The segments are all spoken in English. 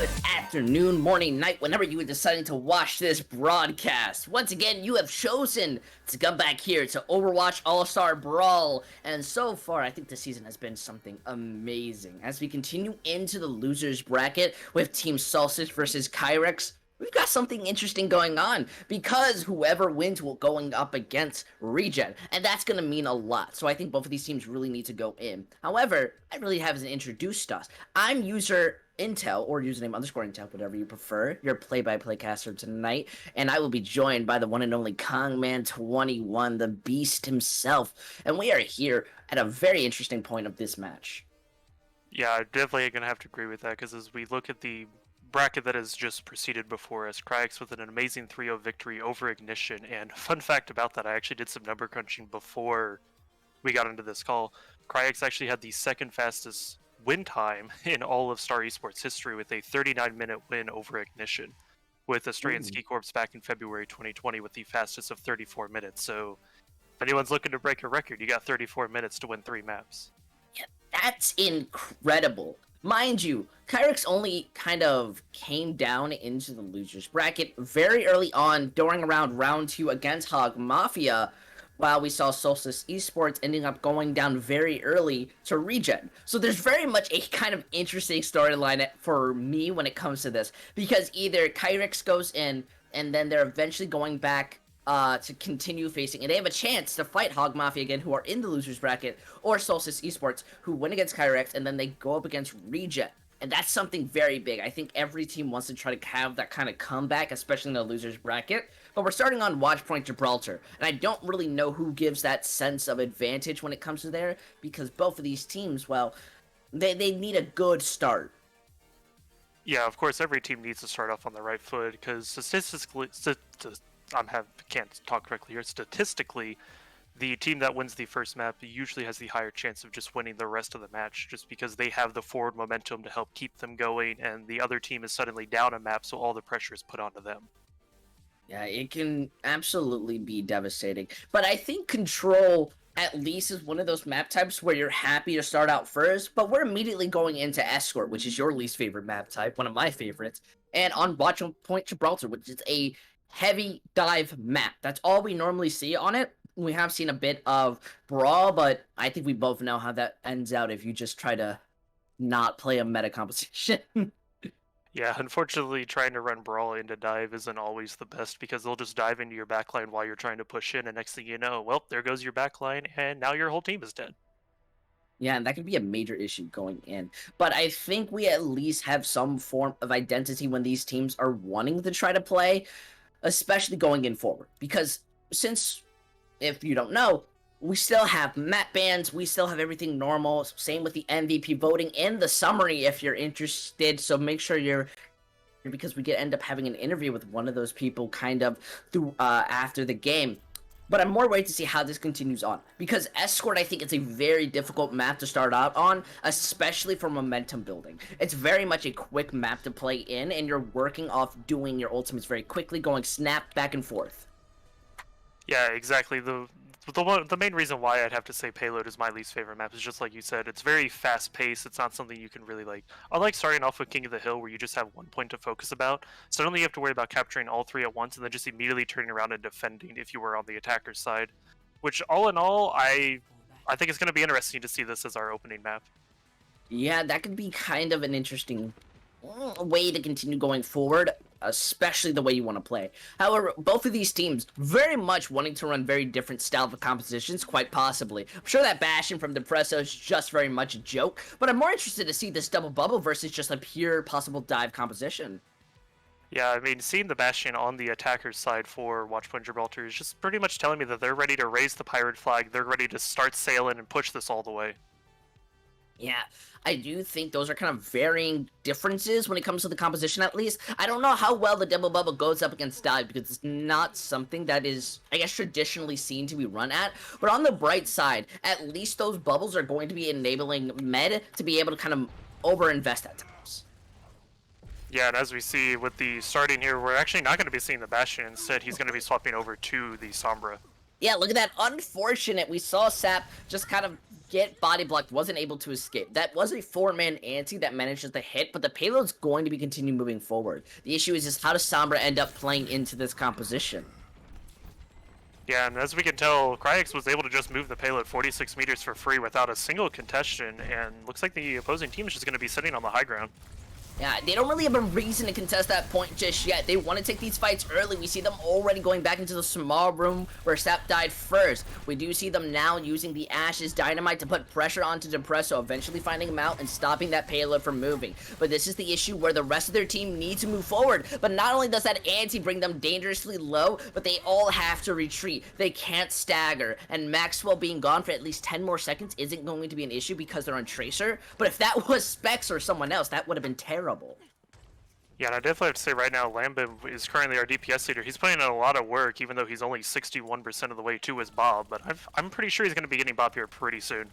good afternoon, morning, night, whenever you are deciding to watch this broadcast. Once again, you have chosen to come back here to Overwatch All-Star Brawl. And so far, I think this season has been something amazing. As we continue into the losers bracket with Team Solstice versus Kryix, we've got something interesting going on because whoever wins will going up against Regen, and that's going to mean a lot. So I think both of these teams really need to go in. However, I really haven't introduced us. I'm user Intel, or username underscore Intel, whatever you prefer, your play-by-play caster tonight, and I will be joined by the one and only Kongman21, the beast himself, and we are here at a very interesting point of this match. Yeah, I'm definitely going to have to agree with that, because as we look at the bracket that has just proceeded before us, Kryix with an amazing 3-0 victory over Ignition, and fun fact about that, I actually did some number crunching before we got into this call. Kryix actually had the second fastest win time in all of Star Esports history with a 39-minute win over Ignition, with Australian Ski Corps back in February 2020 with the fastest of 34 minutes. So if anyone's looking to break a record, you got 34 minutes to win 3 maps. Yeah, that's incredible. Mind you, Kryix only kind of came down into the losers bracket very early on during around round 2 against Hog Mafia, while we saw Solstice Esports ending up going down very early to Regen. So there's very much a kind of interesting storyline for me when it comes to this, because either Kryix goes in and then they're eventually going back to continue facing, and they have a chance to fight Hog Mafia again, who are in the losers bracket, or Solstice Esports, who win against Kryix, and then they go up against Regen. And that's something very big. I think every team wants to try to have that kind of comeback, especially in the losers bracket. But we're starting on Watchpoint Gibraltar, and I don't really know who gives that sense of advantage when it comes to there, because both of these teams, well, they need a good start. Yeah, of course, every team needs to start off on the right foot, because statistically, can't talk correctly here. Statistically, the team that wins the first map usually has the higher chance of just winning the rest of the match, just because they have the forward momentum to help keep them going, and the other team is suddenly down a map, so all the pressure is put onto them. Yeah, it can absolutely be devastating. But I think Control at least is one of those map types where you're happy to start out first, but we're immediately going into Escort, which is your least favorite map type, one of my favorites, and on Watchpoint Gibraltar, which is a heavy dive map. That's all we normally see on it. We have seen a bit of Brawl, but I think we both know how that ends out if you just try to not play a meta composition. Yeah, unfortunately, trying to run Brawl into dive isn't always the best, because they'll just dive into your backline while you're trying to push in, and next thing you know, well, there goes your backline, and now your whole team is dead. Yeah, and that can be a major issue going in. But I think we at least have some form of identity when these teams are wanting to try to play, especially going in forward. Because since, if you don't know, we still have map bans, we still have everything normal, same with the MVP voting and the summary if you're interested, so make sure you're, because we end up having an interview with one of those people kind of through after the game. But I'm more worried to see how this continues on, because Escort, I think it's a very difficult map to start out on, especially for momentum building. It's very much a quick map to play in, and you're working off doing your ultimates very quickly, going snap back and forth. Yeah, exactly. The main reason why I'd have to say Payload is my least favorite map is just like you said. It's very fast paced. It's not something you can really like. Unlike starting off with King of the Hill, where you just have one point to focus about, suddenly you have to worry about capturing all 3 at once and then just immediately turning around and defending if you were on the attacker's side. Which, all in all, I think it's going to be interesting to see this as our opening map. Yeah, that could be kind of an interesting way to continue going forward, especially the way you want to play. However, both of these teams very much wanting to run very different style of compositions, quite possibly. I'm sure that Bastion from Depresso is just very much a joke, but I'm more interested to see this double bubble versus just a pure possible dive composition. Yeah, I mean, seeing the Bastion on the attacker's side for Watchpoint Gibraltar is just pretty much telling me that they're ready to raise the pirate flag, they're ready to start sailing and push this all the way. Yeah, I do think those are kind of varying differences when it comes to the composition, at least. I don't know how well the double bubble goes up against dive, because it's not something that is, I guess, traditionally seen to be run at. But on the bright side, at least those bubbles are going to be enabling Med to be able to kind of over-invest at times. Yeah, and as we see with the starting here, we're actually not going to be seeing the Bastion. Instead, he's going to be swapping over to the Sombra. Yeah, look at that. Unfortunate. We saw Sap just kind of get body blocked, wasn't able to escape. That was a 4-man anti that manages to hit, but the payload's going to be continue moving forward. The issue is just how does Sombra end up playing into this composition? Yeah, and as we can tell, Kryix was able to just move the payload 46 meters for free without a single contestation, and looks like the opposing team is just going to be sitting on the high ground. Yeah, they don't really have a reason to contest that point just yet. They want to take these fights early. We see them already going back into the small room where Sap died first. We do see them now using the Ashes Dynamite to put pressure onto Depresso, eventually finding him out and stopping that payload from moving. But this is the issue where the rest of their team needs to move forward. But not only does that anti bring them dangerously low, but they all have to retreat. They can't stagger. And Maxwell being gone for at least 10 more seconds isn't going to be an issue because they're on Tracer. But if that was Specs or someone else, that would have been terrible. Yeah, and I definitely have to say right now, Lambin is currently our DPS leader. He's putting in a lot of work, even though he's only 61% of the way to his Bob. But I'm pretty sure he's going to be getting Bob here pretty soon.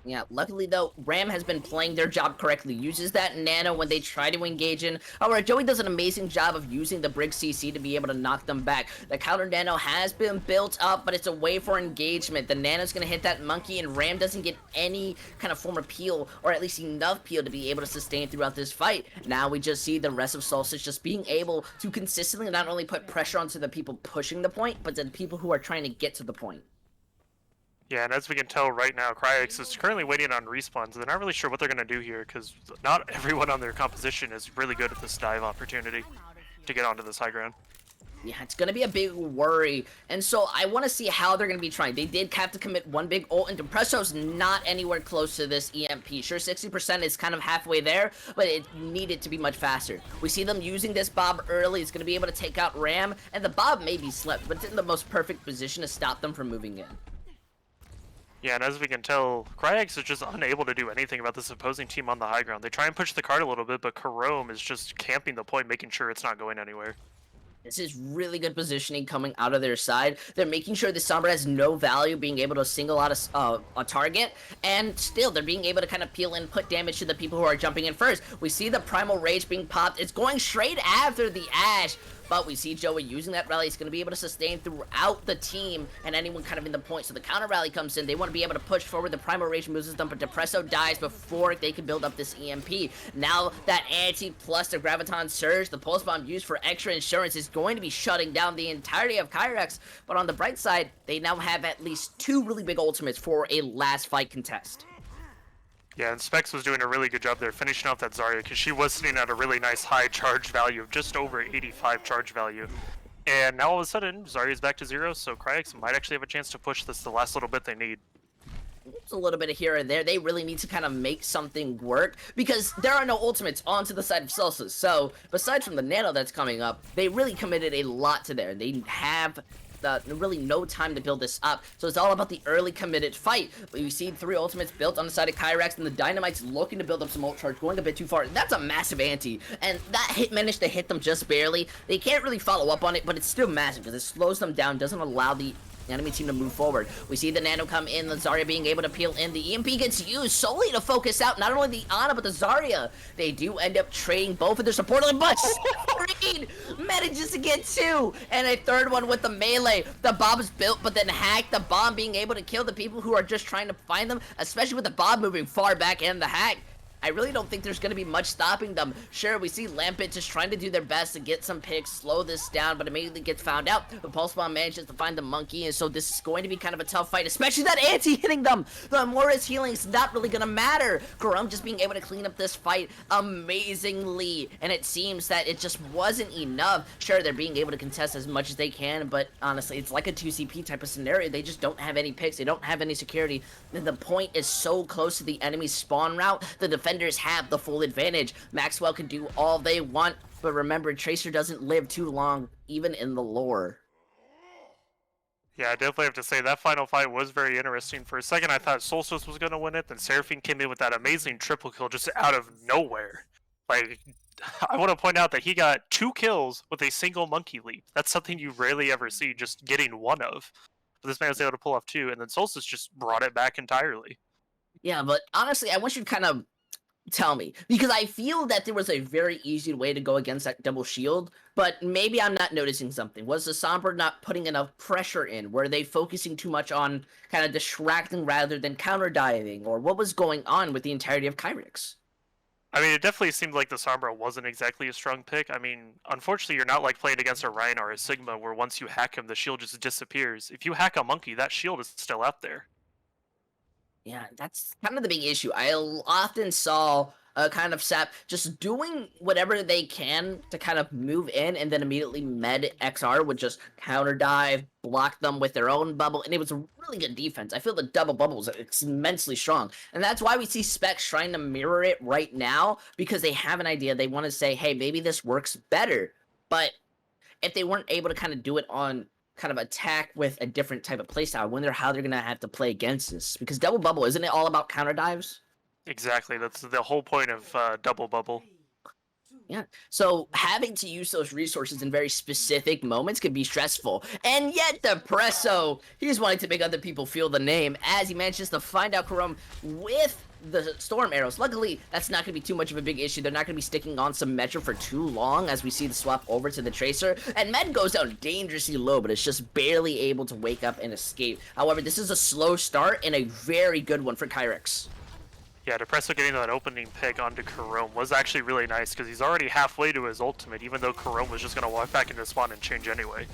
Yeah, luckily though, Ram has been playing their job correctly. Uses that nano when they try to engage in. However, Joey does an amazing job of using the Brig CC to be able to knock them back. The counter nano has been built up, but it's a way for engagement. The nano's gonna hit that monkey, and Ram doesn't get any kind of form of peel, or at least enough peel to be able to sustain throughout this fight. Now we just see the rest of Solstice just being able to consistently not only put pressure onto the people pushing the point, but to the people who are trying to get to the point. Yeah, and as we can tell right now, Kryix is currently waiting on respawns. They're not really sure what they're going to do here, because not everyone on their composition is really good at this dive opportunity to get onto this high ground. Yeah, it's going to be a big worry, and so I want to see how they're going to be trying. They did have to commit one big ult, and Depresso's not anywhere close to this EMP. Sure, 60% is kind of halfway there, but it needed to be much faster. We see them using this Bob early. It's going to be able to take out Ram, and the Bob may be slept, but it's in the most perfect position to stop them from moving in. Yeah, and as we can tell, Kryix is just unable to do anything about this opposing team on the high ground. They try and push the card a little bit, but Karome is just camping the point, making sure it's not going anywhere. This is really good positioning coming out of their side. They're making sure the Sombra has no value being able to single out a target, and still they're being able to kind of peel and put damage to the people who are jumping in first. We see the Primal Rage being popped. It's going straight after the Ash, but we see Joey using that rally. He's going to be able to sustain throughout the team and anyone kind of in the point. So the counter rally comes in. They want to be able to push forward. The Primal Rage moves them, but Depresso dies before they can build up this EMP. Now that anti plus the Graviton Surge, the Pulse Bomb used for extra insurance, is going to be shutting down the entirety of Kryix. But on the bright side, they now have at least 2 really big ultimates for a last fight contest. Yeah, and Specs was doing a really good job there finishing off that Zarya, because she was sitting at a really nice high charge value of just over 85 charge value. And now all of a sudden, Zarya's back to 0, so Kryix might actually have a chance to push this the last little bit they need. It's a little bit of here and there. They really need to kind of make something work, because there are no ultimates onto the side of Solstice. So, besides from the nano that's coming up, they really committed a lot to there. They have really no time to build this up, so it's all about the early committed fight. We see 3 ultimates built on the side of Kryix, and the Dynamite's looking to build up some ult charge, going a bit too far. That's a massive anti, and that hit managed to hit them just barely. They can't really follow up on it, but it's still massive because it slows them down, doesn't allow the enemy team to move forward. We see the nano come in, the Zarya being able to peel in. The EMP gets used solely to focus out not only the Ana, but the Zarya. They do end up trading both of their support, but Reed manages to get 2, and a 3rd one with the melee. The Bob is built, but then hacked. The bomb being able to kill the people who are just trying to find them, especially with the Bob moving far back and the hack. I really don't think there's going to be much stopping them. Sure, we see Lampet just trying to do their best to get some picks, slow this down, but immediately gets found out. The Pulse Bomb manages to find the monkey, and so this is going to be kind of a tough fight, especially that anti hitting them. The Amora's healing is not really going to matter. Karome just being able to clean up this fight amazingly, and it seems that it just wasn't enough. Sure, they're being able to contest as much as they can, but honestly, it's like a 2CP type of scenario. They just don't have any picks. They don't have any security. And the point is so close to the enemy's spawn route, the defenders have the full advantage. Maxwell can do all they want, but remember, Tracer doesn't live too long, even in the lore. Yeah, I definitely have to say that final fight was very interesting. For a second, I thought Solstice was going to win it, then Seraphine came in with that amazing triple kill just out of nowhere. Like, I want to point out that he got 2 kills with a single monkey leap. That's something you rarely ever see, just getting 1 of. But this man was able to pull off 2, and then Solstice just brought it back entirely. Yeah, but honestly, I want you to kind of Tell me, because I feel that there was a very easy way to go against that double shield, but maybe I'm not noticing something. Was the Sombra not putting enough pressure in? Were they focusing too much on kind of distracting rather than counter diving? Or what was going on with the entirety of Kryix? I mean, it definitely seemed like the Sombra wasn't exactly a strong pick. I mean, unfortunately, you're not like playing against a Ryan or a Sigma where once you hack him, the shield just disappears. If you hack a Monkey, that shield is still out there. Yeah, that's kind of the big issue. Often saw kind of Sap just doing whatever they can to kind of move in, and then immediately Med XR would just counter dive, block them with their own bubble, and it was a really good defense. I feel the double bubble is immensely strong, and that's why we see Specs trying to mirror it right now, because they have an idea. They want to say, hey, maybe this works better, but if they weren't able to kind of do it on kind of attack with a different type of playstyle, I wonder how they're gonna have to play against this. Because double bubble, isn't it all about counter dives? Exactly. That's the whole point of double bubble. Yeah. So having to use those resources in very specific moments can be stressful. And yet Depresso, he's wanting to make other people feel the name as he manages to find out Karam with the storm arrows. Luckily, that's not going to be too much of a big issue. They're not going to be sticking on some Metro for too long as we see the swap over to the Tracer. And Med goes down dangerously low, but it's just barely able to wake up and escape. However, this is a slow start and a very good one for Kryix. Yeah, Depresso getting that opening pick onto Karome was actually really nice because he's already halfway to his ultimate, even though Karome was just going to walk back into spawn and change anyway.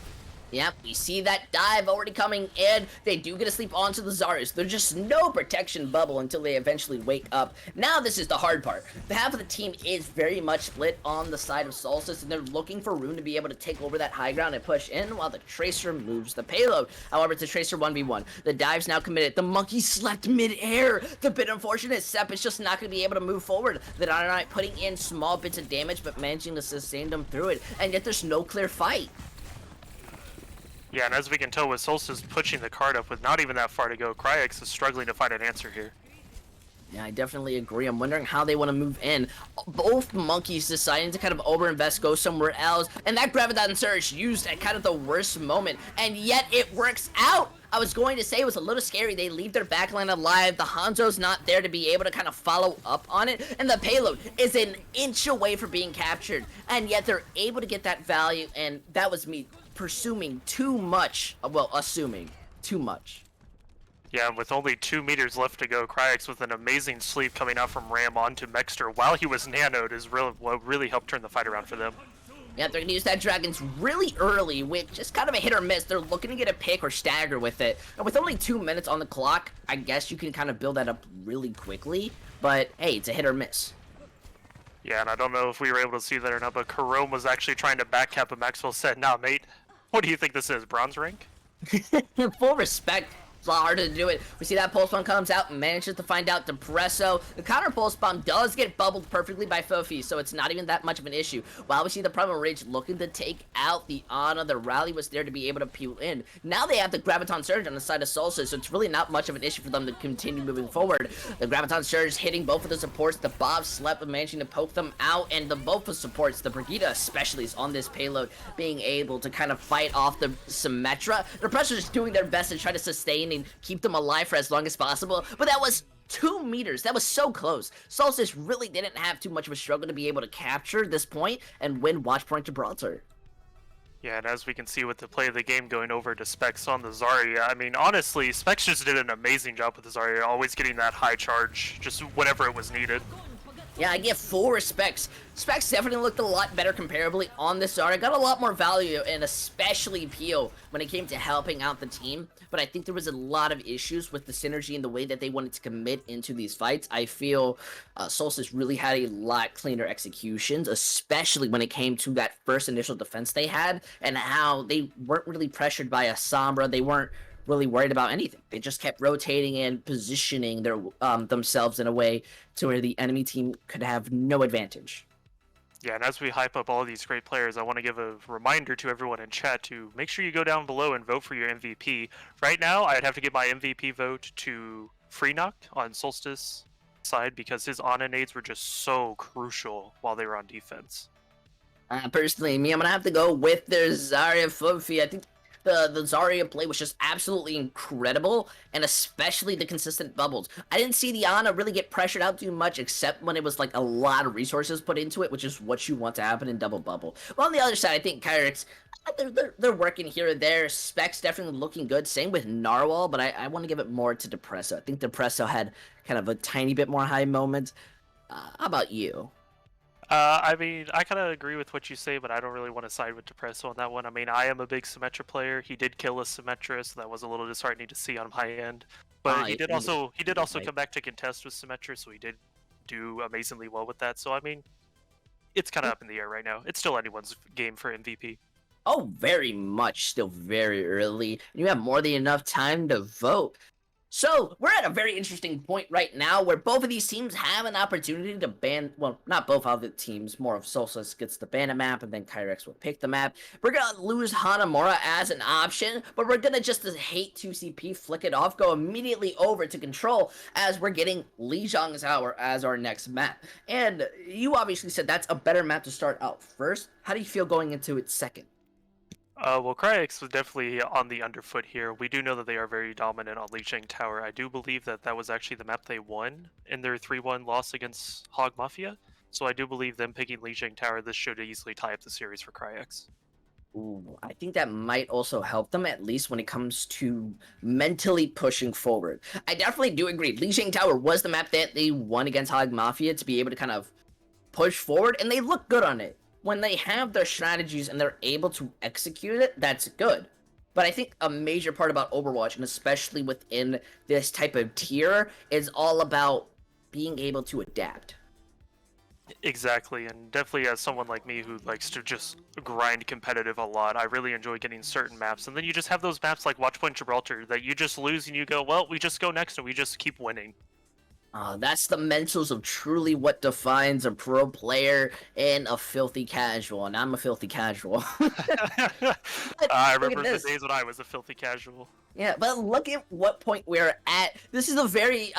Yep, we see that dive already coming in. They do get to sleep onto the Zarus. There's just no protection bubble until they eventually wake up. Now this is the hard part. The half of the team is very much split on the side of Solstice, and they're looking for room to be able to take over that high ground and push in while the Tracer moves the payload. However, it's a Tracer 1v1. The dive's now committed. The Monkey slept mid-air. The bit unfortunate, Sep is just not going to be able to move forward. The Dynamite putting in small bits of damage, but managing to sustain them through it. And yet there's no clear fight. Yeah, and as we can tell with Solstice pushing the card up with not even that far to go, Kryix is struggling to find an answer here. Yeah, I definitely agree. I'm wondering how they want to move in. Both monkeys deciding to kind of overinvest, go somewhere else, and that Graviton Surge used at kind of the worst moment, and yet it works out! I was going to say it was a little scary. They leave their backline alive. The Hanzo's not there to be able to kind of follow up on it, and the payload is an inch away from being captured, and yet they're able to get that value, and that was me presuming too much. Well, assuming too much. Yeah, with only 2 meters left to go, Kryix with an amazing sleep coming out from Ram onto Mexter while he was nanoed is what really helped turn the fight around for them. Yeah, they're gonna use that Dragons really early, which is kind of a hit or miss. They're looking to get a pick or stagger with it. And with only 2 minutes on the clock, I guess you can kind of build that up really quickly. But hey, it's a hit or miss. Yeah, and I don't know if we were able to see that or not, but Karome was actually trying to backcap, but Maxwell said, "Nah, mate, what do you think this is, bronze rank?" Full respect. It's a lot harder to do it. We see that pulse bomb comes out and manages to find out Depresso. The counter pulse bomb does get bubbled perfectly by Fofi, so it's not even that much of an issue. While we see the Primal Rage looking to take out the Ana, the rally was there to be able to peel in. Now they have the Graviton Surge on the side of Solstice, so it's really not much of an issue for them to continue moving forward. The Graviton Surge hitting both of the supports. The Bob slept managing to poke them out, and the both of the supports, the Brigida especially, is on this payload, being able to kind of fight off the Symmetra. The Pressure is doing their best to try to sustain and keep them alive for as long as possible, but that was 2 meters. That was so close. Solstice really didn't have too much of a struggle to be able to capture this point and win watch point to Broadsword. Yeah, and as we can see with the play of the game going over to Specs on the Zarya, I mean, honestly, Specs just did an amazing job with the Zarya, always getting that high charge, just whenever it was needed. Yeah, I give full respects. Specs definitely looked a lot better comparably on this Zarya. Got a lot more value and especially appeal when it came to helping out the team. But I think there was a lot of issues with the synergy and the way that they wanted to commit into these fights. I feel Solstice really had a lot cleaner executions, especially when it came to that first initial defense they had and how they weren't really pressured by a Sombra. They weren't really worried about anything. They just kept rotating and positioning their themselves in a way to where the enemy team could have no advantage. Yeah, and as we hype up all of these great players, I want to give a reminder to everyone in chat to make sure you go down below and vote for your MVP. Right now, I'd have to give my MVP vote to Freenok on Solstice side because his Ana nades were just so crucial while they were on defense. Personally, I'm gonna have to go with their Zarya Fofi. I think the Zarya play was just absolutely incredible, and especially the consistent bubbles. I didn't see the Ana really get pressured out too much, except when it was like a lot of resources put into it, which is what you want to happen in double bubble. Well, on the other side, I think Kryix, they're working here or there. Specs definitely looking good. Same with Narwhal, but I want to give it more to Depresso. I think Depresso had kind of a tiny bit more high moment. How about you? I mean, I kind of agree with what you say, but I don't really want to side with Depresso on that one. I mean, I am a big Symmetra player. He did kill a Symmetra, so that was a little disheartening to see on my end. But he did also come back to contest with Symmetra, so he did do amazingly well with that. So I mean, it's kind of up in the air right now. It's still anyone's game for MVP. Oh, very much still very early. You have more than enough time to vote. So, we're at a very interesting point right now where both of these teams have an opportunity to ban, well, not both of the teams, more of Solstice gets to ban a map and then Kryix will pick the map. We're gonna lose Hanamura as an option, but we're gonna just hate 2CP, flick it off, go immediately over to Control as we're getting Lijiang's Hour as our next map. And you obviously said that's a better map to start out first. How do you feel going into it second? Well, Kryix was definitely on the underfoot here. We do know that they are very dominant on Lijiang Tower. I do believe that that was actually the map they won in their 3-1 loss against Hog Mafia. So I do believe them picking Lijiang Tower, this should easily tie up the series for Kryix. Ooh, I think that might also help them, at least when it comes to mentally pushing forward. I definitely do agree. Lijiang Tower was the map that they won against Hog Mafia to be able to kind of push forward, and they look good on it. When they have their strategies and they're able to execute it, that's good. But I think a major part about Overwatch, and especially within this type of tier, is all about being able to adapt. Exactly, and definitely as someone like me who likes to just grind competitive a lot, I really enjoy getting certain maps. And then you just have those maps like Watchpoint Gibraltar that you just lose and you go, well, we just go next and we just keep winning. That's the mentals of truly what defines a pro player and a filthy casual, and I'm a filthy casual. I remember the days when I was a filthy casual. Yeah, but look at what point we're at. This is a very,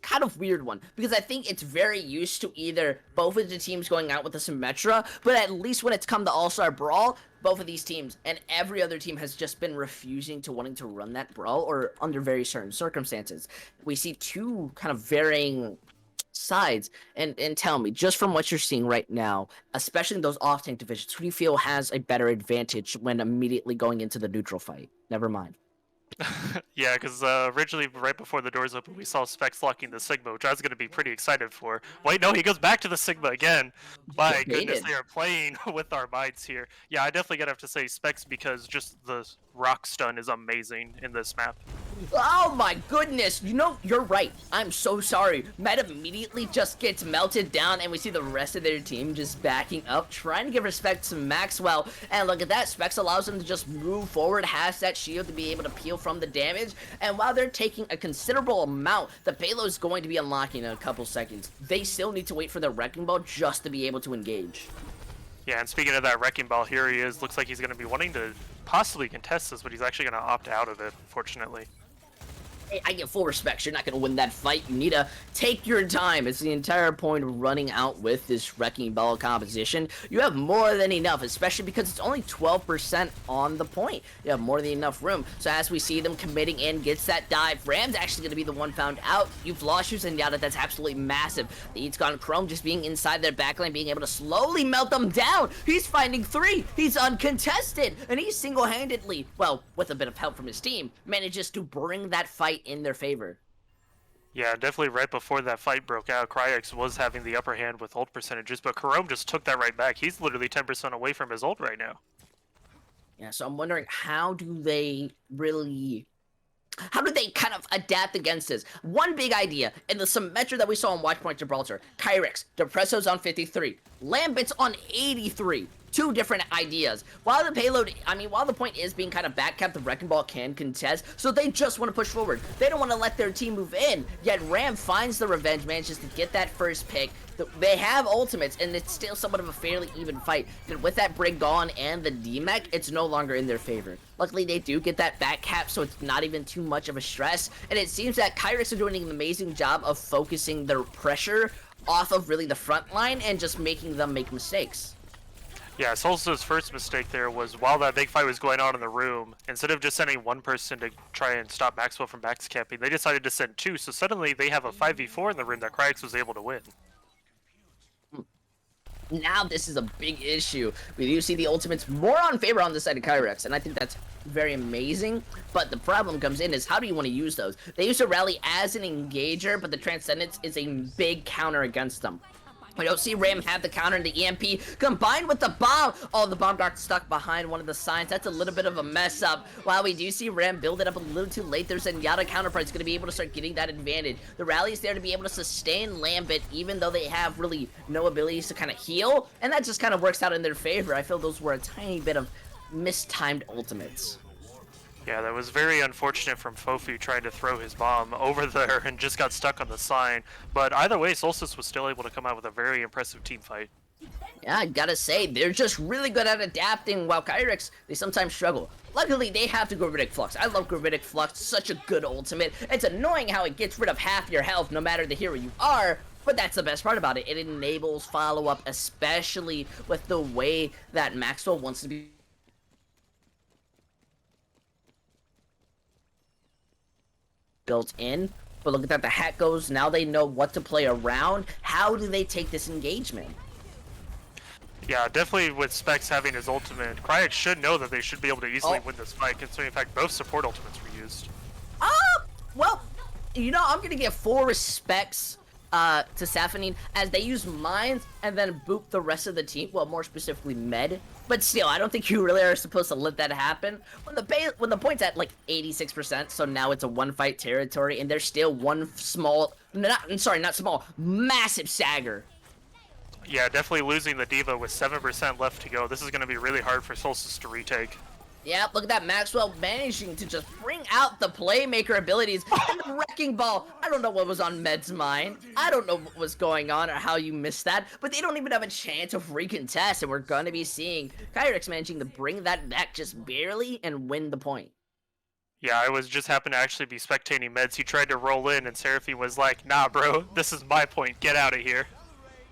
kind of weird one, because I think it's very used to either both of the teams going out with a Symmetra, but at least when it's come to All-Star Brawl, both of these teams and every other team has just been refusing to wanting to run that brawl, or under very certain circumstances. We see two kind of varying sides, and tell me, just from what you're seeing right now, especially in those off-tank divisions, who do you feel has a better advantage when immediately going into the neutral fight? Never mind. Yeah, because originally, right before the doors open, we saw Specs locking the Sigma, which I was going to be pretty excited for. Wait, no, he goes back to the Sigma again. My goodness, they are playing with our minds here. Yeah, I definitely gotta have to say Specs, because just the rock stun is amazing in this map. Oh my goodness, you know, you're right. I'm so sorry. Med immediately just gets melted down, and we see the rest of their team just backing up, trying to give respect to Maxwell. And look at that, Specs allows them to just move forward, has that shield to be able to peel from the damage. And while they're taking a considerable amount, the payload is going to be unlocking in a couple seconds. They still need to wait for the Wrecking Ball just to be able to engage. Yeah, and speaking of that Wrecking Ball, here he is. Looks like he's going to be wanting to possibly contest this, but he's actually going to opt out of it, unfortunately. Hey, I get full respect. You're not going to win that fight. You need to take your time. It's the entire point of running out with this Wrecking Ball composition. You have more than enough, especially because it's only 12% on the point. You have more than enough room. So as we see them committing in, gets that dive. Ram's actually going to be the one found out. You've lost your Zenyatta. That's absolutely massive. The Eat's Gone Chrome just being inside their backline, being able to slowly melt them down. He's finding 3. He's uncontested. And he single-handedly, well, with a bit of help from his team, manages to bring that fight in their favor. Yeah, definitely right before that fight broke out, Kryix was having the upper hand with ult percentages, but Chrome just took that right back. He's literally 10% away from his ult right now. Yeah, so I'm wondering, how do they kind of adapt against this? One big idea, in the Symmetra that we saw on Watchpoint Gibraltar, Kryix, Depresso's on 53, Lambit's on 83. Two different ideas. While the point is being kind of backcapped, the Wrecking Ball can contest, so they just want to push forward. They don't want to let their team move in, yet Ram finds the revenge, manages to get that first pick. They have ultimates, and it's still somewhat of a fairly even fight. But with that Brig gone and the DMAC, it's no longer in their favor. Luckily, they do get that back cap, so it's not even too much of a stress, and it seems that Kryix are doing an amazing job of focusing their pressure off of really the front line and just making them make mistakes. Yeah, Solstice's first mistake there was while that big fight was going on in the room, instead of just sending one person to try and stop Maxwell from max camping, they decided to send two, so suddenly they have a 5v4 in the room that Kryix was able to win. Now this is a big issue. We do see the ultimates more on favor on the side of Kryix, and I think that's very amazing. But the problem comes in is how do you want to use those? They use a rally as an engager, but the Transcendence is a big counter against them. We don't see Ram have the counter in the EMP combined with the bomb. Oh, the bomb got stuck behind one of the signs. That's a little bit of a mess up. While we do see Ram build it up a little too late, there's Zenyatta counterpart is going to be able to start getting that advantage. The rally is there to be able to sustain Lambit, even though they have really no abilities to kind of heal, and that just kind of works out in their favor. I feel those were a tiny bit of mistimed ultimates. Yeah, that was very unfortunate from Fofi trying to throw his bomb over there and just got stuck on the sign. But either way, Solstice was still able to come out with a very impressive team fight. Yeah, I gotta say, they're just really good at adapting, while Kryix, they sometimes struggle. Luckily, they have the Gravitic Flux. I love Gravitic Flux, such a good ultimate. It's annoying how it gets rid of half your health no matter the hero you are, but that's the best part about it. It enables follow-up, especially with the way that Maxwell wants to be built in. But look at that, the hat goes, now they know what to play around. How do they take this engagement? Yeah, definitely with Specs having his ultimate, Kryix should know that they should be able to easily win this fight, considering in fact both support ultimates were used. Well, you know, I'm gonna give full respects to Saffonine as they use mines and then boop the rest of the team, well, more specifically Med. But still, I don't think you really are supposed to let that happen. When the point's at like 86%, so now it's a one-fight territory, and there's still one small, not small, massive stagger. Yeah, definitely losing the D.Va with 7% left to go. This is going to be really hard for Solstice to retake. Yeah, look at that, Maxwell managing to just bring out the playmaker abilities and the wrecking ball. I don't know what was on Med's mind. I don't know what was going on or how you missed that, but they don't even have a chance of recontest, and we're gonna be seeing Kryix managing to bring that back just barely and win the point. Yeah, I was just happened to actually be spectating Meds. He tried to roll in, and Seraphine was like, nah, bro, this is my point. Get out of here.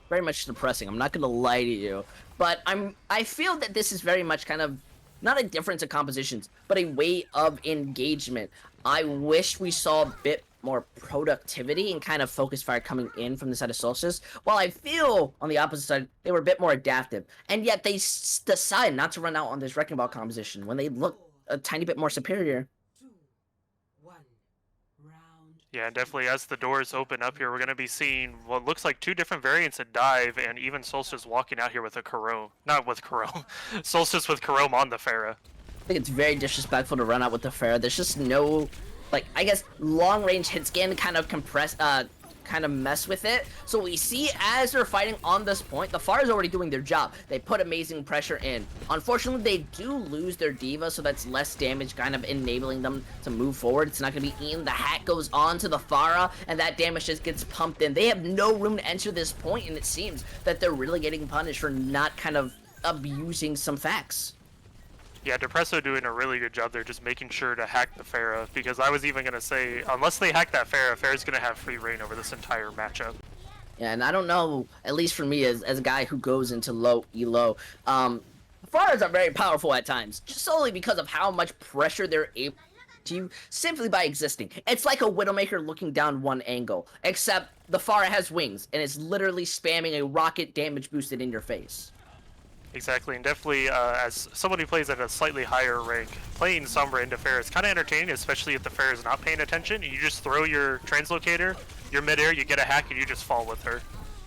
Very much depressing, I'm not gonna lie to you. But I feel that this is very much kind of not a difference of compositions, but a way of engagement. I wish we saw a bit more productivity and kind of focus fire coming in from the side of Solstice, while I feel on the opposite side they were a bit more adaptive, and yet they decide not to run out on this wrecking ball composition when they look a tiny bit more superior. Yeah, definitely as the doors open up here, we're going to be seeing what looks like two different variants of dive, and even Solstice walking out here with a Karome. Not with Karome. Solstice with Karome on the Pharah. I think it's very disrespectful to run out with the Pharah. There's just no, like, I guess long range hit scan kind of kind of mess with it. So we see as they're fighting on this point, the Pharah is already doing their job. They put amazing pressure in. Unfortunately, they do lose their D.Va, so that's less damage kind of enabling them to move forward. It's not going to be Ian. The hat goes on to the Pharah, and that damage just gets pumped in. They have no room to enter this point, and it seems that they're really getting punished for not kind of abusing some facts. Yeah, Depresso doing a really good job there, just making sure to hack the Pharah, because I was even going to say, unless they hack that Pharah, Pharah's going to have free reign over this entire matchup. Yeah, and I don't know, at least for me as a guy who goes into low elo, Pharahs are very powerful at times, just solely because of how much pressure they're able to simply by existing. It's like a Widowmaker looking down one angle, except the Pharah has wings, and it's literally spamming a rocket damage boosted in your face. Exactly, and definitely as someone who plays at a slightly higher rank, playing Sombra into Pharah is kind of entertaining, especially if the Pharah is not paying attention. You just throw your translocator, you're midair, you get a hack, and you just fall with her.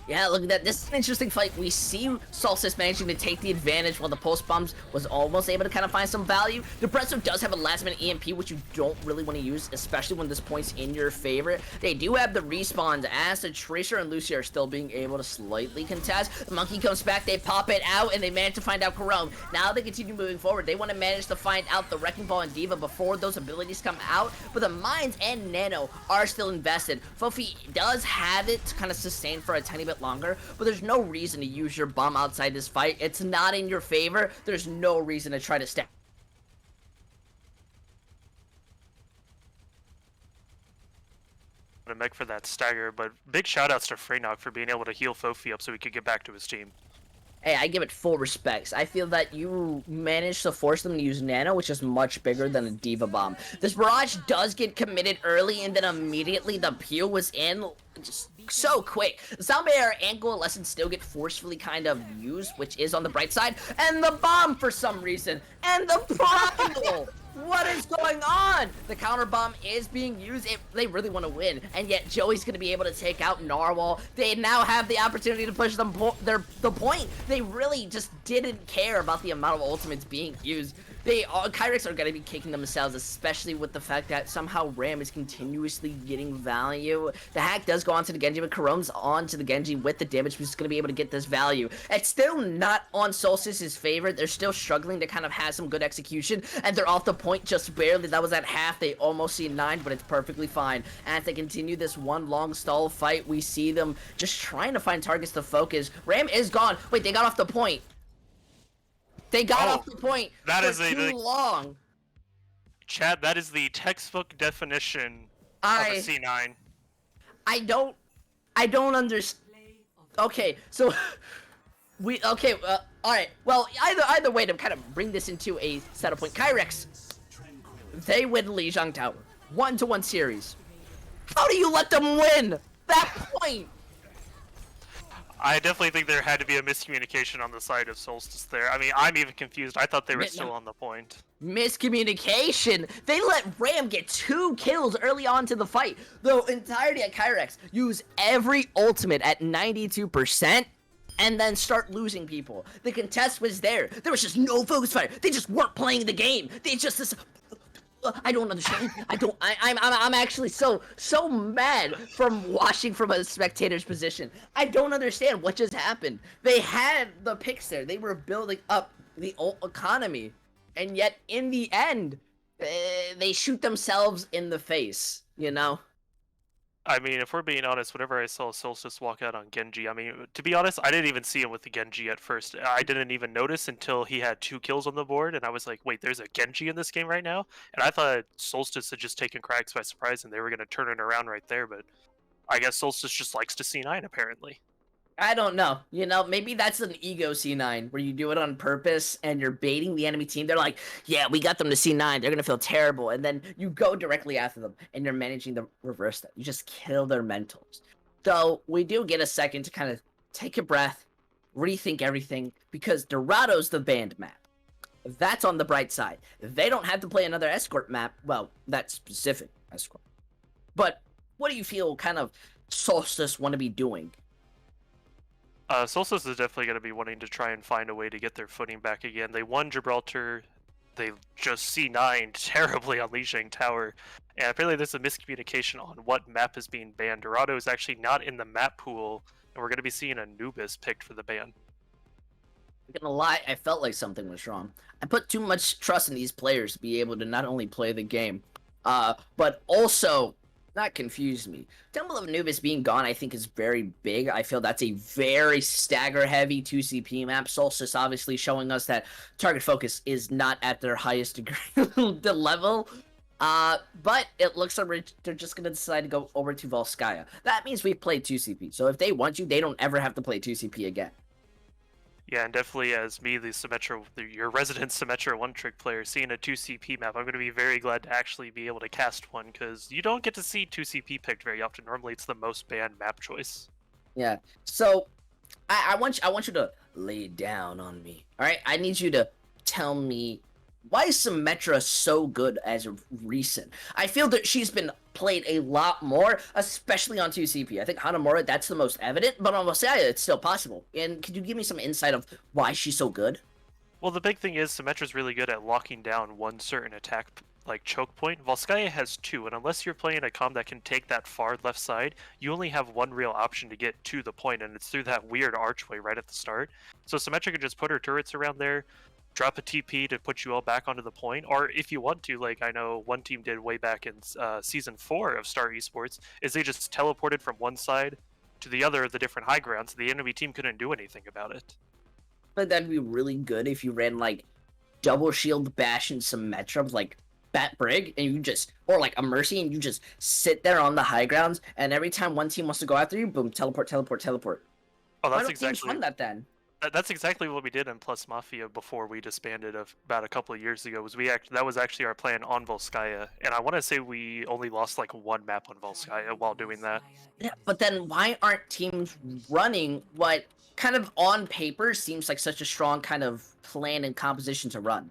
Yeah, look at that. This is an interesting fight. We see Solstice managing to take the advantage while the Pulse Bombs was almost able to kind of find some value. Depresso does have a last-minute EMP, which you don't really want to use, especially when this point's in your favor. They do have the respawns as the Tracer and Lucy are still being able to slightly contest. The Monkey comes back, they pop it out, and they manage to find out Karome. Now they continue moving forward. They want to manage to find out the Wrecking Ball and D.Va before those abilities come out, but the Mines and Nano are still invested. Fofi does have it to kind of sustain for a tiny bit longer, but there's no reason to use your bomb outside this fight. It's not in your favor. There's no reason to try to stack A mech for that stagger, but big shoutouts to Freynok for being able to heal Fofi up so he could get back to his team. Hey, I give it full respects. I feel that you managed to force them to use Nano, which is much bigger than a Diva Bomb. This Barrage does get committed early, and then immediately the Peel was in just so quick. The Sound Barrier and Coalescent still get forcefully kind of used, which is on the bright side, and the Bomb for some reason, and the Primal! What is going on? The counter bomb is being used. They really want to win, and yet Joey's going to be able to take out Narwhal. They now have the opportunity to push them the point. They really just didn't care about the amount of ultimates being used. Kryix are going to be kicking themselves, especially with the fact that somehow Ram is continuously getting value. The hack does go onto the Genji, but Karome's onto the Genji with the damage, who's going to be able to get this value. It's still not on Solstice's favor. They're still struggling to kind of have some good execution, and they're off the point just barely. That was at half. They almost see 9, but it's perfectly fine. As they continue this one long stall fight, we see them just trying to find targets to focus. Ram is gone. Wait, they got off the point. They got off the point for too long. Chad, that is the textbook definition of a C9. I don't understand. Okay, so all right. Well, either way to kind of bring this into a setup point. Kryix, they win Lijiang Tower 1-1 series. How do you let them win that point? I definitely think there had to be a miscommunication on the side of Solstice there. I mean, I'm even confused. I thought they were still on the point. Miscommunication! They let Ram get 2 kills early on to the fight. The entirety of Kryix use every ultimate at 92%. And then start losing people. The contest was there. There was just no focus fire. They just weren't playing the game. They just I don't understand. I'm actually so mad from watching from a spectator's position. I don't understand what just happened. They had the picks there. They were building up the ult economy, and yet in the end, they shoot themselves in the face. You know. I mean, if we're being honest, whenever I saw Solstice walk out on Genji, I mean, to be honest, I didn't even see him with the Genji at first. I didn't even notice until he had 2 kills on the board, and I was like, wait, there's a Genji in this game right now? And I thought Solstice had just taken Kryix by surprise and they were going to turn it around right there, but I guess Solstice just likes to C9, apparently. I don't know. You know, maybe that's an ego C9 where you do it on purpose and you're baiting the enemy team. They're like, yeah, we got them to C9. They're going to feel terrible. And then you go directly after them and you're managing to reverse that. You just kill their mentals. So we do get a second to kind of take a breath, rethink everything, because Dorado's the banned map. That's on the bright side. They don't have to play another escort map. Well, that specific escort. But what do you feel kind of Solstice want to be doing? Solstice is definitely going to be wanting to try and find a way to get their footing back again. They won Gibraltar. They just C9 terribly on Lijiang Tower. And apparently there's a miscommunication on what map is being banned. Dorado is actually not in the map pool, and we're going to be seeing Anubis picked for the ban. I'm gonna lie, I felt like something was wrong. I put too much trust in these players to be able to not only play the game, but also not confuse me. Temple of Anubis being gone, I think, is very big. I feel that's a very stagger-heavy 2CP map. Solstice obviously showing us that target focus is not at their highest degree, the level. But it looks like they're just gonna decide to go over to Volskaya. That means we've played 2CP. So if they want you, they don't ever have to play 2CP again. Yeah, and definitely as me, your resident Symmetra one-trick player, seeing a 2CP map, I'm going to be very glad to actually be able to cast one, because you don't get to see 2CP picked very often. Normally it's the most banned map choice. Yeah, so I want you to lay down on me, alright? I need you to tell me, why is Symmetra so good as of recent? I feel that she's been played a lot more, especially on 2CP. I think Hanamura, that's the most evident, but on Volskaya, it's still possible. And could you give me some insight of why she's so good? Well, the big thing is Symmetra's really good at locking down one certain attack, like choke point. Volskaya has 2, and unless you're playing a comp that can take that far left side, you only have one real option to get to the point, and it's through that weird archway right at the start. So Symmetra can just put her turrets around there, drop a TP to put you all back onto the point, or if you want to, like I know one team did way back in Season 4 of Star Esports, is they just teleported from one side to the other of the different high grounds, so the enemy team couldn't do anything about it. But that'd be really good if you ran, like, double shield bash and Symmetra with, like, Bat Brig, and you just, or like a Mercy, and you just sit there on the high grounds, and every time one team wants to go after you, boom, teleport, teleport, teleport. Oh, that's Why don't exactly teams run that then? That's exactly what we did in Plus Mafia before we disbanded about a couple of years ago. That was actually our plan on Volskaya, and I want to say we only lost like one map on Volskaya while doing that. Yeah, but then why aren't teams running what kind of on paper seems like such a strong kind of plan and composition to run?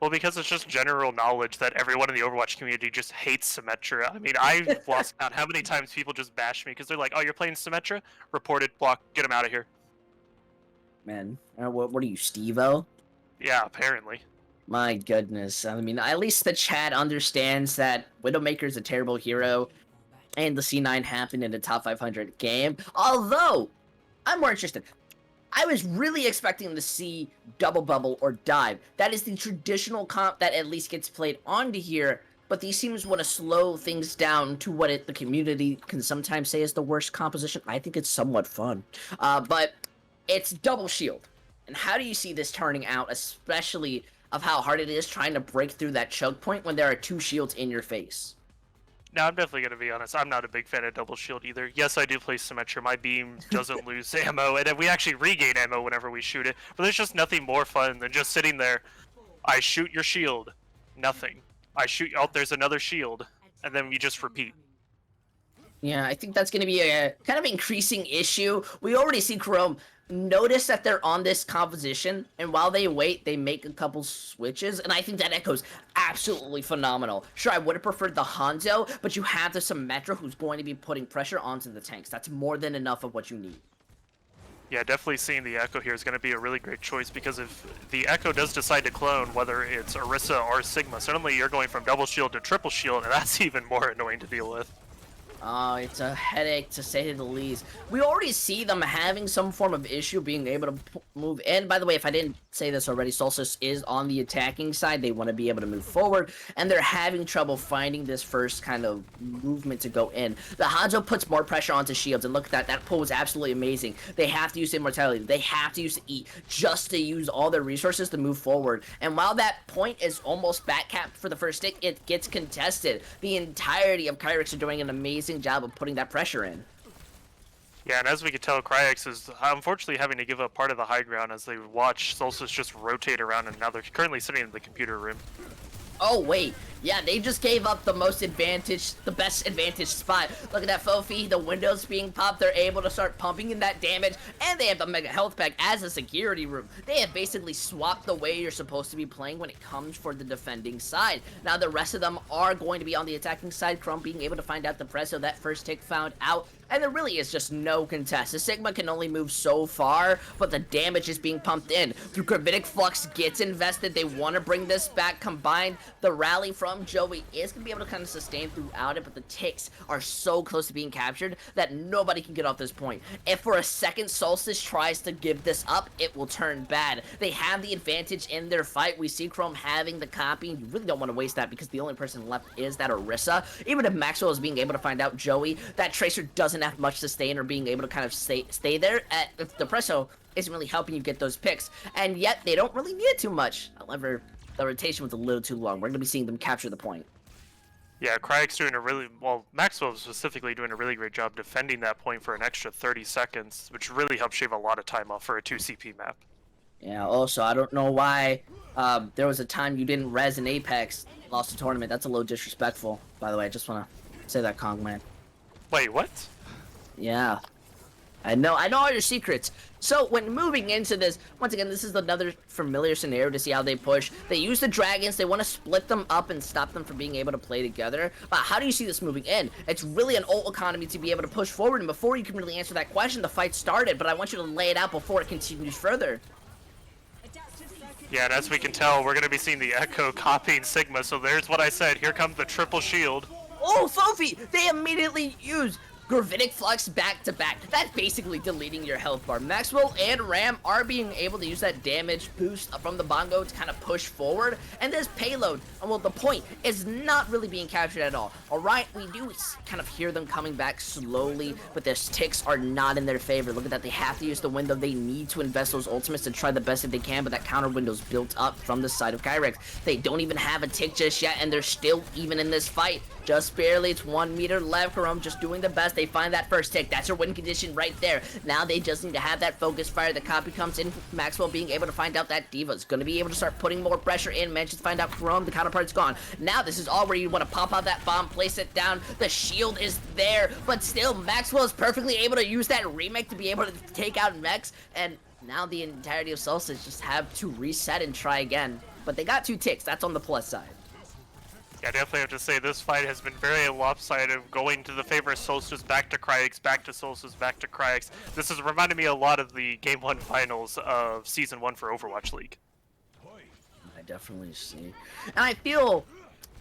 Well, because it's just general knowledge that everyone in the Overwatch community just hates Symmetra. I mean, I've lost count how many times people just bash me because they're like, "Oh, you're playing Symmetra? Reported, block, get him out of here." Man, what are you, Steve-O? Yeah, apparently. My goodness. I mean, at least the chat understands that Widowmaker is a terrible hero, and the C9 happened in the top 500 game. Although, I'm more interested. I was really expecting to see Double Bubble or Dive. That is the traditional comp that at least gets played onto here, but these teams want to slow things down to what the community can sometimes say is the worst composition. I think it's somewhat fun. But it's Double Shield. And how do you see this turning out, especially of how hard it is trying to break through that choke point when there are two shields in your face? Now, I'm definitely going to be honest. I'm not a big fan of Double Shield either. Yes, I do play Symmetra. My beam doesn't lose ammo, and then we actually regain ammo whenever we shoot it. But there's just nothing more fun than just sitting there. I shoot your shield. Nothing. I shoot... Oh, there's another shield. And then we just repeat. Yeah, I think that's going to be a kind of increasing issue. We already see Chrome notice that they're on this composition, and while they wait, they make a couple switches, and I think that echoes absolutely phenomenal. Sure, I would have preferred the Hanzo, but you have the Symmetra who's going to be putting pressure onto the tanks. That's more than enough of what you need. Yeah, definitely seeing the Echo here is going to be a really great choice, because if the Echo does decide to clone, whether it's Orisa or Sigma, suddenly you're going from double shield to triple shield, and that's even more annoying to deal with. Oh, it's a headache to say the least. We already see them having some form of issue being able to move in. By the way, if I didn't say this already, Solstice is on the attacking side. They want to be able to move forward, and they're having trouble finding this first kind of movement to go in. The Hanzo puts more pressure onto shields, and look at that. That pull was absolutely amazing. They have to use Immortality. They have to use E just to use all their resources to move forward. And while that point is almost back-capped for the first stick, it gets contested. The entirety of Kryix are doing an amazing job of putting that pressure in. Yeah, and as we can tell, Kryix is unfortunately having to give up part of the high ground as they watch Solstice just rotate around, and now they're currently sitting in the computer room. Oh, wait. Yeah, they just gave up the best advantage spot. Look at that Fofi, the windows being popped, they're able to start pumping in that damage, and they have the Mega Health Pack as a security room. They have basically swapped the way you're supposed to be playing when it comes for the defending side. Now, the rest of them are going to be on the attacking side. Crumb being able to find out the Presso, that first tick found out, and there really is just no contest. The Sigma can only move so far, but the damage is being pumped in. Through Gravitic Flux gets invested, they want to bring this back. Combined, the rally from Joey is going to be able to kind of sustain throughout it, but the ticks are so close to being captured that nobody can get off this point. If for a second Solstice tries to give this up, it will turn bad. They have the advantage in their fight. We see Chrome having the copy. You really don't want to waste that because the only person left is that Orisa. Even if Maxwell is being able to find out Joey, that Tracer doesn't have much to stay in or being able to kind of stay there. If the Presso isn't really helping you get those picks, and yet they don't really need it too much. However, the rotation was a little too long. We're going to be seeing them capture the point. Yeah, Kryix doing Maxwell specifically doing a really great job defending that point for an extra 30 seconds, which really helps shave a lot of time off for a 2 CP map. Yeah, also, I don't know why there was a time you didn't res in Apex, lost the tournament. That's a little disrespectful, by the way. I just want to say that, Kong Man. Wait, what? Yeah. I know all your secrets. So when moving into this, once again, this is another familiar scenario to see how they push. They use the dragons, they want to split them up and stop them from being able to play together. But how do you see this moving in? It's really an ult economy to be able to push forward, and before you can really answer that question, the fight started, but I want you to lay it out before it continues further. Yeah, and as we can tell, we're going to be seeing the Echo copying Sigma, so there's what I said. Here comes the triple shield. Oh, Fofi! They immediately use Gravitic Flux back to back. That's basically deleting your health bar. Maxwell and Ram are being able to use that damage boost from the bongo to kind of push forward. And this payload, well, the point is not really being captured at all. Alright, we do kind of hear them coming back slowly, but their ticks are not in their favor. Look at that, they have to use the window. They need to invest those ultimates to try the best that they can, but that counter window's built up from the side of Kryix. They don't even have a tick just yet, and they're still even in this fight. Just barely. It's 1 meter left. Karom just doing the best. They find that first tick. That's her win condition right there. Now they just need to have that focus fire. The copy comes in. Maxwell being able to find out that Diva's going to be able to start putting more pressure in. Manages to find out Karom. The counterpart's gone. Now this is all where you want to pop out that bomb, place it down. The shield is there, but still Maxwell is perfectly able to use that remake to be able to take out Mex. And now the entirety of Solstice just have to reset and try again. But they got 2 ticks. That's on the plus side. Yeah, I definitely have to say this fight has been very lopsided, going to the favor of Solstice, back to Kryix, back to Solstice, back to Kryix. This has reminded me a lot of the Game 1 finals of Season 1 for Overwatch League. I definitely see. And I feel,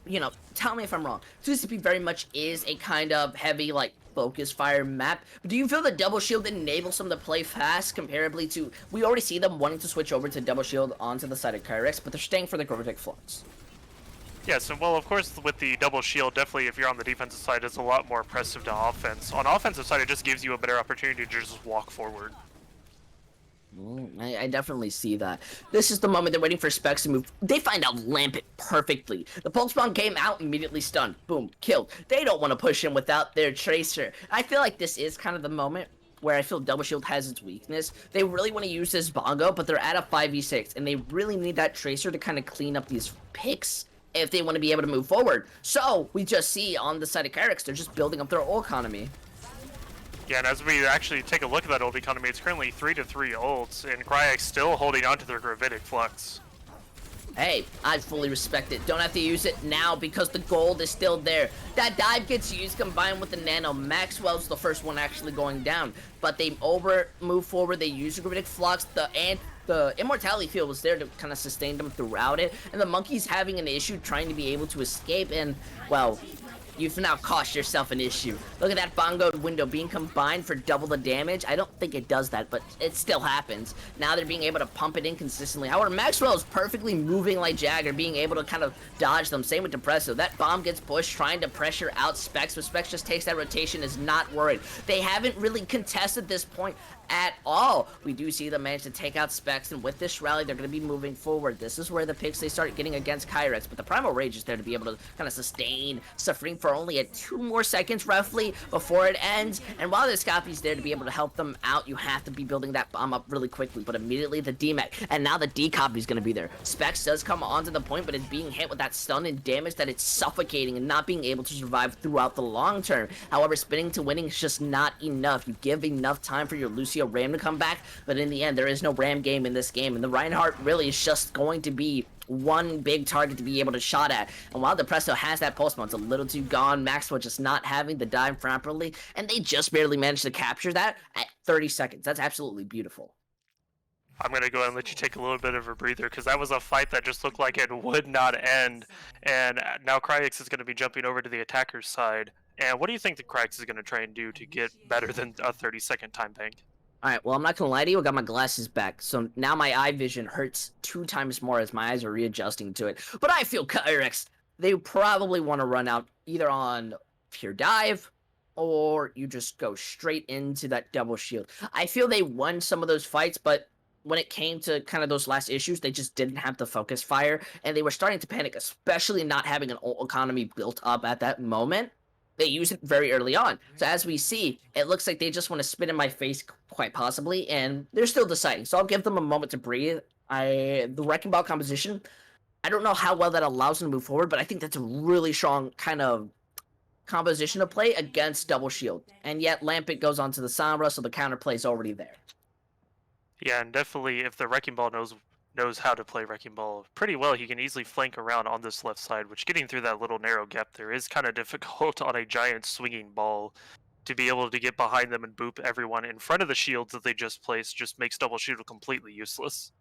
you know, tell me if I'm wrong, 2CP very much is a kind of heavy, like, focus fire map. But do you feel the double shield enables them to play fast comparably to... We already see them wanting to switch over to double shield onto the side of Kryix, but they're staying for the Gravitic Flux. Yes, and well, of course, with the double shield, definitely if you're on the defensive side, it's a lot more impressive to offense. On offensive side, it just gives you a better opportunity to just walk forward. I definitely see that. This is the moment they're waiting for Specs to move. They find out Lampet perfectly. The Pulse Bomb came out, immediately stunned. Boom, killed. They don't want to push him without their Tracer. I feel like this is kind of the moment where I feel Double Shield has its weakness. They really want to use this Bongo, but they're at a 5v6, and they really need that Tracer to kind of clean up these picks if they want to be able to move forward. So, we just see on the side of Kryix, they're just building up their ult economy. Yeah, and as we actually take a look at that ult economy, it's currently 3-3 ults, and Kryix still holding on to their Gravitic Flux. Hey, I fully respect it. Don't have to use it now because the gold is still there. That dive gets used combined with the nano. Maxwell's the first one actually going down. But they move forward, they use the Gravitic Flux, the Immortality Field was there to kind of sustain them throughout it. And the Monkey's having an issue trying to be able to escape, and, well, you've now cost yourself an issue. Look at that Bongo window being combined for double the damage. I don't think it does that, but it still happens. Now they're being able to pump it in consistently. However, Maxwell is perfectly moving like Jagger, being able to kind of dodge them. Same with Depresso. That bomb gets pushed, trying to pressure out Specs, but Specs just takes that rotation, is not worried. They haven't really contested this point at all. We do see them manage to take out Specs, and with this rally, they're going to be moving forward. This is where the picks they start getting against Kryix, but the Primal Rage is there to be able to kind of sustain, suffering for only 2 more seconds roughly before it ends. And while this copy's there to be able to help them out, you have to be building that bomb up really quickly. But immediately the DMAC, and now the D copy's going to be there. Specs does come onto the point, but it's being hit with that stun and damage that it's suffocating and not being able to survive throughout the long term. However, spinning to winning is just not enough. You give enough time for your Lucio Ram to come back, but in the end, there is no Ram game in this game, and the Reinhardt really is just going to be one big target to be able to shot at. And while Depresso has that pulse bomb, it's a little too gone. Maxwell just not having the dive properly, and they just barely managed to capture that at 30 seconds. That's absolutely beautiful. I'm going to go ahead and let you take a little bit of a breather, because that was a fight that just looked like it would not end. And now Kryix is going to be jumping over to the attacker's side. And what do you think the Kryix is going to try and do to get better than a 30-second time bank? Alright, well, I'm not gonna lie to you, I got my glasses back, so now my eye vision hurts 2 times more as my eyes are readjusting to it. But I feel Kryix, they probably want to run out either on pure dive, or you just go straight into that double shield. I feel they won some of those fights, but when it came to kind of those last issues, they just didn't have the focus fire, and they were starting to panic, especially not having an ult economy built up at that moment. They use it very early on. So as we see, it looks like they just want to spit in my face, quite possibly, and they're still deciding. So I'll give them a moment to breathe. The Wrecking Ball composition, I don't know how well that allows them to move forward, but I think that's a really strong kind of composition to play against Double Shield. And yet Lampet goes onto the Sombra, so the counterplay is already there. Yeah, and definitely if the Wrecking Ball knows how to play Wrecking Ball pretty well, he can easily flank around on this left side, which getting through that little narrow gap there is kind of difficult on a giant swinging ball. To be able to get behind them and boop everyone in front of the shields that they just placed just makes Double Shield completely useless.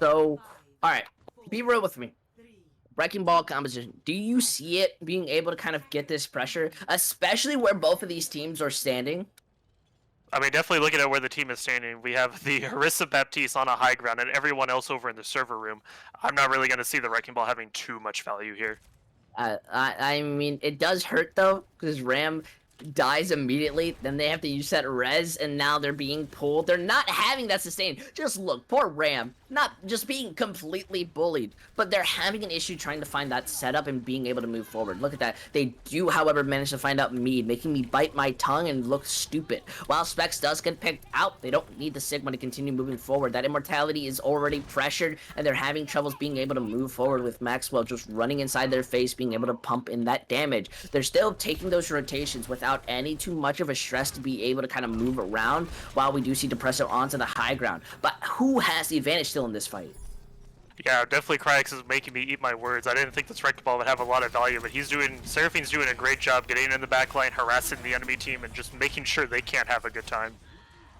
So, alright, be real with me. Wrecking Ball composition, do you see it being able to kind of get this pressure, especially where both of these teams are standing? I mean, definitely looking at where the team is standing, we have the Harissa Baptiste on a high ground and everyone else over in the server room. I'm not really going to see the Wrecking Ball having too much value here. I mean, it does hurt, though, because Ram dies immediately, then they have to use that res, and now they're being pulled. They're not having that sustain. Just look, poor Ram, not just being completely bullied, but they're having an issue trying to find that setup and being able to move forward. Look at that. They do, however, manage to find out Mead, making me bite my tongue and look stupid. While Specs does get picked out, they don't need the Sigma to continue moving forward. That Immortality is already pressured, and they're having troubles being able to move forward with Maxwell just running inside their face, being able to pump in that damage. They're still taking those rotations without any too much of a stress to be able to kind of move around, while we do see Depresso onto the high ground. But who has the advantage still in this fight? Yeah, definitely Kryix is making me eat my words. I didn't think this wrecked ball would have a lot of value, but Seraphine's doing a great job getting in the back line, harassing the enemy team, and just making sure they can't have a good time.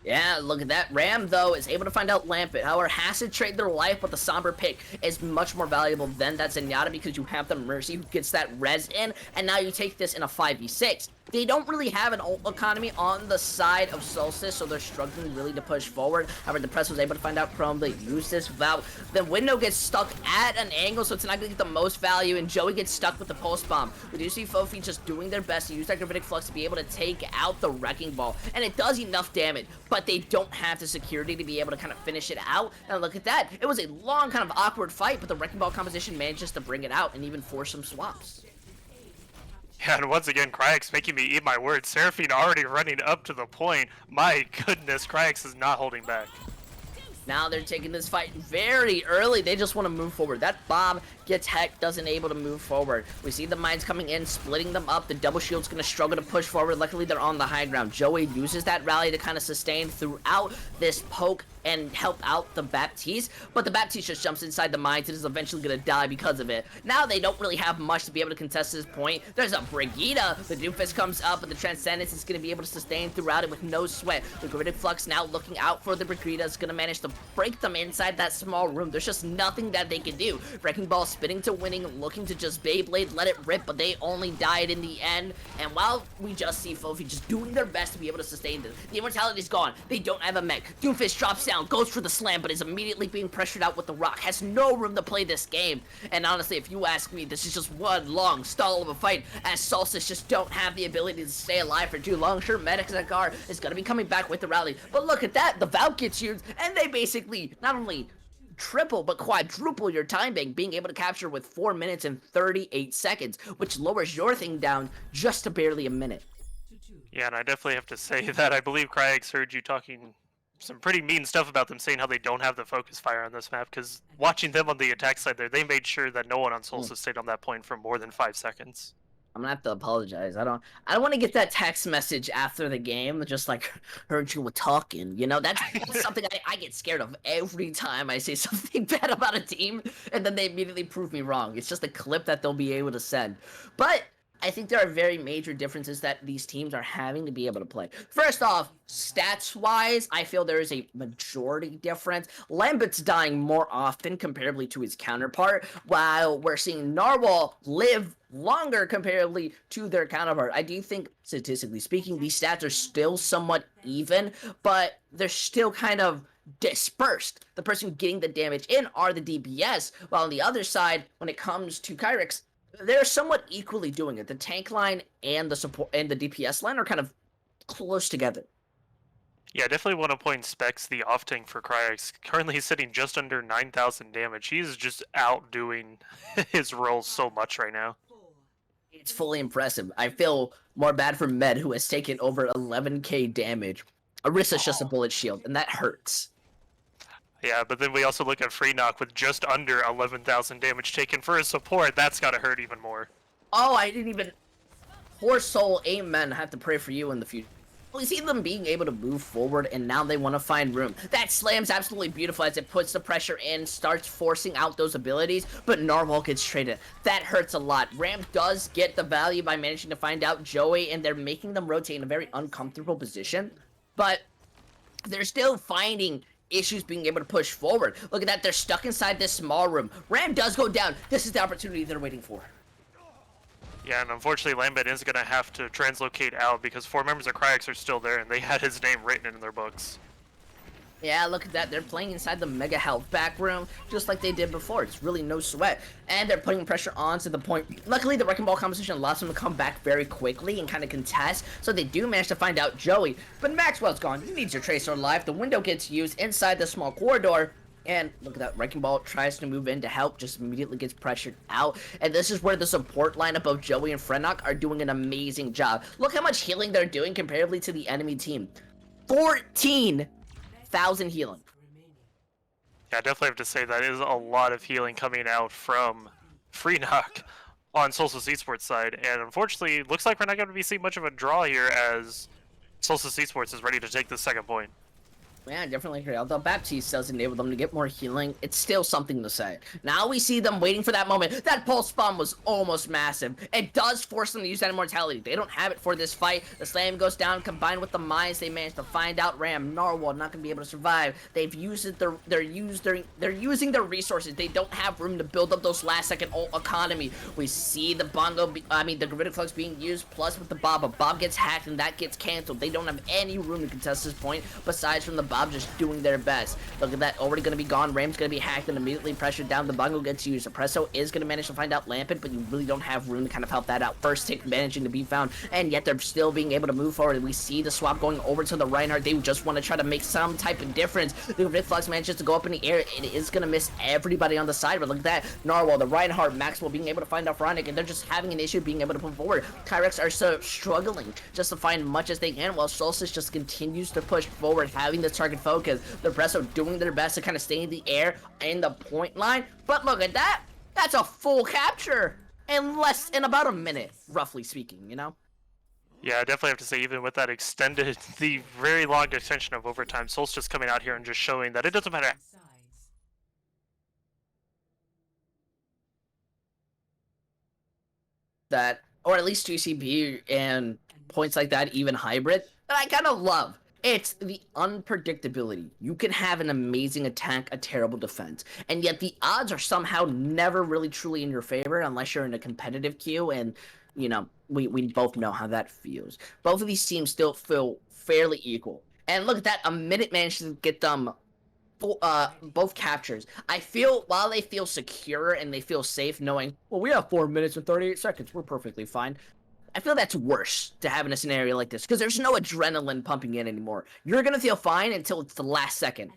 Yeah, look at that. Ram, though, is able to find out Lampet. However, has to trade their life, but the Somber pick is much more valuable than that Zenyatta because you have the Mercy who gets that res in, and now you take this in a 5v6. They don't really have an ult economy on the side of Solstice, so they're struggling really to push forward. However, the press was able to find out Chrome. They use this Val. The window gets stuck at an angle, so it's not going to get the most value, and Joey gets stuck with the Pulse Bomb. We do see Fofi just doing their best to use that Gravitic Flux to be able to take out the Wrecking Ball, and it does enough damage, but they don't have the security to be able to kind of finish it out. And look at that. It was a long, kind of awkward fight, but the Wrecking Ball composition manages to bring it out and even force some swaps. Yeah, and once again, Kryix making me eat my words. Seraphine already running up to the point. My goodness, Kryix is not holding back. Now they're taking this fight very early. They just want to move forward. That bomb gets hacked, doesn't able to move forward. We see the mines coming in, splitting them up. The double shield's going to struggle to push forward. Luckily, they're on the high ground. Joey uses that rally to kind of sustain throughout this poke and help out the Baptiste, but the Baptiste just jumps inside the mines and is eventually going to die because of it. Now they don't really have much to be able to contest this point. There's a Brigida. The Doomfist comes up, but the Transcendence is going to be able to sustain throughout it with no sweat. The Gravitic Flux now looking out for the Brigida is going to manage to break them inside that small room. There's just nothing that they can do. Wrecking Ball spinning to winning, looking to just Beyblade, let it rip, but they only died in the end. And while we just see Fofi just doing their best to be able to sustain this, the Immortality's gone. They don't have a mech. Doomfist drops down, goes for the slam, but is immediately being pressured out with the rock. Has no room to play this game. And honestly, if you ask me, this is just one long stall of a fight, as Solstice just don't have the ability to stay alive for too long. Sure, Medic Zakar is going to be coming back with the rally, but look at that. The Valk gets used, and they basically not only triple but quadruple your time bank, being able to capture with 4 minutes and 38 seconds, which lowers your thing down just to barely a minute. Yeah, and I definitely have to say that I believe Kryix heard you talking some pretty mean stuff about them, saying how they don't have the focus fire on this map, because watching them on the attack side there, they made sure that no one on Solstice stayed on that point for more than 5 seconds. I'm gonna have to apologize. I don't want to get that text message after the game, just like, heard you were talking. You know, that's something I get scared of every time I say something bad about a team, and then they immediately prove me wrong. It's just a clip that they'll be able to send. But I think there are very major differences that these teams are having to be able to play. First off, stats-wise, I feel there is a majority difference. Lambet's dying more often comparably to his counterpart, while we're seeing Narwhal live longer comparably to their counterpart. I do think, statistically speaking, these stats are still somewhat even, but they're still kind of dispersed. The person getting the damage in are the DPS, while on the other side, when it comes to Kryix, they're somewhat equally doing it. The tank line and the support and the DPS line are kind of close together. Yeah, I definitely want to point Specs the off tank for Kryix. Currently he's sitting just under 9,000 damage. He's just outdoing his role so much right now. It's fully impressive. I feel more bad for Med, who has taken over 11k damage. Arissa's just a bullet shield, and that hurts. Yeah, but then we also look at Freenok with just under 11,000 damage taken for his support. That's gotta hurt even more. Oh, I didn't even... Poor soul, amen. I have to pray for you in the future. We see them being able to move forward, and now they want to find room. That slam's absolutely beautiful as it puts the pressure in, starts forcing out those abilities, but Narwhal gets traded. That hurts a lot. Ram does get the value by managing to find out Joey, and they're making them rotate in a very uncomfortable position, but they're still finding issues being able to push forward. Look at that, they're stuck inside this small room. Ram does go down. This is the opportunity they're waiting for. Yeah, and unfortunately Lambert is going to have to translocate out because 4 members of Kryix are still there and they had his name written in their books. Yeah, look at that. They're playing inside the Mega Health back room, just like they did before. It's really no sweat. And they're putting pressure on to the point. Luckily, the Wrecking Ball composition allows them to come back very quickly and kind of contest, so they do manage to find out Joey. But Maxwell's gone. He needs your Tracer alive. The window gets used inside the small corridor. And look at that, Wrecking Ball tries to move in to help, just immediately gets pressured out. And this is where the support lineup of Joey and Frennock are doing an amazing job. Look how much healing they're doing comparatively to the enemy team. 14,000 healing. Yeah, I definitely have to say that is a lot of healing coming out from Frennock on Solstice Esports side. And unfortunately, looks like we're not going to be seeing much of a draw here as Solstice Esports is ready to take the second point. Yeah, I definitely agree. Although Baptiste does enable them to get more healing, it's still something to say. Now we see them waiting for that moment. That pulse bomb was almost massive. It does force them to use that immortality. They don't have it for this fight. The slam goes down, combined with the mines. They manage to find out Ram, Narwhal not gonna be able to survive. They've used it. They're using their resources. They don't have room to build up those last second ult economy. We see the bongo. The Gravitic Flux being used, plus with the Bob. A Bob gets hacked and that gets canceled. They don't have any room to contest this point besides from the Bob just doing their best. Look at that, already going to be gone. Ram's going to be hacked and immediately pressured down. The Bungo gets used. Espresso is going to manage to find out Lampent, but you really don't have room to kind of help that out. First tick managing to be found, and yet they're still being able to move forward. We see the swap going over to the Reinhardt. They just want to try to make some type of difference. The Reflux manages to go up in the air. It is going to miss everybody on the side, but look at that. Narwhal, the Reinhardt, Maxwell being able to find out Veronica, and they're just having an issue being able to move forward. Kryix are so struggling just to find much as they can, while Solstice just continues to push forward, having the target focus. The Presso doing their best to kind of stay in the air in the point line. But look at that. That's a full capture in about a minute, roughly speaking, you know? Yeah, I definitely have to say, even with that extended, the very long extension of overtime, Solstice coming out here and just showing that it doesn't matter. That, or at least GCB and points like that, even hybrid, that I kind of love. It's the unpredictability. You can have an amazing attack, a terrible defense, and yet the odds are somehow never really truly in your favor unless you're in a competitive queue, and, you know, we both know how that feels. Both of these teams still feel fairly equal. And look at that, a minute managed to get them both captures. I feel, while they feel secure and they feel safe knowing, well, we have 4 minutes and 38 seconds, we're perfectly fine. I feel that's worse to have in a scenario like this, because there's no adrenaline pumping in anymore. You're going to feel fine until it's the last second.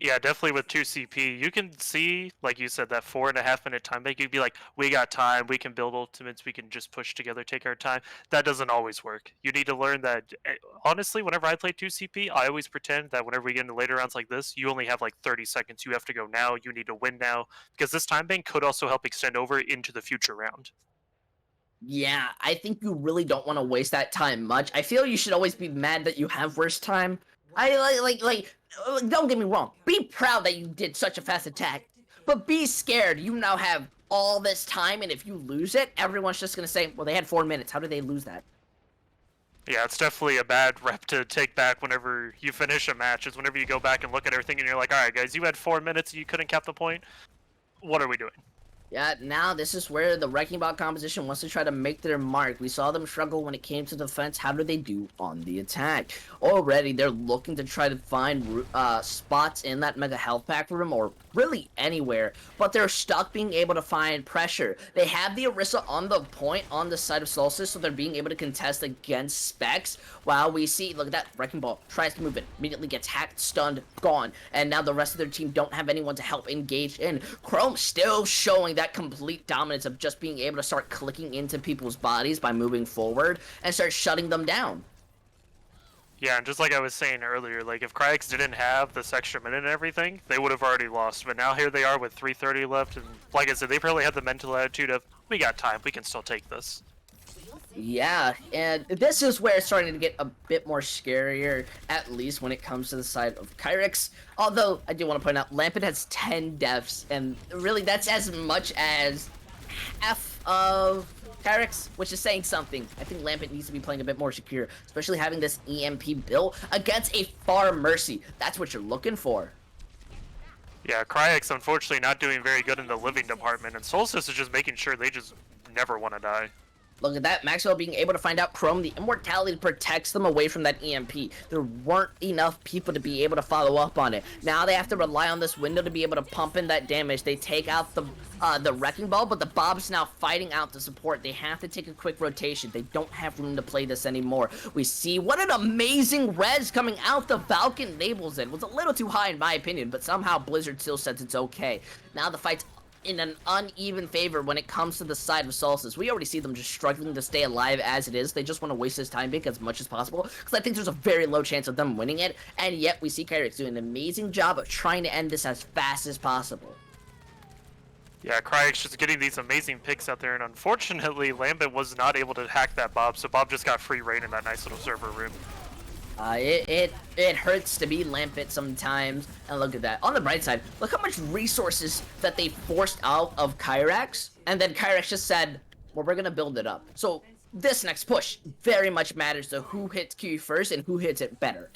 Yeah, definitely with 2 CP, you can see, like you said, that 4.5 minute time bank. You'd be like, we got time, we can build ultimates, we can just push together, take our time. That doesn't always work. You need to learn that, honestly, whenever I play 2 CP, I always pretend that whenever we get into later rounds like this, you only have like 30 seconds. You have to go now, you need to win now, because this time bank could also help extend over into the future round. Yeah, I think you really don't want to waste that time much. I feel you should always be mad that you have worse time. Don't get me wrong. Be proud that you did such a fast attack, but be scared. You now have all this time, and if you lose it, everyone's just gonna say, well, they had 4 minutes. How did they lose that? Yeah, it's definitely a bad rep to take back whenever you finish a match. Is whenever you go back and look at everything and you're like, all right, guys, you had 4 minutes and you couldn't cap the point. What are we doing? Yeah, now this is where the Wrecking Ball composition wants to try to make their mark. We saw them struggle when it came to defense. How do they do on the attack? Already, they're looking to try to find spots in that Mega Health Pack room, or really anywhere, but they're stuck being able to find pressure. They have the Orisa on the point on the side of Solstice, so they're being able to contest against Specs, while we see, look at that, Wrecking Ball tries to move it, immediately gets hacked, stunned, gone, and now the rest of their team don't have anyone to help engage in. Chrome still showing that complete dominance of just being able to start clicking into people's bodies by moving forward and start shutting them down. Yeah, and just like I was saying earlier, like if Kryix didn't have this extra minute and everything, they would have already lost. But now here they are with 3:30 left, and like I said, they probably had the mental attitude of, we got time, we can still take this. Yeah, and this is where it's starting to get a bit more scarier, at least when it comes to the side of Kryix. Although, I do want to point out, Lampent has 10 deaths, and really that's as much as half of Kryix, which is saying something. I think Lampent needs to be playing a bit more secure, especially having this EMP built against a far Mercy. That's what you're looking for. Yeah, Kryix unfortunately not doing very good in the living department, and Solstice is just making sure they just never want to die. Look at that, Maxwell being able to find out Chrome. The immortality protects them away from that EMP. There weren't enough people to be able to follow up on it. Now they have to rely on this window to be able to pump in that damage. They take out the Wrecking Ball, but the Bob's now fighting out the support. They have to take a quick rotation. They don't have room to play this anymore. We see what an amazing res coming out. The Falcon enables it. It was a little too high in my opinion, but somehow Blizzard still says it's okay. Now the fight's in an uneven favor when it comes to the side of Solstice. We already see them just struggling to stay alive as it is. They just want to waste this time pick as much as possible, because I think there's a very low chance of them winning it, and yet we see Kryix doing an amazing job of trying to end this as fast as possible. Yeah, Kryix just getting these amazing picks out there, and unfortunately, Lambit was not able to hack that Bob, so Bob just got free reign in that nice little server room. It hurts to be Lampet sometimes, and look at that. On the bright side, look how much resources that they forced out of Kryix, and then Kryix just said, well, we're gonna build it up. So this next push very much matters to who hits Q first and who hits it better.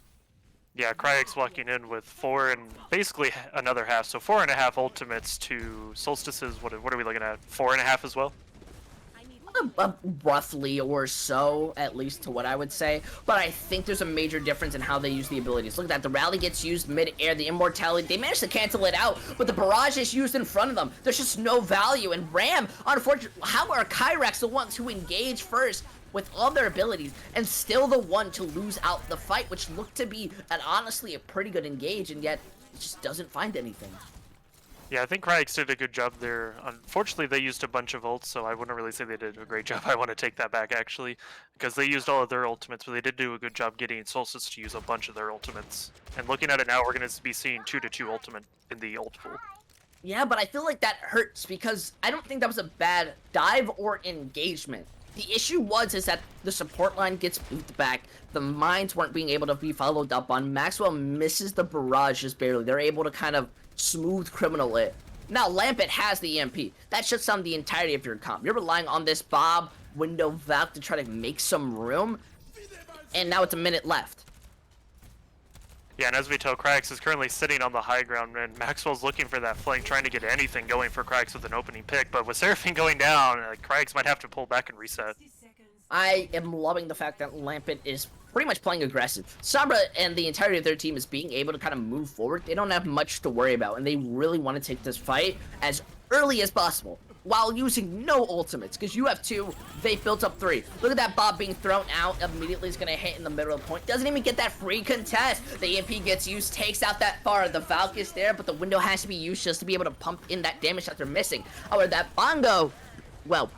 Yeah, Kryix walking in with 4 and basically another half, so 4.5 ultimates to Solstice's, what are we looking at, 4.5 as well? Roughly or so, at least to what I would say. But I think there's a major difference in how they use the abilities. Look at that, the rally gets used mid-air, the immortality, they managed to cancel it out, but the barrage is used in front of them. There's just no value, and Ram, unfortunately, how are Kryix the ones who engage first with all their abilities, and still the one to lose out the fight, which looked to be, honestly, a pretty good engage, and yet it just doesn't find anything. Yeah, I think Kryix did a good job there. Unfortunately, they used a bunch of ults, so I wouldn't really say they did a great job. I want to take that back, actually, because they used all of their ultimates, but they did do a good job getting Solstice to use a bunch of their ultimates. And looking at it now, we're going to be seeing 2-2 ultimate in the ult pool. Yeah, but I feel like that hurts, because I don't think that was a bad dive or engagement. The issue is that the support line gets moved back, the mines weren't being able to be followed up on, Maxwell misses the barrage just barely, they're able to kind of smooth criminal it. Now Lampet has the EMP, that shuts down the entirety of your comp. You're relying on this Bob window valve to try to make some room, and now it's a minute left. Yeah, and as we tell, Kryix is currently sitting on the high ground, and Maxwell's looking for that flank, trying to get anything going for Kryix with an opening pick, but with Seraphine going down, Kryix might have to pull back and reset. I am loving the fact that Lampet is pretty much playing aggressive. Sombra and the entirety of their team is being able to kind of move forward. They don't have much to worry about, and they really want to take this fight as early as possible, while using no ultimates, because you have 2, they built up 3. Look at that Bob being thrown out, immediately is going to hit in the middle of the point, doesn't even get that free contest. The EMP gets used, takes out that far, the Valk is there, but the window has to be used just to be able to pump in that damage that they're missing. However, that Bongo, well,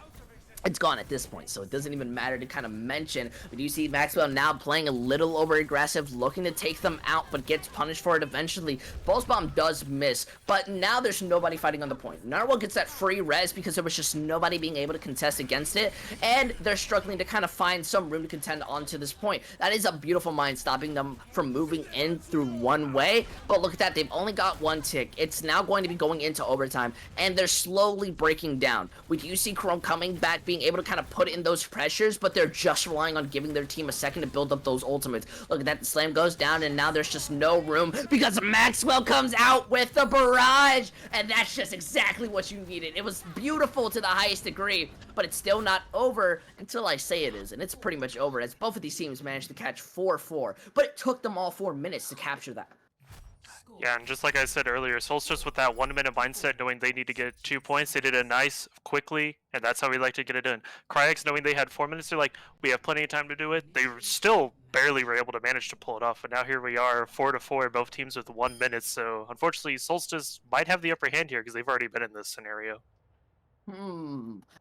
it's gone at this point, so it doesn't even matter to kind of mention. But you see Maxwell now playing a little over aggressive, looking to take them out, but gets punished for it eventually. Pulse Bomb does miss, but now there's nobody fighting on the point. Narwhal gets that free res because there was just nobody being able to contest against it, and they're struggling to kind of find some room to contend onto this point. That is a beautiful mine, stopping them from moving in through one way, but look at that, they've only got 1 tick. It's now going to be going into overtime, and they're slowly breaking down. We do see Chrome coming back, being able to kind of put in those pressures, but they're just relying on giving their team a second to build up those ultimates. Look at that, the slam goes down, and now there's just no room because Maxwell comes out with the barrage, and that's just exactly what you needed. It was beautiful to the highest degree, but it's still not over until I say it is, and it's pretty much over as both of these teams managed to catch 4-4, but it took them all 4 minutes to capture that. Yeah, and just like I said earlier, Solstice with that 1-minute mindset, knowing they need to get 2 points, they did it nice, quickly, and that's how we like to get it in. Kryix, knowing they had 4 minutes, they're like, we have plenty of time to do it. They still barely were able to manage to pull it off, and now here we are, 4-4, both teams with 1 minute, so unfortunately, Solstice might have the upper hand here because they've already been in this scenario.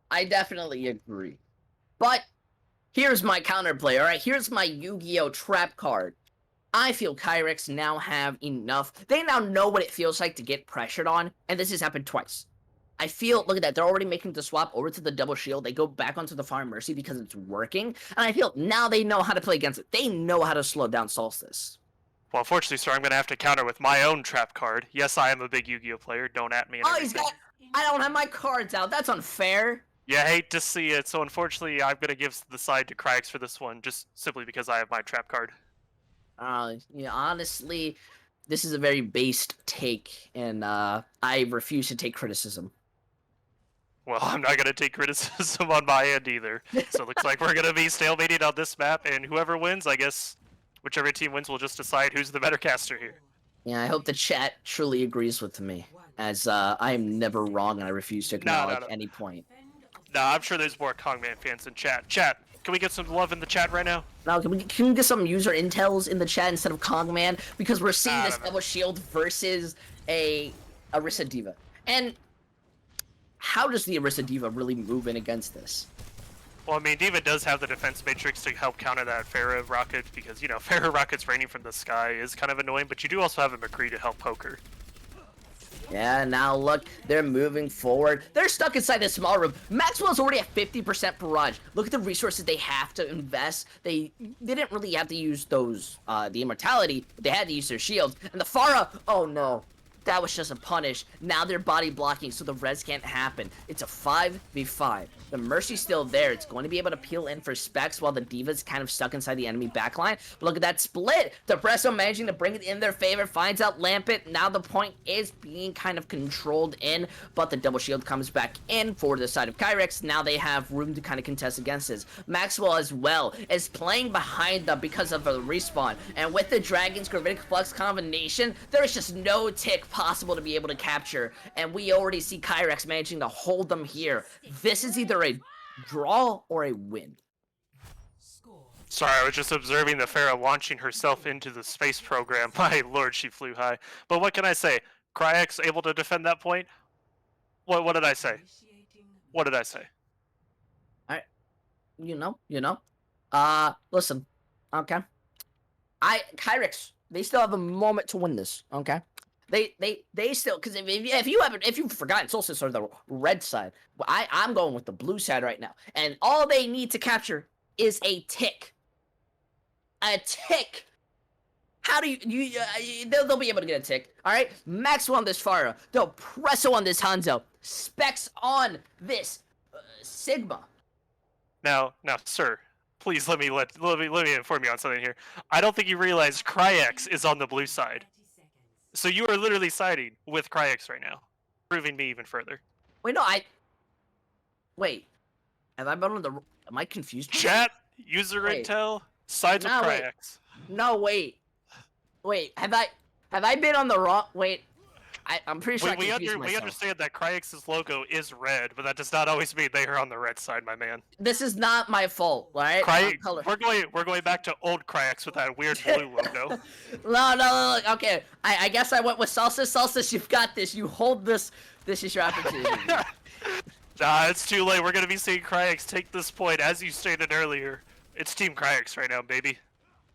I definitely agree. But here's my counterplay, alright? Here's my Yu-Gi-Oh! Trap card. I feel Kryix now have enough. They now know what it feels like to get pressured on, and this has happened twice. I feel, look at that, they're already making the swap over to the double shield. They go back onto the Fire Mercy because it's working, and I feel now they know how to play against it. They know how to slow down Solstice. Well, unfortunately, sir, I'm going to have to counter with my own trap card. Yes, I am a big Yu-Gi-Oh! Player. Don't at me and everything. I don't have my cards out. That's unfair. Yeah, hate to see it. So unfortunately, I'm going to give the side to Kryix for this one, just simply because I have my trap card. Yeah, honestly, this is a very based take, and I refuse to take criticism. Well, I'm not going to take criticism on my end either. So it looks like we're going to be stalemating on this map, and whoever wins, I guess whichever team wins will just decide who's the better caster here. Yeah, I hope the chat truly agrees with me, as I am never wrong and I refuse to acknowledge any point. No, I'm sure there's more Kongman fans in chat. Chat, can we get some love in the chat right now? Now, can we get some user intels in the chat instead of Kongman? Because we're seeing this double shield versus a Orisa Diva. And how does the Orisa Diva really move in against this? Well, I mean, Diva does have the defense matrix to help counter that Pharah rocket, because, you know, Pharah rockets raining from the sky is kind of annoying, but you do also have a McCree to help poke her. Yeah, now look, they're moving forward. They're stuck inside this small room. Maxwell's already at 50% barrage. Look at the resources they have to invest. They didn't really have to use those, the immortality. They had to use their shields. And the Pharah, oh no. That was just a punish. Now they're body blocking, so the res can't happen. It's a 5v5. The Mercy's still there. It's going to be able to peel in for specs while the Diva's kind of stuck inside the enemy backline. But look at that split. Depresso managing to bring it in their favor. Finds out Lampet. Now the point is being kind of controlled in, but the double shield comes back in for the side of Kryix. Now they have room to kind of contest against this. Maxwell as well is playing behind them because of the respawn. And with the Dragon's Gravitic Flux combination, there is just no tick possible to be able to capture, and we already see Kryix managing to hold them here. This is either a draw or a win. Sorry, I was just observing the Pharah launching herself into the space program. My lord, she flew high. But what can I say? Kryix able to defend that point? What did I say? What did I say? You know. Listen, okay. Kryix, they still have a moment to win this, okay? They still, because if you've forgotten, Solstice are the red side. I'm going with the blue side right now, and all they need to capture is a tick. A tick. How do they'll be able to get a tick. All right, Maxwell on this Pharah, Depresso on this Hanzo, Specs on this Sigma. Now, sir, please let me inform you on something here. I don't think you realize Kryix is on the blue side. So you are literally siding with Kryix right now, proving me even further. Wait, no, wait. Have I been on the? Am I confused? Chat, user intel, sides with Kryix. No, wait. Have I been on the wrong? Wait. I'm pretty sure we understand that Kryx's logo is red, but that does not always mean they are on the red side, my man. This is not my fault, right? We're going back to old Kryix with that weird blue logo. No, okay. I guess I went with Solstice. Solstice, you've got this. You hold this. This is your opportunity. Nah, it's too late. We're gonna be seeing Kryix take this point, as you stated earlier. It's Team Kryix right now, baby.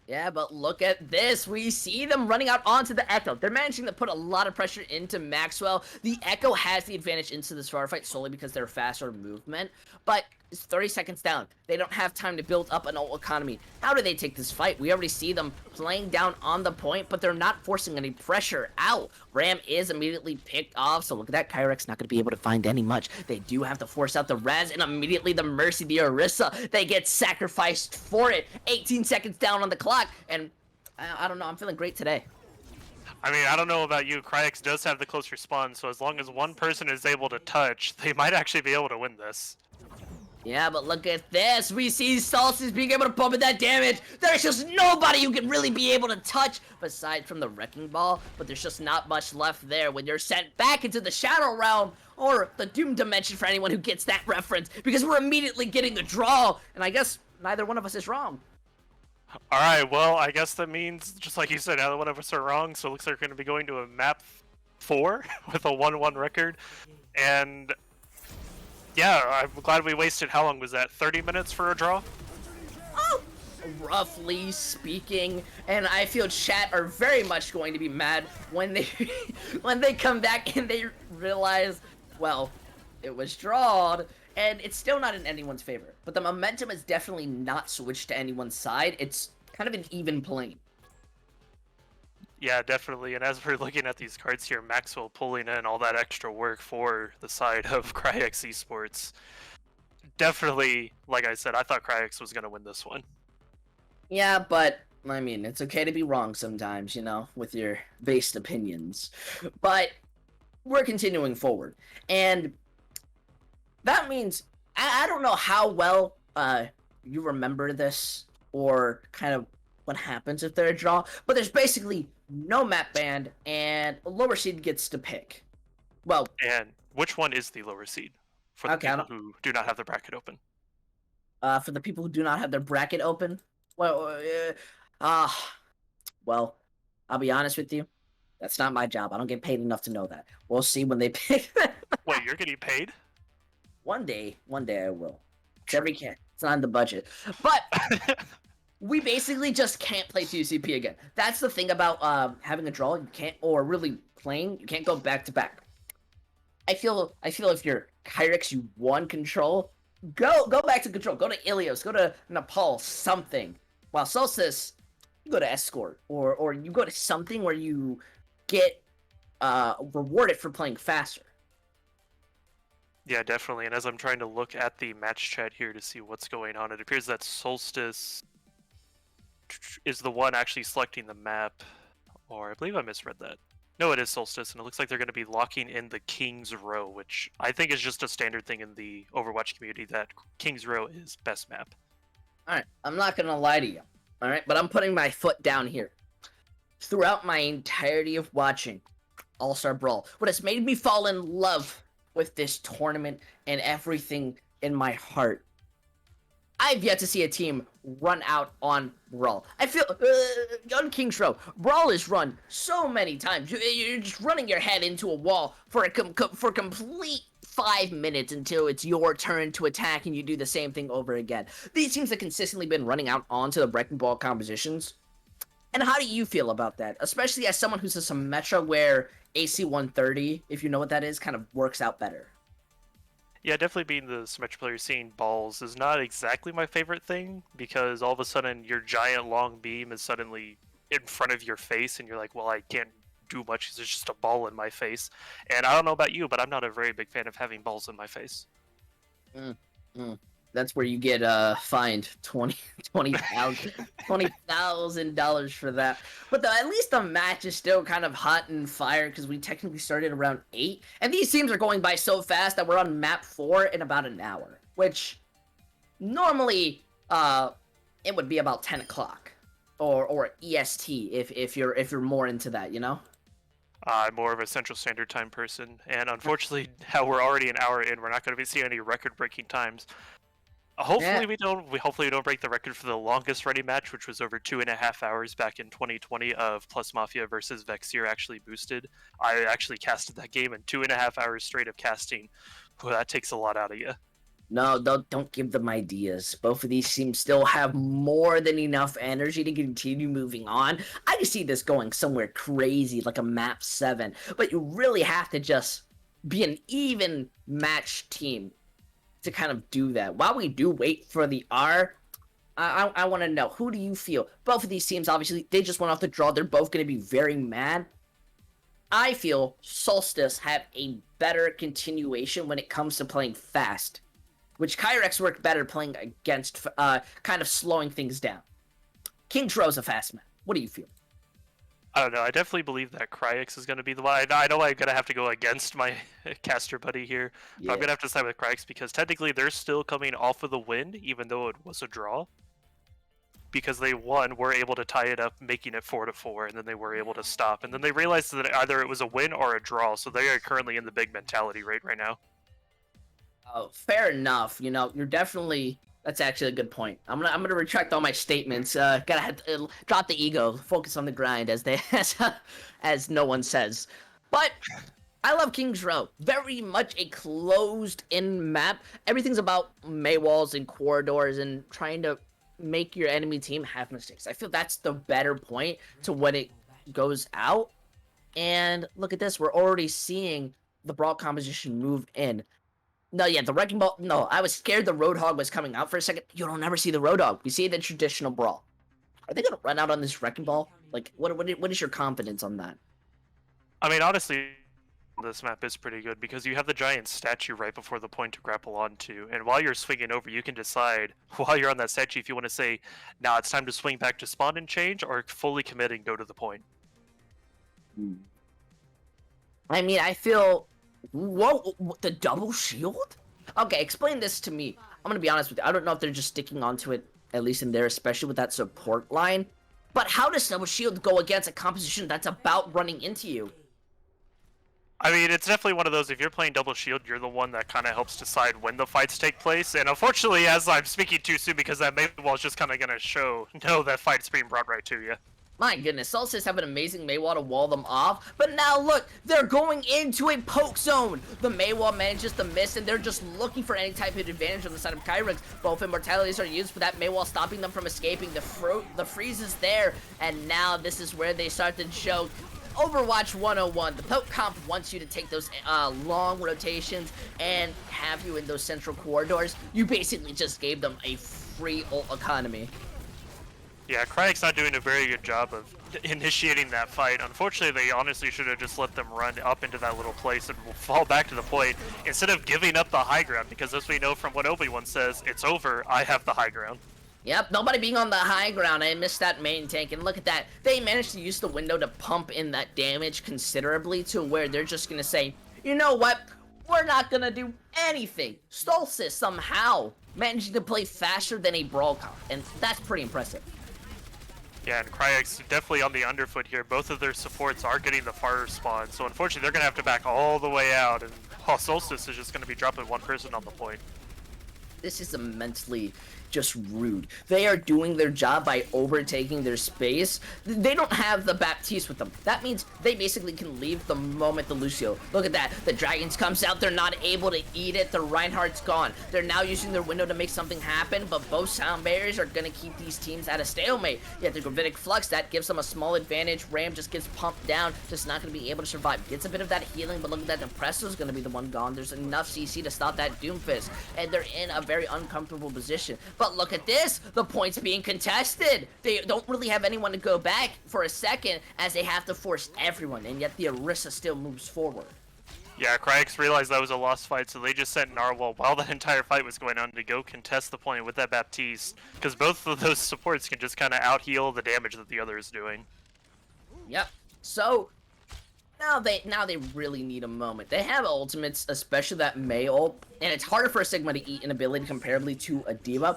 Yeah, but look at this. We see them running out onto the Echo. They're managing to put a lot of pressure into Maxwell. The Echo has the advantage into this firefight solely because they're faster movement, but it's 30 seconds down. They don't have time to build up an ult economy. How do they take this fight? We already see them playing down on the point, but they're not forcing any pressure out. Ram is immediately picked off, so look at that. Kryix not going to be able to find any much. They do have to force out the res, and immediately the Mercy, the Orisa, they get sacrificed for it. 18 seconds down on the clock, and I don't know. I'm feeling great today. I mean, I don't know about you. Kryix does have the close response, so as long as one person is able to touch, they might actually be able to win this. Yeah, but look at this. We see Solstice being able to pump in that damage. There's just nobody who can really be able to touch aside from the Wrecking Ball, but there's just not much left there when you're sent back into the Shadow Realm or the Doom Dimension for anyone who gets that reference, because we're immediately getting a draw, and I guess neither one of us is wrong. Alright, well, I guess that means, just like you said, neither one of us are wrong, so it looks like we're going to be going to a map 4 with a 1-1 record, and yeah, I'm glad we wasted, how long was that, 30 minutes for a draw? Oh, roughly speaking, and I feel chat are very much going to be mad when they when they come back and they realize, well, it was drawed, and it's still not in anyone's favor. But the momentum is definitely not switched to anyone's side. It's kind of an even plane. Yeah, definitely. And as we're looking at these cards here, Maxwell pulling in all that extra work for the side of Kryix Esports. Definitely, like I said, I thought Kryix was going to win this one. Yeah, but, I mean, it's okay to be wrong sometimes, you know, with your based opinions. But we're continuing forward. And that means I don't know how well you remember this or kind of what happens if they're a draw, but there's basically no map band and a lower seed gets to pick. Well, And which one is the lower seed for the okay, people who do not have the bracket open? for the people who do not have their bracket open, well, uh, well, I'll be honest with you, that's not my job. I don't get paid enough to know that. We'll see when they pick. Wait, you're getting paid? One day I will. It's not in the budget, but we basically just can't play TCP again. That's the thing about having a draw. You can't, or really playing, you can't go back to back. I feel if you're Kryix, you won control. Go back to control. Go to Ilios. Go to Nepal. Something. While Solstice, you go to escort, or you go to something where you get rewarded for playing faster. Yeah, definitely. And as I'm trying to look at the match chat here to see what's going on, it appears that Solstice is the one actually selecting the map. Or I believe I misread that. No, it is Solstice, and it looks like they're going to be locking in the King's Row, which I think is just a standard thing in the Overwatch community, that King's Row is best map. Alright, I'm not gonna lie to you. Alright, but I'm putting my foot down here. Throughout my entirety of watching All-Star Brawl, what has made me fall in love with this tournament and everything in my heart, I've yet to see a team run out on Brawl. I feel on King's Row, Brawl is run so many times. You're just running your head into a wall for a complete 5 minutes until it's your turn to attack, and you do the same thing over again. These teams have consistently been running out onto the Wrecking Ball compositions. And how do you feel about that? Especially as someone who's a Symmetra where AC 130, if you know what that is, kind of works out better. Yeah, definitely being the Symmetra player, seeing balls is not exactly my favorite thing, because all of a sudden your giant long beam is suddenly in front of your face, and you're like, well, I can't do much because there's just a ball in my face. And I don't know about you, but I'm not a very big fan of having balls in my face. That's where you get fined $20,000 for that. But at least the match is still kind of hot and fire, because we technically started around 8, and these teams are going by so fast that we're on map 4 in about an hour, which normally it would be about 10 o'clock or EST if you're more into that, you know. I'm more of a Central Standard Time person, and unfortunately, how we're already an hour in, we're not going to be seeing any record-breaking times. Hopefully we don't. Hopefully we don't break the record for the longest running match, which was over 2.5 hours back in 2020 of Plus Mafia versus Vexir actually boosted. I actually casted that game in 2.5 hours straight of casting. Well, that takes a lot out of you. No, don't give them ideas. Both of these teams still have more than enough energy to continue moving on. I can see this going somewhere crazy, like a map 7. But you really have to just be an even match team to kind of do that. While we do wait for the R, I want to know, who do you feel? Both of these teams, obviously, they just went off the draw. They're both going to be very mad. I feel Solstice have a better continuation when it comes to playing fast, which Kryix worked better playing against, kind of slowing things down. King's Row is a fast map. What do you feel? I don't know. I definitely believe that Kryix is going to be the one. I know I'm going to have to go against my caster buddy here, but I'm going to have to side with Kryix, because technically they're still coming off of the win, even though it was a draw. Because they won, were able to tie it up, making it 4-4, and then they were able to stop. And then they realized that either it was a win or a draw, so they are currently in the big mentality right now. Oh, fair enough. You know, you're definitely. That's actually a good point. I'm gonna retract all my statements. Gotta have to, drop the ego, focus on the grind, as no one says. But I love King's Row. Very much a closed-in map. Everything's about Maywalls and corridors and trying to make your enemy team have mistakes. I feel that's the better point to when it goes out. And look at this. We're already seeing the Brawl composition move in. No, yeah, the Wrecking Ball. No, I was scared the Roadhog was coming out for a second. You don't ever see the Roadhog. We see the traditional Brawl. Are they gonna run out on this Wrecking Ball? Like, what is your confidence on that? I mean, honestly, this map is pretty good, because you have the giant statue right before the point to grapple onto, and while you're swinging over, you can decide, while you're on that statue, if you want to say, nah, it's time to swing back to spawn and change, or fully commit and go to the point. I mean, I feel... Whoa, the double shield? Okay, explain this to me. I'm gonna be honest with you. I don't know if they're just sticking onto it, at least in there, especially with that support line. But how does Double Shield go against a composition that's about running into you? I mean, it's definitely one of those, if you're playing Double Shield, you're the one that kind of helps decide when the fights take place. And unfortunately, as I'm speaking too soon, because that Maywall is just kind of going to know that fight's being brought right to you. My goodness, Solstice have an amazing Maywall to wall them off, but now look, they're going into a poke zone. The Maywall manages to miss, and they're just looking for any type of advantage on the side of Kryix. Both immortalities are used for that Maywall, stopping them from escaping. The freeze is there, and now this is where they start to show Overwatch 101. The poke comp wants you to take those long rotations and have you in those central corridors. You basically just gave them a free ult economy. Yeah, Kryix not doing a very good job of initiating that fight. Unfortunately, they honestly should have just let them run up into that little place and fall back to the point instead of giving up the high ground, because as we know from what Obi-Wan says, it's over, I have the high ground. Yep, nobody being on the high ground. I missed that main tank, and look at that. They managed to use the window to pump in that damage considerably to where they're just gonna say, you know what? We're not gonna do anything. Solstice somehow managing to play faster than a brawl comp, and that's pretty impressive. Yeah, and Kryix definitely on the underfoot here. Both of their supports are getting the far spawn, so unfortunately they're going to have to back all the way out, and Solstice is just going to be dropping one person on the point. This is immensely just rude. They are doing their job by overtaking their space. They don't have the Baptiste with them. That means they basically can leave the moment the Lucio. Look at that. The Dragons comes out. They're not able to eat it. The Reinhardt's gone. They're now using their window to make something happen, but both sound barriers are going to keep these teams at a stalemate. Yet the Gravitic Flux, that gives them a small advantage. Ram just gets pumped down. Just not going to be able to survive. Gets a bit of that healing, but look at that. Depresso's going to be the one gone. There's enough CC to stop that Doomfist, and they're in a very uncomfortable position. But look at this, the points being contested. They don't really have anyone to go back for a second, as they have to force everyone, and yet the Orisa still moves forward. Yeah, Kryix realized that was a lost fight, so they just sent Narwhal while that entire fight was going on to go contest the point with that Baptiste, because both of those supports can just kind of out-heal the damage that the other is doing. Yep. So now they really need a moment. They have ultimates, especially that Mei ult, and it's harder for a Sigma to eat an ability comparably to a D.Va.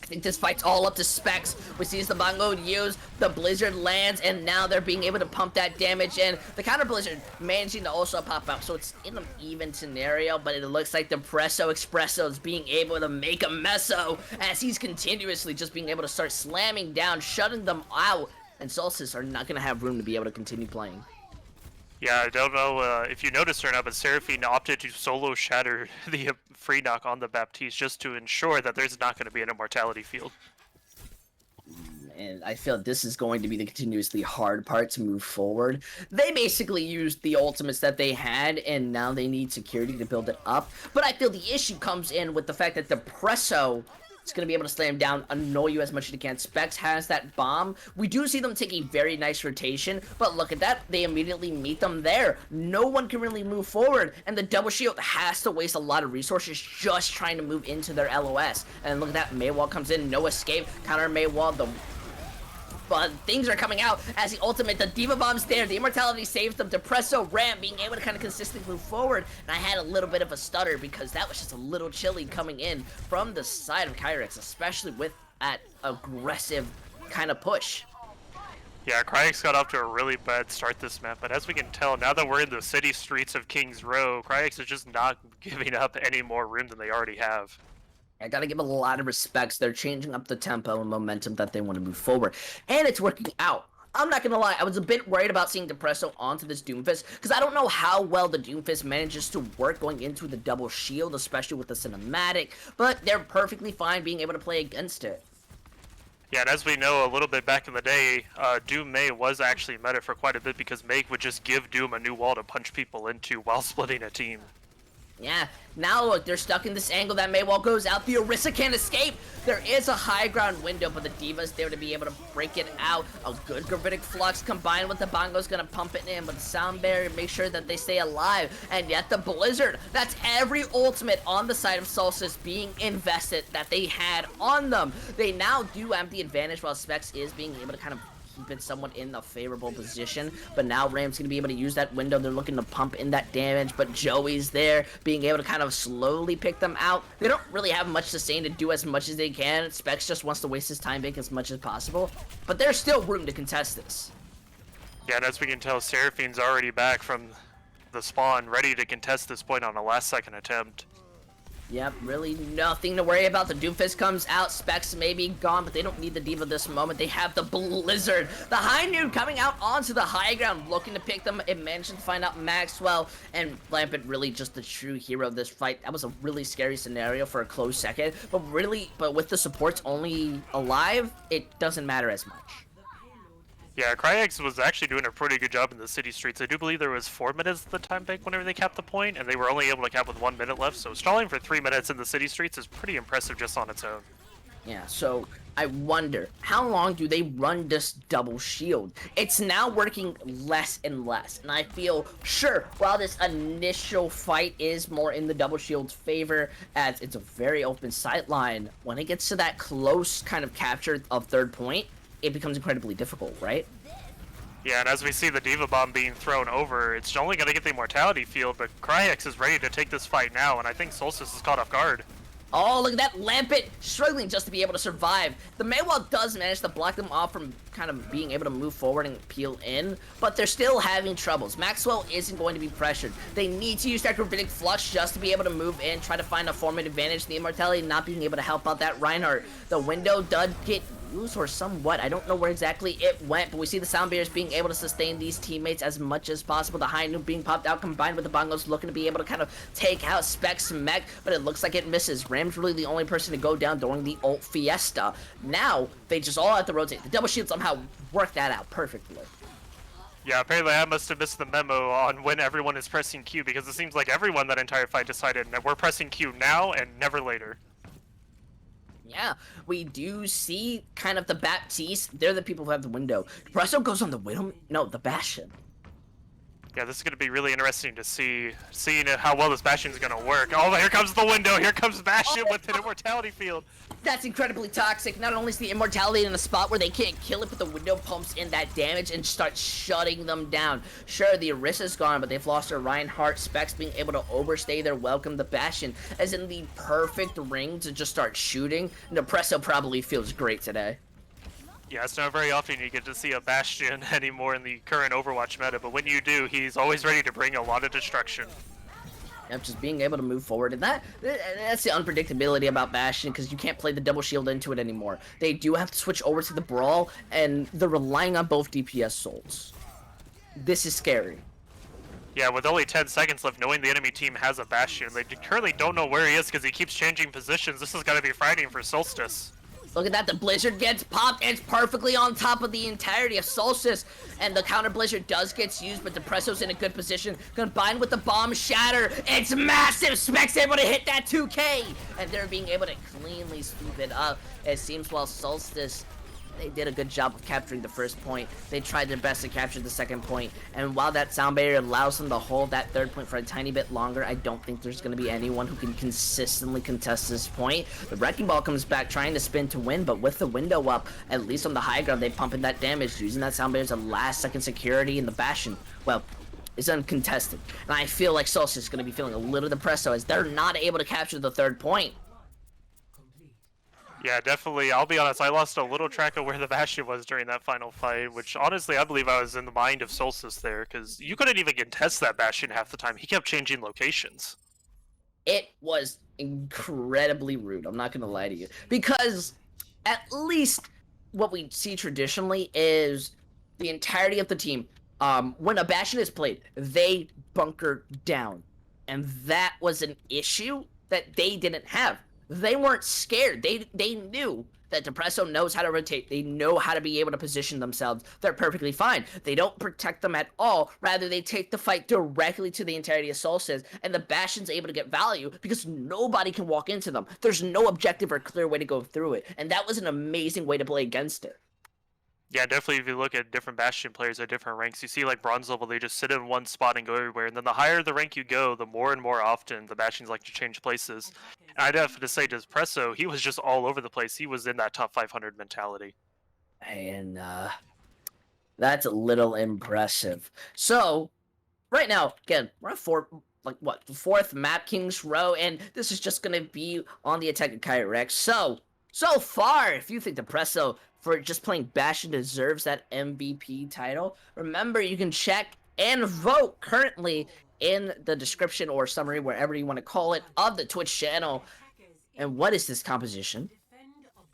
I think this fight's all up to specs. We see the Bongo use, the Blizzard lands, and now they're being able to pump that damage in. The counter Blizzard managing to also pop out, so it's in an even scenario, but it looks like the Espresso is being able to make a meso as he's continuously just being able to start slamming down, shutting them out, and Solstice are not going to have room to be able to continue playing. Yeah, I don't know if you noticed or not, but Seraphine opted to solo shatter the free knock on the Baptiste just to ensure that there's not going to be an immortality field. And I feel this is going to be the continuously hard part to move forward. They basically used the ultimates that they had, and now they need security to build it up. But I feel the issue comes in with the fact that the Presso is going to be able to slam down, annoy you as much as it can. Specs has that bomb. We do see them take a very nice rotation, but look at that. They immediately meet them there. No one can really move forward, and the double shield has to waste a lot of resources just trying to move into their LOS. And look at that. Maywall comes in. No escape. Counter Maywall. But things are coming out as the ultimate, the D.Va bomb's there, the immortality saves them, Depresso, Ram being able to kind of consistently move forward, and I had a little bit of a stutter because that was just a little chilly coming in from the side of Kryix, especially with that aggressive kind of push. Yeah, Kryix got off to a really bad start this map, but as we can tell, now that we're in the city streets of King's Row, Kryix is just not giving up any more room than they already have. I gotta give a lot of respects. They're changing up the tempo and momentum that they want to move forward. And it's working out. I'm not gonna lie, I was a bit worried about seeing Depresso onto this Doomfist, because I don't know how well the Doomfist manages to work going into the double shield, especially with the cinematic, but they're perfectly fine being able to play against it. Yeah, and as we know, a little bit back in the day, Doom Mei was actually meta for quite a bit because Mei would just give Doom a new wall to punch people into while splitting a team. Yeah, now look, they're stuck in this angle. That Maywall goes out. The Orisa can't escape. There is a high ground window, but the D.Va's there to be able to break it out. A good Gravitic Flux combined with the Bongo's gonna pump it in, but the Sound Barrier makes sure that they stay alive. And yet the Blizzard, that's every ultimate on the side of Solstice being invested that they had on them. They now do have the advantage while Specs is being able to kind of keep it somewhat in a favorable position. But now Ram's going to be able to use that window. They're looking to pump in that damage, but Joey's there, being able to kind of slowly pick them out. They don't really have much to say to do as much as they can. Specs just wants to waste his time bank as much as possible. But there's still room to contest this. Yeah, and as we can tell, Seraphine's already back from the spawn, ready to contest this point on a last-second attempt. Yep, really nothing to worry about. The Doomfist comes out, Specs may be gone, but they don't need the Diva this moment. They have the Blizzard. The High Noon coming out onto the high ground, looking to pick them. It managed to find out Maxwell, and Lampet really just the true hero of this fight. That was a really scary scenario for a close second, but with the supports only alive, it doesn't matter as much. Yeah, Kryix was actually doing a pretty good job in the city streets. I do believe there was 4 minutes of the time bank whenever they capped the point, and they were only able to cap with 1 minute left, so stalling for 3 minutes in the city streets is pretty impressive just on its own. Yeah, so I wonder, how long do they run this double shield? It's now working less and less, and I feel, sure, while this initial fight is more in the double shield's favor, as it's a very open sight line, when it gets to that close kind of capture of third point, it becomes incredibly difficult, right? Yeah, and as we see the Diva Bomb being thrown over, it's only going to get the Immortality field, but Kryix is ready to take this fight now, and I think Solstice is caught off guard. Oh, look at that Lampet struggling just to be able to survive. The Maywall does manage to block them off from kind of being able to move forward and peel in, but they're still having troubles. Maxwell isn't going to be pressured. They need to use that Gravitic Flush just to be able to move in, try to find a format advantage. The Immortality not being able to help out that Reinhardt. The window did get used or somewhat. I don't know where exactly it went, but we see the Sound Bears being able to sustain these teammates as much as possible. The High Noon being popped out combined with the Bongos looking to be able to kind of take out Specs Mech, but it looks like it misses. Ram's really the only person to go down during the ult Fiesta. Now, they just all have to rotate. The double shield somehow worked that out perfectly. Yeah, apparently I must have missed the memo on when everyone is pressing Q, because it seems like everyone that entire fight decided that we're pressing Q now and never later. Yeah, we do see kind of the Baptiste. They're the people who have the window. Presto goes on the Widow. No, the Bastion. Yeah, this is going to be really interesting to see, seeing how well this Bastion is going to work. Oh, here comes the window. Here comes Bastion with an Immortality field. That's incredibly toxic. Not only is the Immortality in a spot where they can't kill it, but the window pumps in that damage and starts shutting them down. Sure, the Orissa's gone, but they've lost their Reinhardt. Specs being able to overstay their welcome. The Bastion is in the perfect ring to just start shooting. Nepresso probably feels great today. Yeah, it's not very often you get to see a Bastion anymore in the current Overwatch meta, but when you do, he's always ready to bring a lot of destruction. Yep, just being able to move forward, and that's the unpredictability about Bastion, because you can't play the double shield into it anymore. They do have to switch over to the Brawl, and they're relying on both DPS souls. This is scary. Yeah, with only 10 seconds left, knowing the enemy team has a Bastion, they currently don't know where he is because he keeps changing positions. This is going to be frightening for Solstice. Look at that, the Blizzard gets popped, and it's perfectly on top of the entirety of Solstice, and the counter Blizzard does get used, but Depresso's in a good position, combined with the Bomb Shatter. It's massive! Specs able to hit that 2K, and they're being able to cleanly sweep it up. It seems while Solstice, they did a good job of capturing the first point. They tried their best to capture the second point, and while that sound barrier allows them to hold that third point for a tiny bit longer, I don't think there's going to be anyone who can consistently contest this point. The Wrecking Ball comes back trying to spin to win, but with the window up, at least on the high ground, they pump in that damage, using that sound barrier as a last second security in the Bastion. Well, it's uncontested, and I feel like Solstice is going to be feeling a little depressed as they're not able to capture the third point. Yeah, definitely. I'll be honest, I lost a little track of where the Bastion was during that final fight, which honestly I believe I was in the mind of Solstice there, because you couldn't even contest that Bastion half the time. He kept changing locations. It was incredibly rude, I'm not going to lie to you, because at least what we see traditionally is the entirety of the team, when a Bastion is played, they bunker down, and that was an issue that they didn't have. They weren't scared. They knew that Depresso knows how to rotate. They know how to be able to position themselves. They're perfectly fine. They don't protect them at all. Rather, they take the fight directly to the entirety of Solstice, and the Bastion's able to get value because nobody can walk into them. There's no objective or clear way to go through it, and that was an amazing way to play against it. Yeah, definitely if you look at different Bastion players at different ranks, you see like bronze level, they just sit in one spot and go everywhere. And then the higher the rank you go, the more and more often the Bastions like to change places. And I'd have to say to Presso, he was just all over the place. He was in that top 500 mentality. And That's a little impressive. So, right now, again, we're at the fourth map Kings row, and this is just gonna be on the attack of Kryix. So far, if you think the Presso for just playing Bastion deserves that MVP title, remember you can check and vote currently in the description or summary, wherever you want to call it, of the Twitch channel. And what is this composition?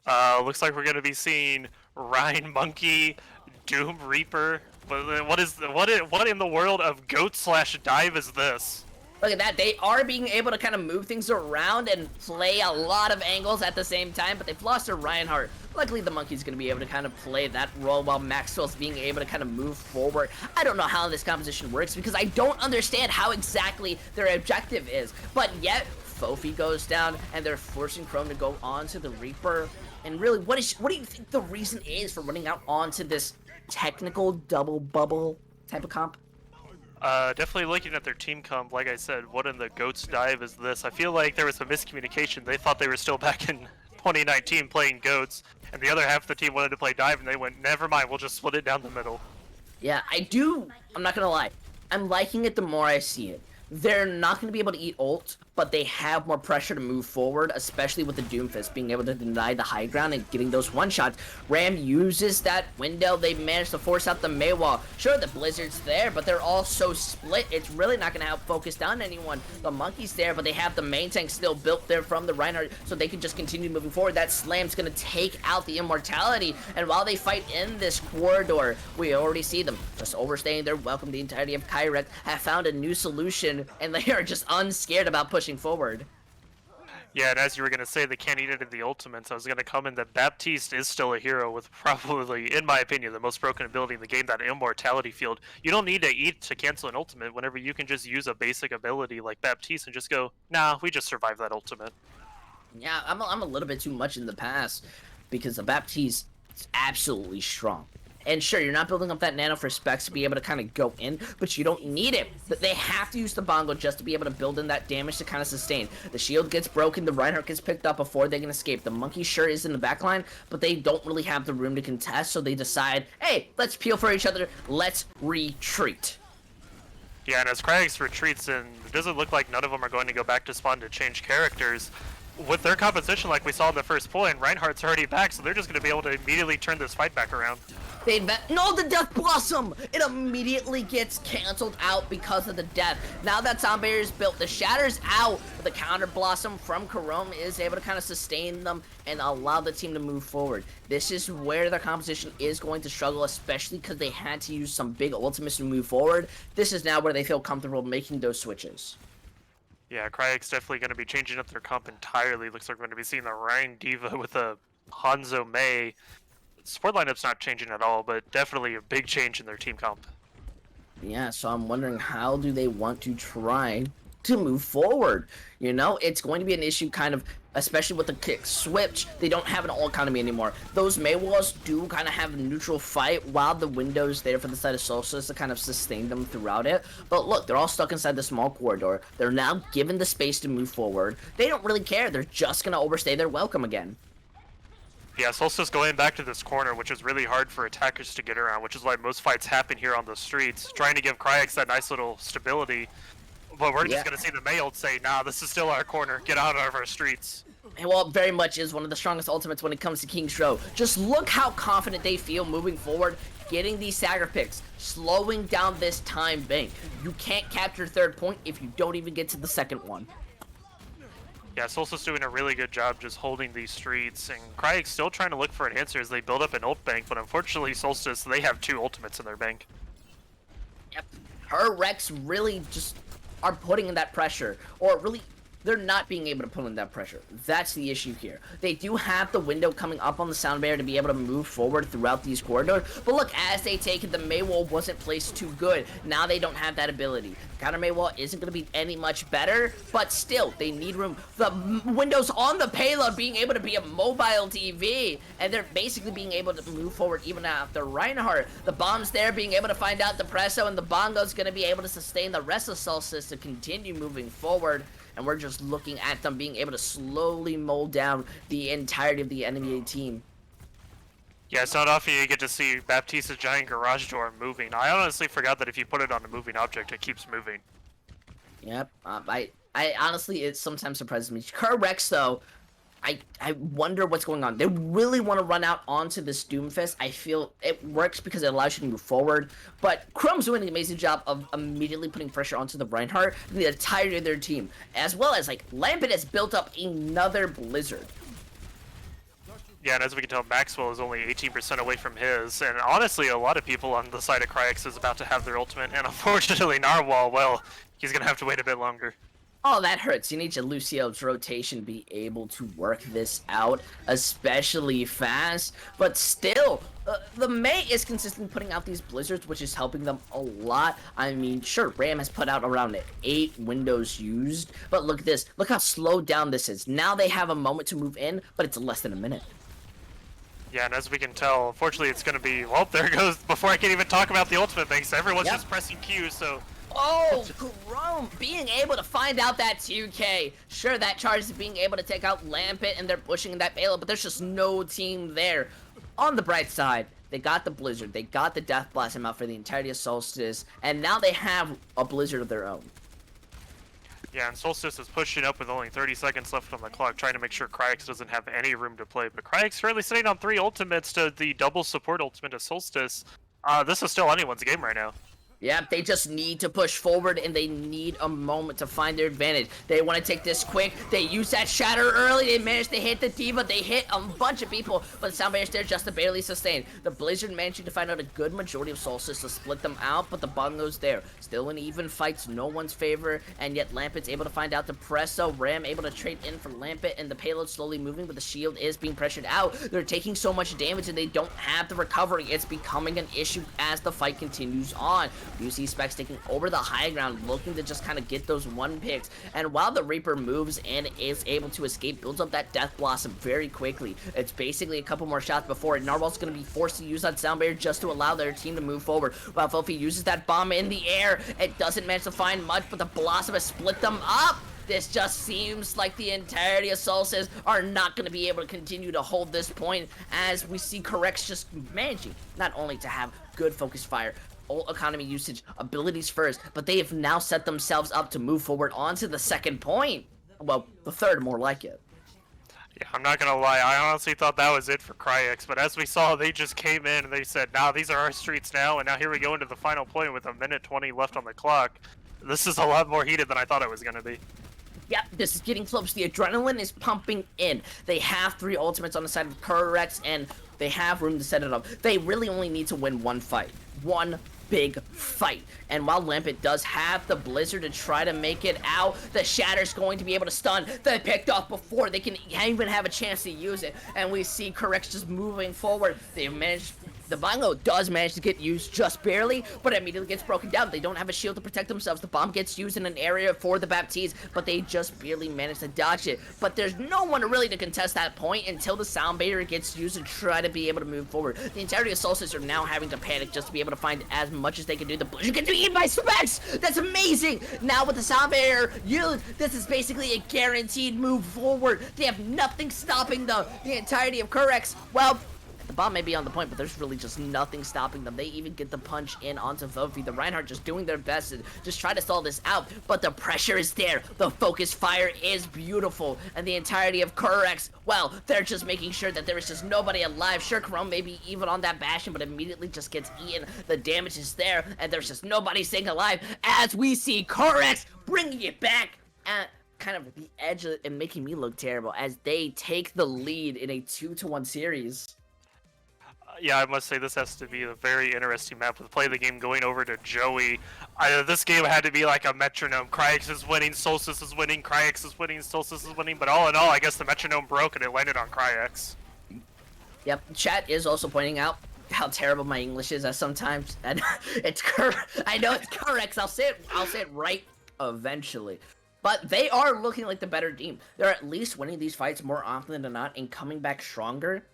Looks like we're gonna be seeing Rhine Monkey, Doom Reaper. What in the world of goat slash dive is this? Look at that. They are being able to kind of move things around and play a lot of angles at the same time, but they've lost their Reinhardt. Luckily, the Monkey's going to be able to kind of play that role while Maxwell's being able to kind of move forward. I don't know how this composition works because I don't understand how exactly their objective is, but yet Fofi goes down and they're forcing Chrome to go on to the Reaper. And really, what do you think the reason is for running out onto this technical double bubble type of comp? Definitely looking at their team comp, like I said, what in the goat's dive is this? I feel like there was some miscommunication. They thought they were still back in 2019 playing goats, and the other half of the team wanted to play dive, and they went, never mind, we'll just split it down the middle. Yeah, I'm not gonna lie. I'm liking it the more I see it. They're not going to be able to eat ult, but they have more pressure to move forward, especially with the Doomfist being able to deny the high ground and getting those one-shots. Ram uses that window. They managed to force out the Mei wall. Sure, the Blizzard's there, but they're all so split. It's really not going to help focus down anyone. The Monkey's there, but they have the main tank still built there from the Reinhardt, so they can just continue moving forward. That Slam's going to take out the Immortality, and while they fight in this corridor, we already see them just overstaying their welcome. The entirety of Kryix have found a new solution, and they are just unscared about pushing forward. Yeah, and as you were going to say, they can't eat it in the ultimates. I was going to comment that Baptiste is still a hero with probably, in my opinion, the most broken ability in the game, that Immortality field. You don't need to eat to cancel an ultimate whenever you can just use a basic ability like Baptiste and just go, nah, we just survived that ultimate. Yeah, I'm a little bit too much in the past because the Baptiste is absolutely strong. And sure, you're not building up that nano for specs to be able to kind of go in, but you don't need it. They have to use the bongo just to be able to build in that damage to kind of sustain. The shield gets broken, the Reinhardt gets picked up before they can escape. The Monkey sure is in the backline, but they don't really have the room to contest, so they decide, hey, let's peel for each other, let's retreat. Yeah, and as Kryix retreats, and it doesn't look like none of them are going to go back to spawn to change characters. With their composition, like we saw in the first point, Reinhardt's already back, so they're just going to be able to immediately turn this fight back around. No, the Death Blossom! It immediately gets canceled out because of the death. Now that sound barrier is built, the Shatter's out. The Counter Blossom from Karome is able to kind of sustain them and allow the team to move forward. This is where their composition is going to struggle, especially because they had to use some big ultimates to move forward. This is now where they feel comfortable making those switches. Yeah, Kryix definitely going to be changing up their comp entirely. Looks like we're going to be seeing the Rhine Diva with a Hanzo Mei. Support lineup's not changing at all, but definitely a big change in their team comp. Yeah, so I'm wondering how do they want to try to move forward? You know, it's going to be an issue kind of, especially with the kick switch. They don't have an all economy anymore. Those Mei walls do kind of have a neutral fight while the window's there for the side of Solstice to kind of sustain them throughout it. But look, they're all stuck inside the small corridor. They're now given the space to move forward. They don't really care. They're just going to overstay their welcome again. Yeah, Solstice going back to this corner, which is really hard for attackers to get around, which is why most fights happen here on the streets, trying to give Kryix that nice little stability. But we're just going to see the Mei ult say, nah, this is still our corner, get out of our streets. And well, it very much is one of the strongest ultimates when it comes to King's Row. Just look how confident they feel moving forward, getting these stagger picks, slowing down this time bank. You can't capture third point if you don't even get to the second one. Yeah, Solstice doing a really good job just holding these streets, and Kryix still trying to look for an answer as they build up an ult bank, but unfortunately Solstice, they have 2 ultimates in their bank. Yep. Her Rex really just are putting in that pressure, or really, they're not being able to put in that pressure. That's the issue here. They do have the window coming up on the sound barrier to be able to move forward throughout these corridors, but look, as they take it, the Mei wall wasn't placed too good. Now they don't have that ability. Counter Mei wall isn't going to be any much better, but still, they need room. The windows on the payload being able to be a mobile TV, and they're basically being able to move forward even after Reinhardt. The bombs there being able to find out the Presso, and the Bongo's going to be able to sustain the rest of Solstice to continue moving forward. And we're just looking at them being able to slowly mold down the entirety of the enemy team. Yeah, it's not often you get to see Baptiste's giant garage door moving. I honestly forgot that if you put it on a moving object, it keeps moving. Yep. I honestly, it sometimes surprises me. Kryix, though, I wonder what's going on. They really want to run out onto this Doomfist. I feel it works because it allows you to move forward. But Chrome's doing an amazing job of immediately putting pressure onto the Reinhardt and the entirety of their team. As well as, like, Lampet has built up another Blizzard. Yeah, and as we can tell, Maxwell is only 18% away from his, and honestly, a lot of people on the side of Kryix is about to have their ultimate, and unfortunately, Narwhal, well, he's gonna have to wait a bit longer. Oh, that hurts. You need your Lucio's rotation to be able to work this out, especially fast. But still, the Mei is consistently putting out these blizzards, which is helping them a lot. I mean, sure, Ram has put out around 8 windows used, but look at this. Look how slowed down this is. Now they have a moment to move in, but it's less than a minute. Yeah, and as we can tell, unfortunately, it's gonna be, well, there goes, before I can even talk about the ultimate thing, so everyone's just pressing Q, so... Oh, Chrome being able to find out that 2K. Sure, that charge is being able to take out Lampet and they're pushing that payload, but there's just no team there. On the bright side, they got the Blizzard, they got the Death Blossom out for the entirety of Solstice, and now they have a Blizzard of their own. Yeah, and Solstice is pushing up with only 30 seconds left on the clock, trying to make sure Kryix doesn't have any room to play. But Kryix currently sitting on 3 ultimates to the double support ultimate of Solstice. This is still anyone's game right now. Yep, they just need to push forward and they need a moment to find their advantage. They want to take this quick. They use that shatter early. They managed to hit the D.Va. They hit a bunch of people, but the Sound Barriers there just to barely sustain. The Blizzard managing to find out a good majority of Solstice to split them out, but the bungo's there. Still in even fights, no one's favor, and yet Lampet's able to find out the press, so Ram able to trade in for Lampet, and the payload slowly moving, but the shield is being pressured out. They're taking so much damage and they don't have the recovery. It's becoming an issue as the fight continues on. You see Specs taking over the high ground, looking to just kind of get those 1 picks. And while the Reaper moves and is able to escape, builds up that Death Blossom very quickly. It's basically a couple more shots before Narwhal's going to be forced to use that Sound Barrier just to allow their team to move forward. While Filthy uses that bomb in the air, it doesn't manage to find much, but the Blossom has split them up. This just seems like the entirety of Solstice are not going to be able to continue to hold this point, as we see Kryix just managing not only to have good focus fire, ult economy usage, abilities first, but they have now set themselves up to move forward onto the 2nd point. Well, the 3rd, more like it. Yeah, I'm not gonna lie, I honestly thought that was it for Kryix, but as we saw, they just came in and they said, nah, these are our streets now, and now here we go into the final point with 1:20 left on the clock. This is a lot more heated than I thought it was gonna be. Yep, this is getting close. The adrenaline is pumping in. They have 3 ultimates on the side of Kryix, and they have room to set it up. They really only need to win 1 fight. 1 big fight. And while Lampet does have the Blizzard to try to make it out, the Shatter's going to be able to stun. They picked off before they can even have a chance to use it. And we see Kryix just moving forward. They've managed... The Bongo does manage to get used just barely, but it immediately gets broken down. They don't have a shield to protect themselves. The bomb gets used in an area for the Baptiste, but they just barely manage to dodge it. But there's no one really to contest that point until the Sound Barrier gets used to try to be able to move forward. The entirety of Solstice are now having to panic just to be able to find as much as they can do. The Blizzard can be eaten by Specs! That's amazing! Now with the Sound Barrier used, this is basically a guaranteed move forward. They have nothing stopping the entirety of Kryix. Well, the bomb may be on the point, but there's really just nothing stopping them. They even get the punch in onto Vofi. The Reinhardt just doing their best to just try to stall this out, but the pressure is there. The focus fire is beautiful, and the entirety of Kryix, well, they're just making sure that there is just nobody alive. Sure, Chrome may be even on that Bastion, but immediately just gets eaten. The damage is there, and there's just nobody staying alive, as we see Kryix bringing it back at kind of the edge of it and making me look terrible as they take the lead in a 2-1 series. Yeah, I must say this has to be a very interesting map with play of the game going over to Joey. This game had to be like a metronome. Kryix is winning, Solstice is winning, Kryix is winning, Solstice is winning, but all in all, I guess the metronome broke and it landed on Kryix. Yep, chat is also pointing out how terrible my English is sometimes, and I know it's Kryix. I'll say it right eventually. But they are looking like the better team. They're at least winning these fights more often than not and coming back stronger.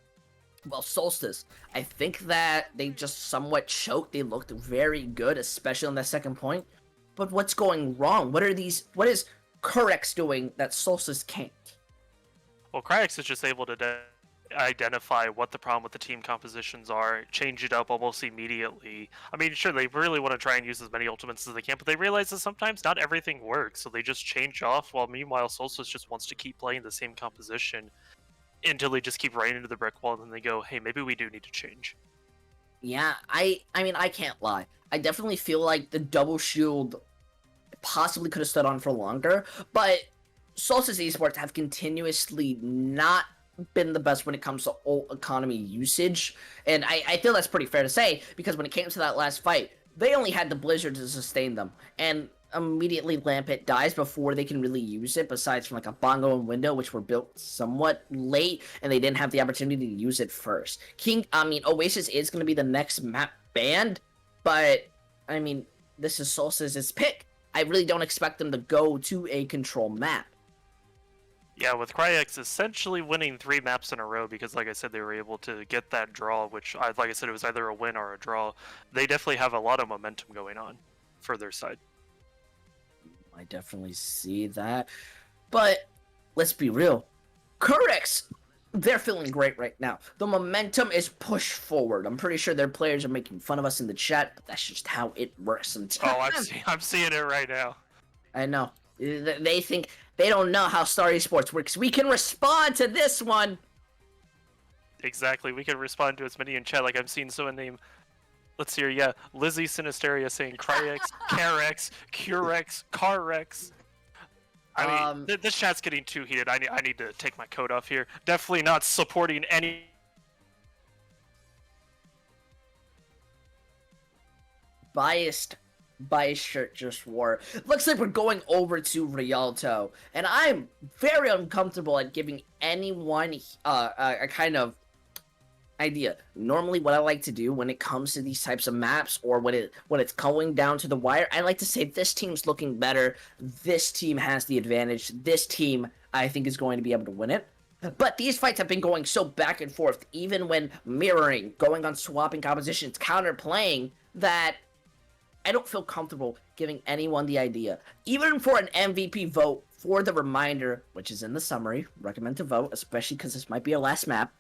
Well, Solstice, I think that they just somewhat choked. They looked very good, especially on that 2nd point. But what's going wrong? What is Kryix doing that Solstice can't? Well, Kryix is just able to identify what the problem with the team compositions are, change it up almost immediately. I mean, sure, they really want to try and use as many ultimates as they can, but they realize that sometimes not everything works, so they just change off, while meanwhile Solstice just wants to keep playing the same composition until they just keep running into the brick wall, and then they go, hey, maybe we do need to change. Yeah, I mean, I can't lie. I definitely feel like the double shield possibly could have stood on for longer, but Solstice Esports have continuously not been the best when it comes to ult economy usage, and I feel that's pretty fair to say, because when it came to that last fight, they only had the Blizzard to sustain them, and immediately Lampet dies before they can really use it, besides from like a Bongo and Window, which were built somewhat late, and they didn't have the opportunity to use it first. Oasis is going to be the next map banned, but, I mean, this is Solstice's pick. I really don't expect them to go to a control map. Yeah, with Kryix essentially winning 3 maps in a row, because like I said, they were able to get that draw, which, like I said, it was either a win or a draw. They definitely have a lot of momentum going on for their side. I definitely see that. But let's be real. Kryix, they're feeling great right now. The momentum is pushed forward. I'm pretty sure their players are making fun of us in the chat, but that's just how it works sometimes. Oh, I'm seeing it right now. I know. They think they don't know how Star Esports works. We can respond to this one. Exactly. We can respond to as many in chat. Like I'm seeing someone named, let's see here, yeah, Lizzie Sinisteria saying Kryix, Carex, Curex, Carrex. I mean, this chat's getting too heated. I need to take my coat off here. Definitely not supporting any. Biased shirt just wore. Looks like we're going over to Rialto, and I'm very uncomfortable at giving anyone a kind of idea. Normally, what I like to do when it comes to these types of maps, or when it's going down to the wire, I like to say this team's looking better. This team has the advantage. This team, I think, is going to be able to win it. But these fights have been going so back and forth, even when mirroring, going on swapping compositions, counterplaying, that I don't feel comfortable giving anyone the idea. Even for an MVP vote, for the reminder, which is in the summary, recommend to vote, especially because this might be our last map,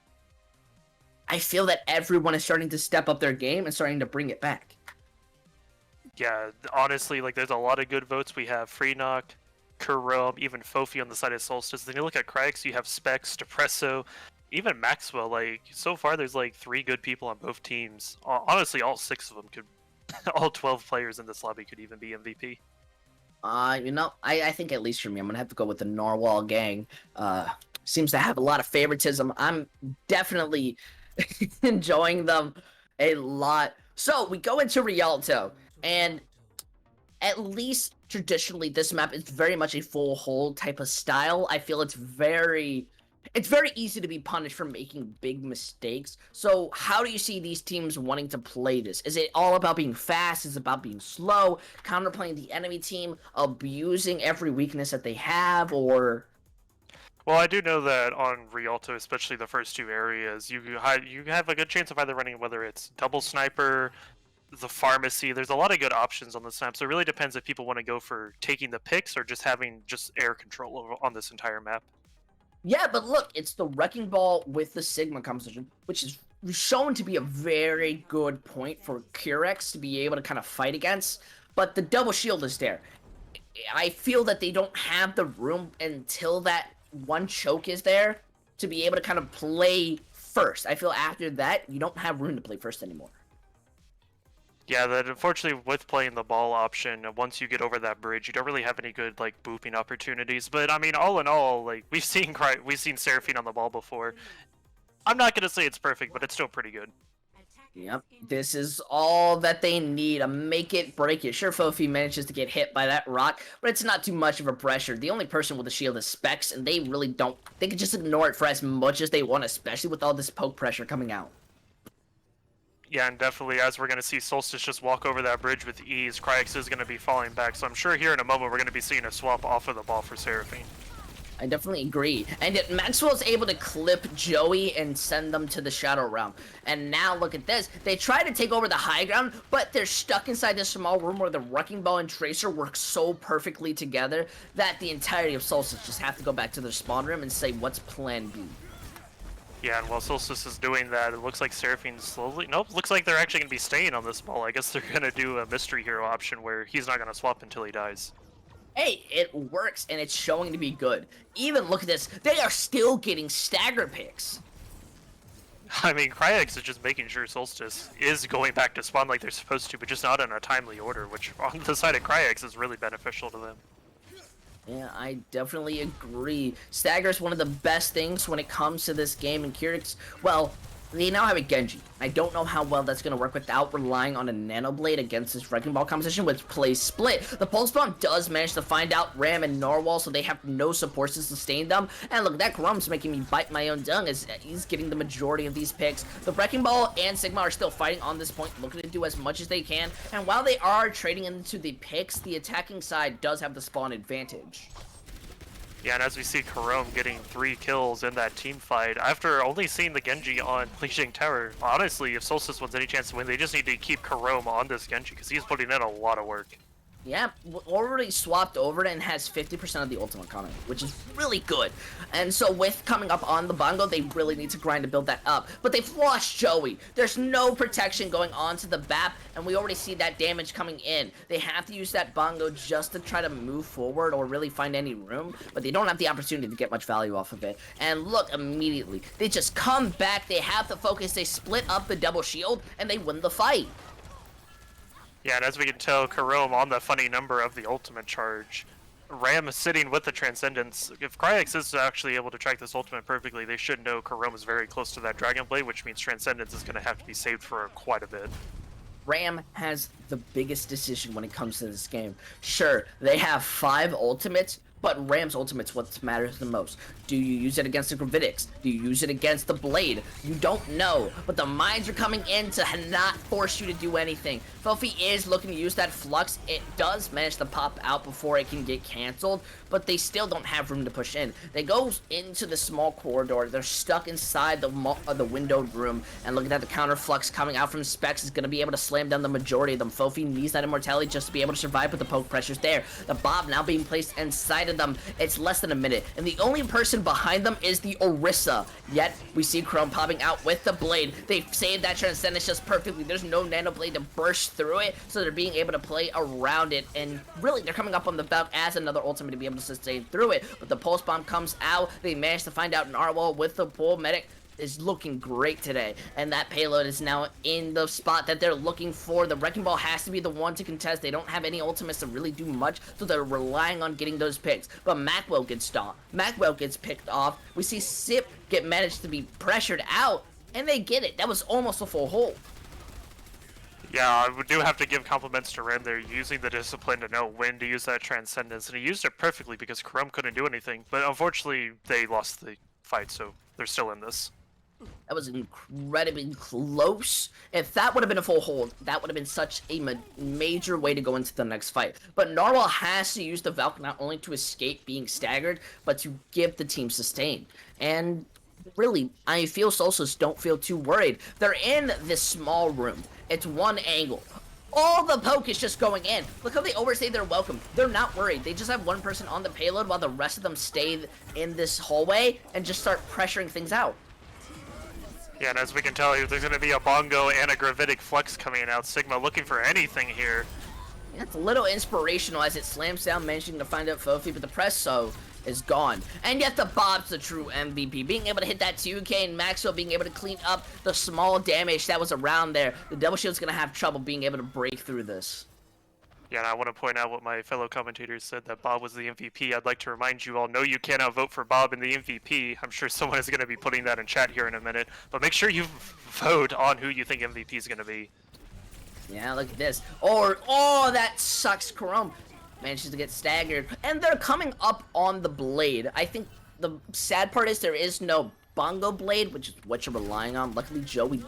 I feel that everyone is starting to step up their game and starting to bring it back. Yeah, honestly, like there's a lot of good votes. We have Freenock, Kurom, even Fofi on the side of Solstice. Then you look at Kryix, you have Specs, Depresso, even Maxwell. Like, so far there's like 3 good people on both teams. Honestly, all 6 of them could, all 12 players in this lobby could even be MVP. I think at least for me, I'm gonna have to go with the Narwhal gang. Seems to have a lot of favoritism. I'm definitely enjoying them a lot. So we go into Rialto, and at least traditionally this map is very much a full hold type of style. I feel it's very easy to be punished for making big mistakes. So how do you see these teams wanting to play this? Is it all about being fast? Is it about being slow, counterplaying the enemy team, abusing every weakness that they have, or... Well, I do know that on Rialto, especially the first 2 areas, you have a good chance of either running, whether it's double sniper, the pharmacy. There's a lot of good options on this map, so it really depends if people want to go for taking the picks or just having air control on this entire map. Yeah, but look, it's the Wrecking Ball with the Sigma composition, which is shown to be a very good point for Kryix to be able to kind of fight against, but the double shield is there. I feel that they don't have the room until that one choke is there to be able to kind of play first. I feel after that, you don't have room to play first anymore. Yeah, that unfortunately with playing the ball option, once you get over that bridge, you don't really have any good like booping opportunities. But I mean, all in all, like we've seen Seraphine on the ball before. I'm not gonna say it's perfect, but it's still pretty good. Yep, this is all that they need, a make it, break it. Sure, Fofi manages to get hit by that rock, but it's not too much of a pressure. The only person with a shield is Specs, and they really don't... They can just ignore it for as much as they want, especially with all this poke pressure coming out. Yeah, and definitely, as we're going to see Solstice just walk over that bridge with ease, Kryix is going to be falling back, so I'm sure here in a moment we're going to be seeing a swap off of the ball for Seraphine. I definitely agree. And yet Maxwell's able to clip Joey and send them to the Shadow Realm. And now look at this. They try to take over the high ground, but they're stuck inside this small room where the Wrecking Ball and Tracer work so perfectly together that the entirety of Solstice just have to go back to their spawn room and say, what's plan B? Yeah, and while Solstice is doing that, it looks like Seraphine's slowly... Nope, looks like they're actually going to be staying on this ball. I guess they're going to do a mystery hero option where he's not going to swap until he dies. Hey, it works, and it's showing to be good. Even look at this. They are still getting stagger picks. I mean, Kryix is just making sure Solstice is going back to spawn like they're supposed to, but just not in a timely order, which on the side of Kryix is really beneficial to them. Yeah, I definitely agree. Stagger is one of the best things when it comes to this game, and Kryix, well, they now have a Genji. I don't know how well that's going to work without relying on a Nano Blade against this Wrecking Ball composition, which plays split. The Pulse Bomb does manage to find out Ram and Narwhal, so they have no supports to sustain them. And look, that Grum's making me bite my own tongue as he's getting the majority of these picks. The Wrecking Ball and Sigma are still fighting on this point, looking to do as much as they can. And while they are trading into the picks, the attacking side does have the spawn advantage. Yeah, and as we see Karom getting 3 kills in that team fight, after only seeing the Genji on Lijiang Tower, honestly, if Solstice wants any chance to win, they just need to keep Karom on this Genji, because he's putting in a lot of work. Yeah, already swapped over and has 50% of the ultimate coming, which is really good. And so with coming up on the Bongo, they really need to grind to build that up. But they've lost Joey. There's no protection going on to the BAP, and we already see that damage coming in. They have to use that Bongo just to try to move forward or really find any room, but they don't have the opportunity to get much value off of it. And look, immediately, they just come back, they have the focus, they split up the double shield, and they win the fight. Yeah, and as we can tell, Karom on the funny number of the ultimate charge. Ram is sitting with the Transcendence. If Kryix is actually able to track this ultimate perfectly, they should know Karom is very close to that Dragon Blade, which means Transcendence is going to have to be saved for quite a bit. Ram has the biggest decision when it comes to this game. Sure, they have 5 ultimates, but Ram's ultimate's what matters the most. Do you use it against the Gravitics? Do you use it against the Blade? You don't know, but the mines are coming in to not force you to do anything. Filthy is looking to use that Flux. It does manage to pop out before it can get cancelled, but they still don't have room to push in. They go into the small corridor. They're stuck inside the windowed room, and look at that, the counter Flux coming out from Specs is going to be able to slam down the majority of them. Filthy needs that immortality just to be able to survive, but the poke pressure's there. The Bob now being placed inside of them. It's less than a minute, and the only person behind them is the Orisa. Yet we see Chrome popping out with the Blade. They've saved that Transcendence just perfectly. There's no Nano Blade to burst through it, so they're being able to play around it, and really they're coming up on the belt as another ultimate to be able to sustain through it. But the Pulse Bomb comes out. They manage to find out Narwhal with the Bull Medic is looking great today, and that payload is now in the spot that they're looking for. The Wrecking Ball has to be the one to contest. They don't have any ultimates to really do much, so they're relying on getting those picks. But Macwell gets stopped. Macwell gets picked off. We see Sip get managed to be pressured out, and they get it. That was almost a full hold. Yeah, I do have to give compliments to Ram. They're using the discipline to know when to use that Transcendence, and he used it perfectly because Karom couldn't do anything. But unfortunately, they lost the fight, so they're still in this. That was incredibly close. If that would have been a full hold, that would have been such a major way to go into the next fight. But Narwhal has to use the Valk not only to escape being staggered, but to give the team sustain. And really, I feel Solstice don't feel too worried. They're in this small room. It's one angle. All the poke is just going in. Look how they overstay their welcome. They're not worried. They just have one person on the payload while the rest of them stay in this hallway and just start pressuring things out. Yeah, and as we can tell, there's going to be a Bongo and a Gravitic Flex coming out. Sigma looking for anything here. Yeah, it's a little inspirational as it slams down, managing to find out Fofi, but the Presso is gone. And yet the Bob's the true MVP. Being able to hit that 2K and Maxwell being able to clean up the small damage that was around there. The Double Shield's going to have trouble being able to break through this. Yeah, and I want to point out what my fellow commentators said, that Bob was the MVP. I'd like to remind you all, no, you cannot vote for Bob in the MVP. I'm sure someone is going to be putting that in chat here in a minute. But make sure you vote on who you think MVP is going to be. Yeah, look at this. Oh, that sucks. Karom manages to get staggered. And they're coming up on the Blade. I think the sad part is there is no Bongo Blade, which is what you're relying on. Luckily, Joey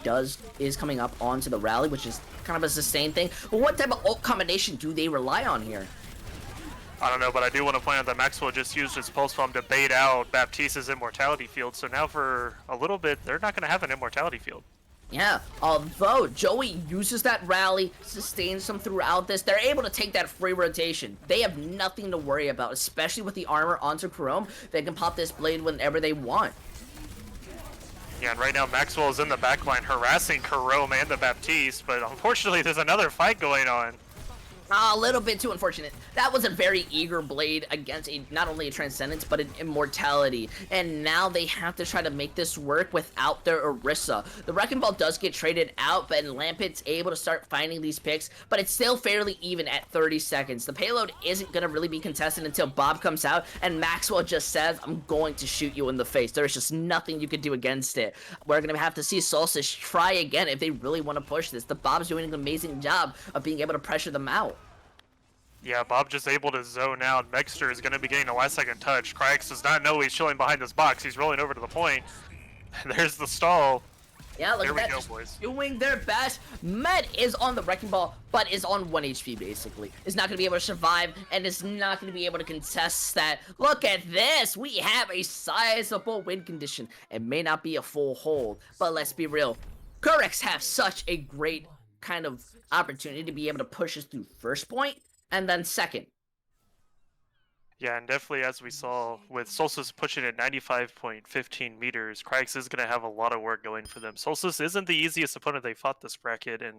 is coming up onto the rally, which is kind of a sustain thing. But what type of ult combination do they rely on here? I don't know, but I do want to point out that Maxwell just used his Pulse Bomb to bait out Baptiste's Immortality Field, so now for a little bit, they're not going to have an Immortality Field. Yeah, although Joey uses that rally, sustains them throughout this, they're able to take that free rotation. They have nothing to worry about, especially with the armor onto Chrome. They can pop this Blade whenever they want. Yeah, and right now Maxwell is in the backline harassing Karome and the Baptiste, but unfortunately there's another fight going on. A little bit too unfortunate. That was a very eager blade against not only a Transcendence, but an Immortality. And now they have to try to make this work without their Orisa. The Wrecking Ball does get traded out, but Lampet's able to start finding these picks, but it's still fairly even at 30 seconds. The payload isn't going to really be contested until Bob comes out, and Maxwell just says, I'm going to shoot you in the face. There's just nothing you can do against it. We're going to have to see Solstice try again if they really want to push this. The Bob's doing an amazing job of being able to pressure them out. Yeah, Bob just able to zone out. Megster is going to be getting a last second touch. Kryix does not know he's chilling behind this box. He's rolling over to the point. There's the stall. Yeah, look Here at we that. go, boys. Doing their best. Med is on the Wrecking Ball, but is on 1 HP basically. Is not going to be able to survive, and is not going to be able to contest that. Look at this. We have a sizable win condition. It may not be a full hold, but let's be real. Kryix have such a great kind of opportunity to be able to push us through first point, and then second. Yeah, and definitely as we saw, with Solstice pushing at 95.15 meters, Kryix is going to have a lot of work going for them. Solstice isn't the easiest opponent they fought this bracket, and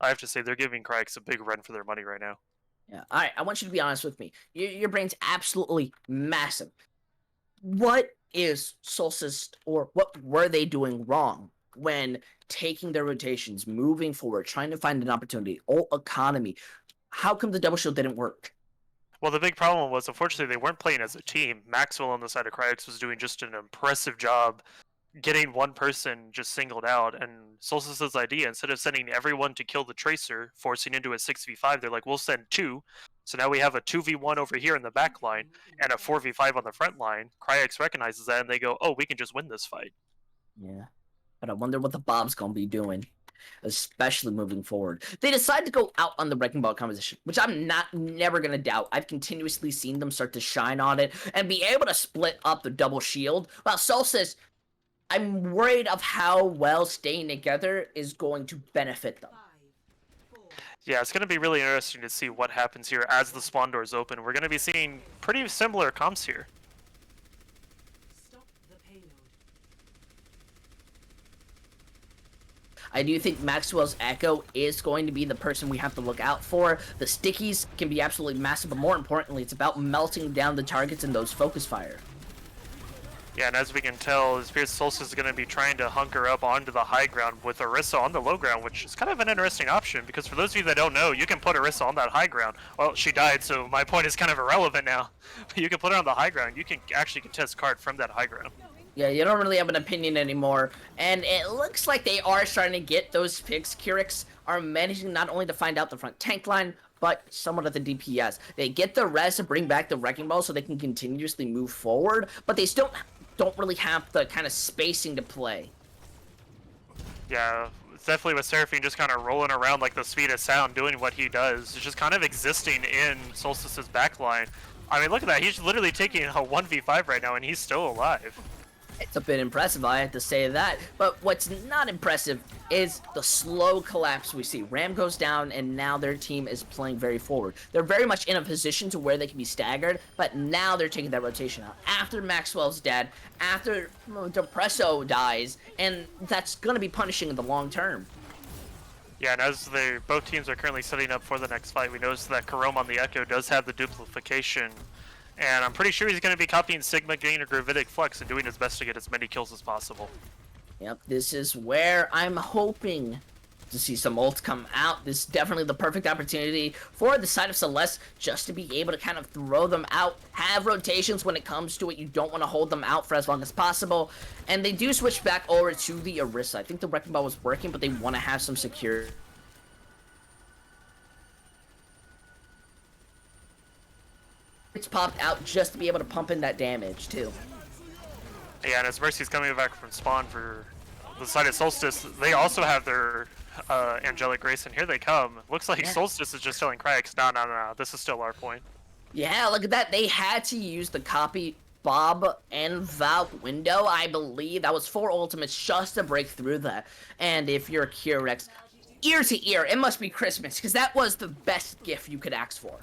I have to say they're giving Kryix a big run for their money right now. Yeah, alright, I want you to be honest with me. Your brain's absolutely massive. What is Solstice, or what were they doing wrong when taking their rotations, moving forward, trying to find an opportunity, ult economy? How come the double shield didn't work? Well, the big problem was, unfortunately, they weren't playing as a team. Maxwell on the side of Kryix was doing just an impressive job getting one person just singled out. And Solstice's idea, instead of sending everyone to kill the Tracer, forcing into a 6v5, they're like, we'll send 2. So now we have a 2v1 over here in the back line and a 4v5 on the front line. Kryix recognizes that and they go, oh, we can just win this fight. Yeah, but I wonder what the Bob's gonna be doing, especially moving forward. They decide to go out on the Wrecking Ball composition, which I'm never gonna doubt. I've continuously seen them start to shine on it and be able to split up the double shield. While Solstice, I'm worried of how well staying together is going to benefit them. Yeah, it's going to be really interesting to see what happens here as the spawn doors open. We're going to be seeing pretty similar comps here. I do think Maxwell's Echo is going to be the person we have to look out for. The stickies can be absolutely massive, but more importantly, it's about melting down the targets in those focus fire. Yeah, and as we can tell, it appears Solstice is going to be trying to hunker up onto the high ground with Orisa on the low ground, which is kind of an interesting option, because for those of you that don't know, you can put Orisa on that high ground. Well, she died, so my point is kind of irrelevant now. But you can put her on the high ground. You can actually contest card from that high ground. Yeah, you don't really have an opinion anymore, and it looks like they are starting to get those picks. Kryix are managing not only to find out the front tank line, but somewhat of the DPS. They get the res to bring back the Wrecking Ball so they can continuously move forward, but they still don't really have the kind of spacing to play. Yeah, it's definitely with Seraphine just kind of rolling around like the speed of sound, doing what he does. It's just kind of existing in Solstice's backline. I mean, look at that. He's literally taking a 1v5 right now, and he's still alive. It's a bit impressive, I have to say that. But what's not impressive is the slow collapse we see. Ram goes down, and now their team is playing very forward. They're very much in a position to where they can be staggered, but now they're taking that rotation out. After Maxwell's dead, after Depresso dies, and that's going to be punishing in the long term. Yeah, and as both teams are currently setting up for the next fight, we notice that Karome on the Echo does have the duplication. And I'm pretty sure he's going to be copying Sigma Gain or Gravitic Flex and doing his best to get as many kills as possible. Yep, this is where I'm hoping to see some ults come out. This is definitely the perfect opportunity for the side of Celeste just to be able to kind of throw them out, have rotations when it comes to it. You don't want to hold them out for as long as possible. And they do switch back over to the Orisa. I think the Wrecking Ball was working, but they want to have some security. It's popped out just to be able to pump in that damage too. Yeah, and as Mercy's coming back from spawn for the side of Solstice, they also have their Angelic Grace, and here they come. Looks like Solstice is just telling Kryix, no, this is still our point. Yeah, look at that. They had to use the copy Bob and Valk window, I believe. That was 4 ultimates just to break through that. And if you're Kryix, ear to ear, it must be Christmas, because that was the best gift you could ask for.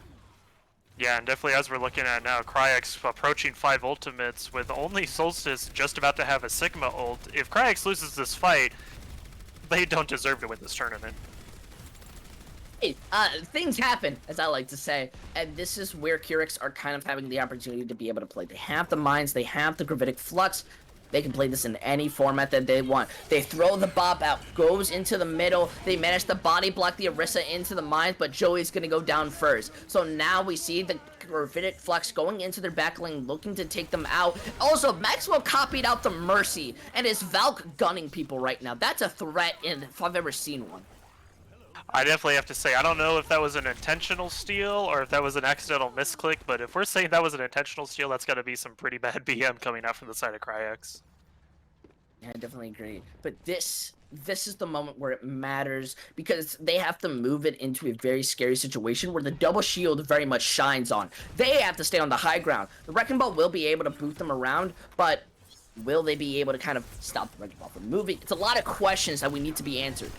Yeah, and definitely as we're looking at now, Kryix approaching 5 ultimates with only Solstice just about to have a Sigma ult. If Kryix loses this fight, they don't deserve to win this tournament. Hey, things happen, as I like to say, and this is where Kryix are kind of having the opportunity to be able to play. They have the mines, they have the gravitic flux. They can play this in any format that they want. They throw the Bob out, goes into the middle. They manage to body block the Orisa into the mines, but Joey's gonna go down first. So now we see the gravitic flux going into their back lane, looking to take them out. Also, Maxwell copied out the Mercy and is Valk gunning people right now. That's a threat if I've ever seen one. I definitely have to say, I don't know if that was an intentional steal or if that was an accidental misclick, but if we're saying that was an intentional steal, that's got to be some pretty bad BM coming out from the side of Kryix. Yeah, I definitely agree. But this is the moment where it matters because they have to move it into a very scary situation where the double shield very much shines on. They have to stay on the high ground. The Wrecking Ball will be able to boot them around, but will they be able to kind of stop the Wrecking Ball from moving? It's a lot of questions that we need to be answered.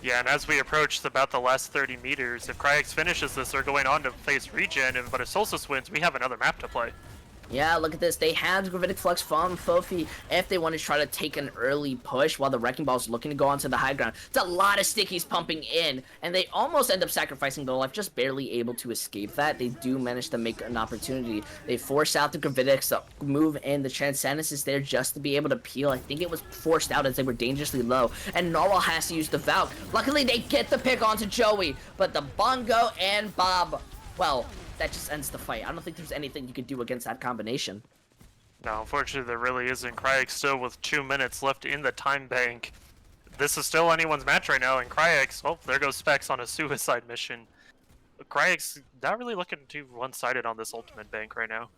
Yeah, and as we approach about the last 30 meters, if Kryix finishes this, they're going on to face Regen, but if Solstice wins, we have another map to play. Yeah, look at this. They have Gravitic Flux from Fofi if they want to try to take an early push while the Wrecking Ball is looking to go onto the high ground. It's a lot of stickies pumping in, and they almost end up sacrificing their life, just barely able to escape that. They do manage to make an opportunity. They force out the Gravitics to move in. The Transcendence is there just to be able to peel. I think it was forced out as they were dangerously low, and Narwhal has to use the Valk. Luckily, they get the pick onto Joey, but the Bongo and Bob, well, that just ends the fight. I don't think there's anything you could do against that combination. No, unfortunately there really isn't. Kryix still with 2 minutes left in the time bank. This is still anyone's match right now, and Kryix, oh, there goes Specs on a suicide mission. Kryix not really looking too one-sided on this ultimate bank right now.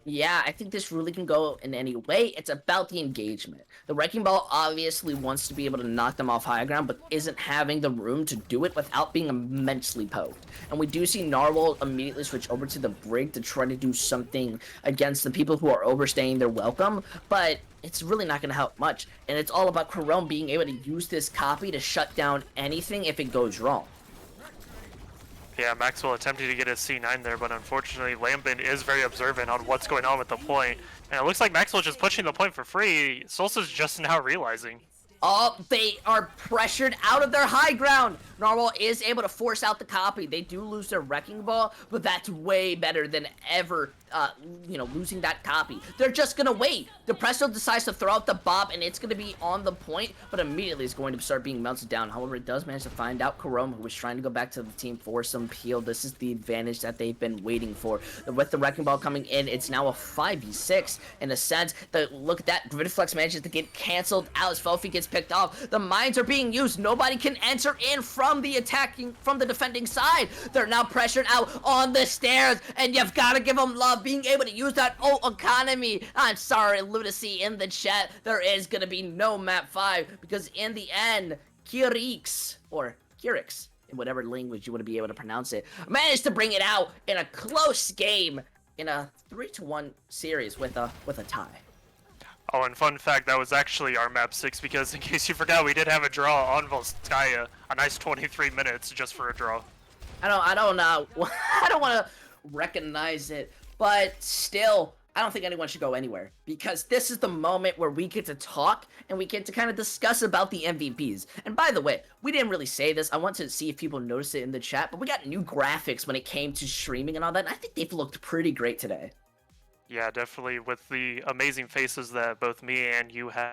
Yeah, I think this really can go in any way. It's about the engagement. The Wrecking Ball obviously wants to be able to knock them off high ground, but isn't having the room to do it without being immensely poked. And we do see Narwhal immediately switch over to the Brig to try to do something against the people who are overstaying their welcome, but it's really not going to help much. And it's all about Chrome being able to use this copy to shut down anything if it goes wrong. Yeah, Maxwell attempting to get his C9 there, but unfortunately Lambin is very observant on what's going on with the point. And it looks like Maxwell just pushing the point for free. Solstice just now realizing. Oh, they are pressured out of their high ground. Narwhal is able to force out the copy. They do lose their Wrecking Ball, but that's way better than ever, losing that copy. They're just gonna wait. Depresso decides to throw out the Bob, and it's gonna be on the point, but immediately is going to start being melted down. However, it does manage to find out Karoma, who was trying to go back to the team for some peel. This is the advantage that they've been waiting for. With the Wrecking Ball coming in, it's now a 5v6 in a sense. Look at that. Gravitiflex manages to get canceled out as Fofi gets picked off. The mines are being used. Nobody can enter in from the defending side. They're now pressured out on the stairs, and you've got to give them love being able to use that economy. I'm sorry, Lunacy in the chat. There is going to be no map 5 because in the end, Kryix, or Kryix, in whatever language you want to be able to pronounce it, managed to bring it out in a close game in a 3-1 series with a tie. Oh, and fun fact, that was actually our map 6 because in case you forgot, we did have a draw on Volskaya. A nice 23 minutes just for a draw. I don't want to recognize it, but still, I don't think anyone should go anywhere because this is the moment where we get to talk and we get to kind of discuss about the MVPs. And by the way, we didn't really say this. I want to see if people notice it in the chat, but we got new graphics when it came to streaming and all that. And I think they've looked pretty great today. Yeah, definitely with the amazing faces that both me and you have.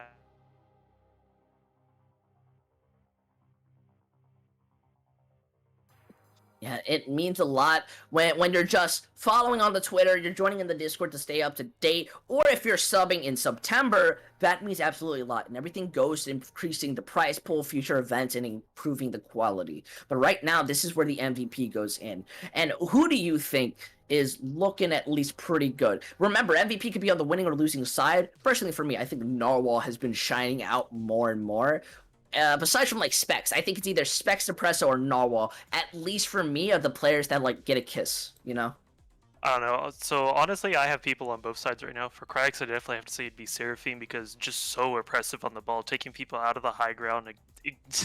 Yeah, it means a lot when you're just following on the Twitter, you're joining in the Discord to stay up to date, or if you're subbing in September, that means absolutely a lot. And everything goes to increasing the prize pool, future events, and improving the quality. But right now, this is where the MVP goes in. And who do you think is looking at least pretty good? Remember, MVP could be on the winning or losing side. Personally, for me, I think Narwhal has been shining out more and more. Besides from like Specs, I think it's either Specs, Depresso, or Narwhal. At least for me, are the players that like get a kiss, you know? I don't know. So honestly, I have people on both sides right now. For Kryix, I definitely have to say it'd be Seraphine because just so oppressive on the ball, taking people out of the high ground,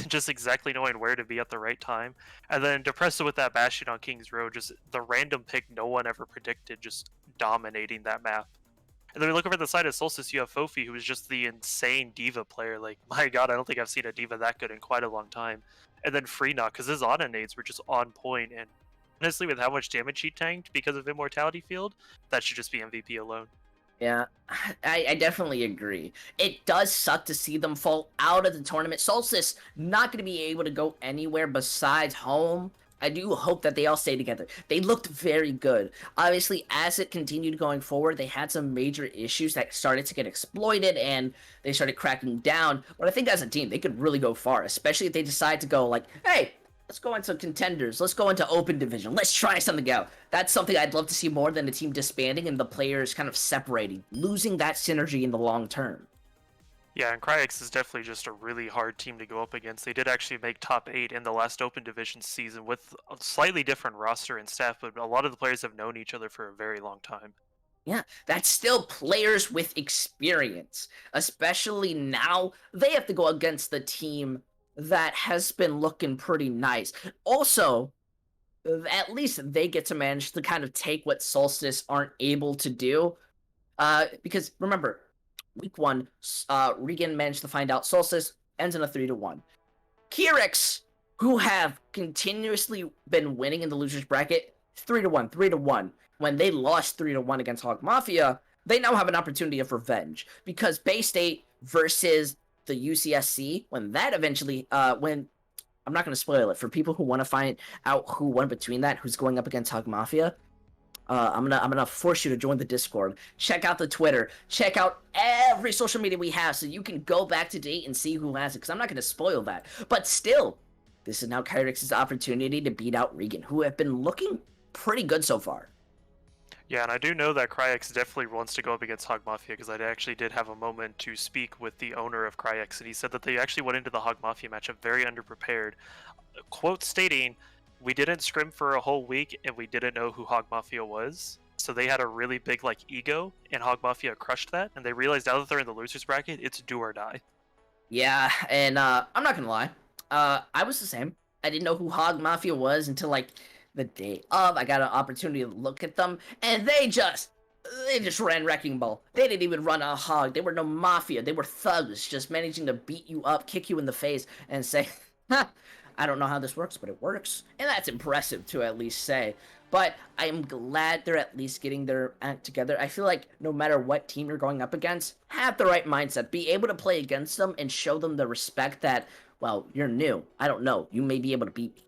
just exactly knowing where to be at the right time. And then Depressive with that Bastion on King's Row, just the random pick no one ever predicted, just dominating that map. And then we look over the side of Solstice, you have Fofi, who is just the insane diva player. Like, my god, I don't think I've seen a diva that good in quite a long time. And then Freenock, because his auto nades were just on point, and honestly, with how much damage he tanked because of Immortality Field, that should just be MVP alone. Yeah, I definitely agree. It does suck to see them fall out of the tournament. Solstice not going to be able to go anywhere besides home. I do hope that they all stay together. They looked very good. Obviously, as it continued going forward, they had some major issues that started to get exploited and they started cracking down. But I think as a team, they could really go far, especially if they decide to go like, hey, let's go into contenders. Let's go into open division. Let's try something out. That's something I'd love to see more than the team disbanding and the players kind of separating, losing that synergy in the long term. Yeah, and Kryix is definitely just a really hard team to go up against. They did actually make top 8 in the last Open Division season with a slightly different roster and staff, but a lot of the players have known each other for a very long time. Yeah, that's still players with experience. Especially now, they have to go against the team that has been looking pretty nice. Also, at least they get to manage to kind of take what Solstice aren't able to do. Because remember, week one, Regan managed to find out Solstice ends in a 3-1. Kryix, who have continuously been winning in the losers bracket, 3-1, 3-1. When they lost 3-1 against Hog Mafia, they now have an opportunity of revenge because Bay State versus the UCSC, when that eventually, when I'm not going to spoil it for people who want to find out who won between that, who's going up against Hog Mafia. I'm gonna force you to join the Discord. Check out the Twitter. Check out every social media we have, so you can go back to date and see who has it. Because I'm not gonna spoil that. But still, this is now Kryix's opportunity to beat out Regan, who have been looking pretty good so far. Yeah, and I do know that Kryix definitely wants to go up against Hog Mafia because I actually did have a moment to speak with the owner of Kryix, and he said that they actually went into the Hog Mafia matchup very underprepared. Quote stating, "We didn't scrim for a whole week and we didn't know who Hog Mafia was." So they had a really big like ego, and Hog Mafia crushed that, and they realized now that they're in the losers bracket, it's do or die. Yeah, and I'm not gonna lie. I was the same. I didn't know who Hog Mafia was until like the day of. I got an opportunity to look at them, and they just ran wrecking ball. They didn't even run a hog. They were no mafia. They were thugs, just managing to beat you up, kick you in the face, and say, "Ha, I don't know how this works, but it works." And that's impressive to at least say. But I'm glad they're at least getting their act together. I feel like no matter what team you're going up against, have the right mindset. Be able to play against them and show them the respect that, well, you're new. I don't know. You may be able to beat me.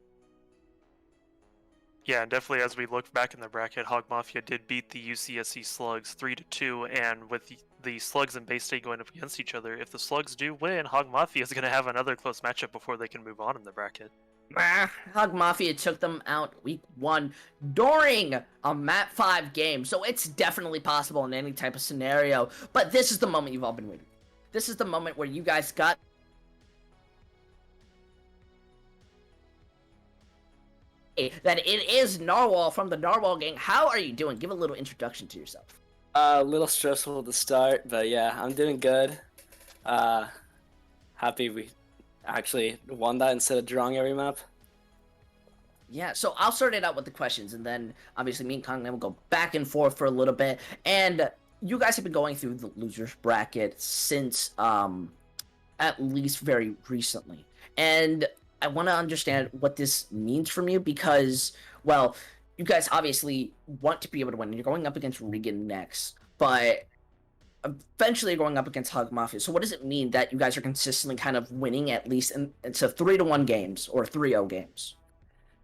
Yeah, and definitely as we look back in the bracket, Hog Mafia did beat the UCSC Slugs 3-2, and with the Slugs and Bay State going up against each other, if the Slugs do win, Hog Mafia is going to have another close matchup before they can move on in the bracket. Hog Mafia took them out week 1 during a Map 5 game, so it's definitely possible in any type of scenario. But this is the moment you've all been waiting. This is the moment where you guys got that it is Narwhal from the Narwhal Gang. How are you doing? Give a little introduction to yourself. A little stressful to start, but yeah, I'm doing good. Uh, Happy we actually won that instead of drawing every map. Yeah, so I'll start it out with the questions, and then obviously me and Kong will go back and forth for a little bit. And you guys have been going through the losers bracket since at least very recently. And I want to understand what this means from you because, well, you guys obviously want to be able to win. You're going up against Regan next, but eventually you're going up against Hug Mafia. So what does it mean that you guys are consistently kind of winning at least into 3-1 games or 3-0 games?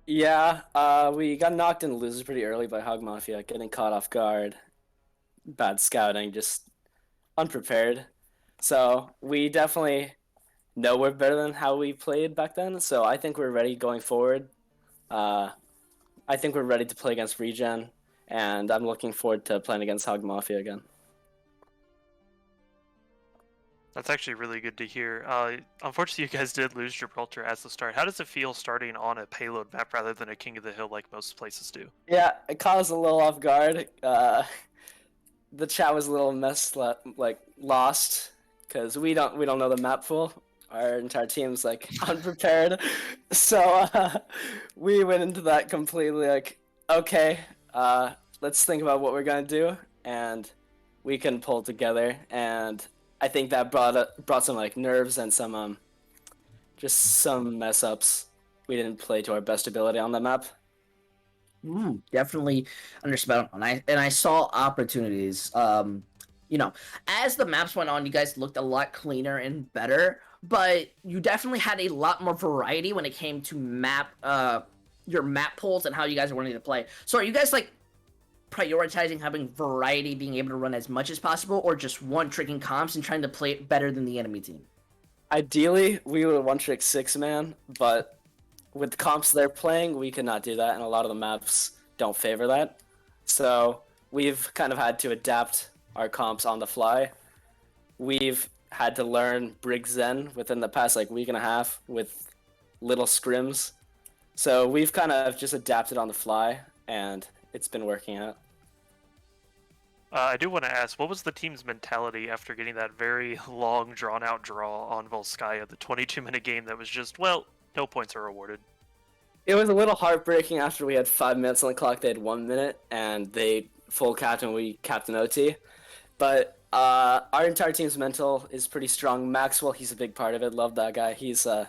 Yeah, we got knocked in the losers pretty early by Hog Mafia, getting caught off guard, bad scouting, just unprepared. So we definitely know we're better than how we played back then. So I think we're ready going forward. I think we're ready to play against Regen, and I'm looking forward to playing against Hog Mafia again. That's actually really good to hear. Unfortunately, you guys did lose Gibraltar as the start. How does it feel starting on a payload map rather than a King of the Hill like most places do? Yeah, it caught us a little off guard. The chat was a little lost because we don't know the map full. Our entire team's like unprepared, so we went into that completely like, okay, let's think about what we're gonna do, and we can pull together. And I think that brought some like nerves and some just some mess ups. We didn't play to our best ability on the map. Definitely understand. And I saw opportunities. As the maps went on, you guys looked a lot cleaner and better, but you definitely had a lot more variety when it came to your map pulls and how you guys are wanting to play. So are you guys like prioritizing having variety, being able to run as much as possible, or just one tricking comps and trying to play it better than the enemy team? Ideally, we would one trick 6-man, but with the comps they're playing, we cannot do that, and a lot of the maps don't favor that. So we've kind of had to adapt our comps on the fly. We've had to learn Brig Zen within the past like week and a half with little scrims. So we've kind of just adapted on the fly, and it's been working out. I do want to ask, what was the team's mentality after getting that very long, drawn-out draw on Volskaya, the 22-minute game that was just, well, no points are awarded? It was a little heartbreaking after we had 5 minutes on the clock. They had 1 minute, and they full captain. We captain OT. But our entire team's mental is pretty strong. Maxwell, he's a big part of it. Love that guy. He's kind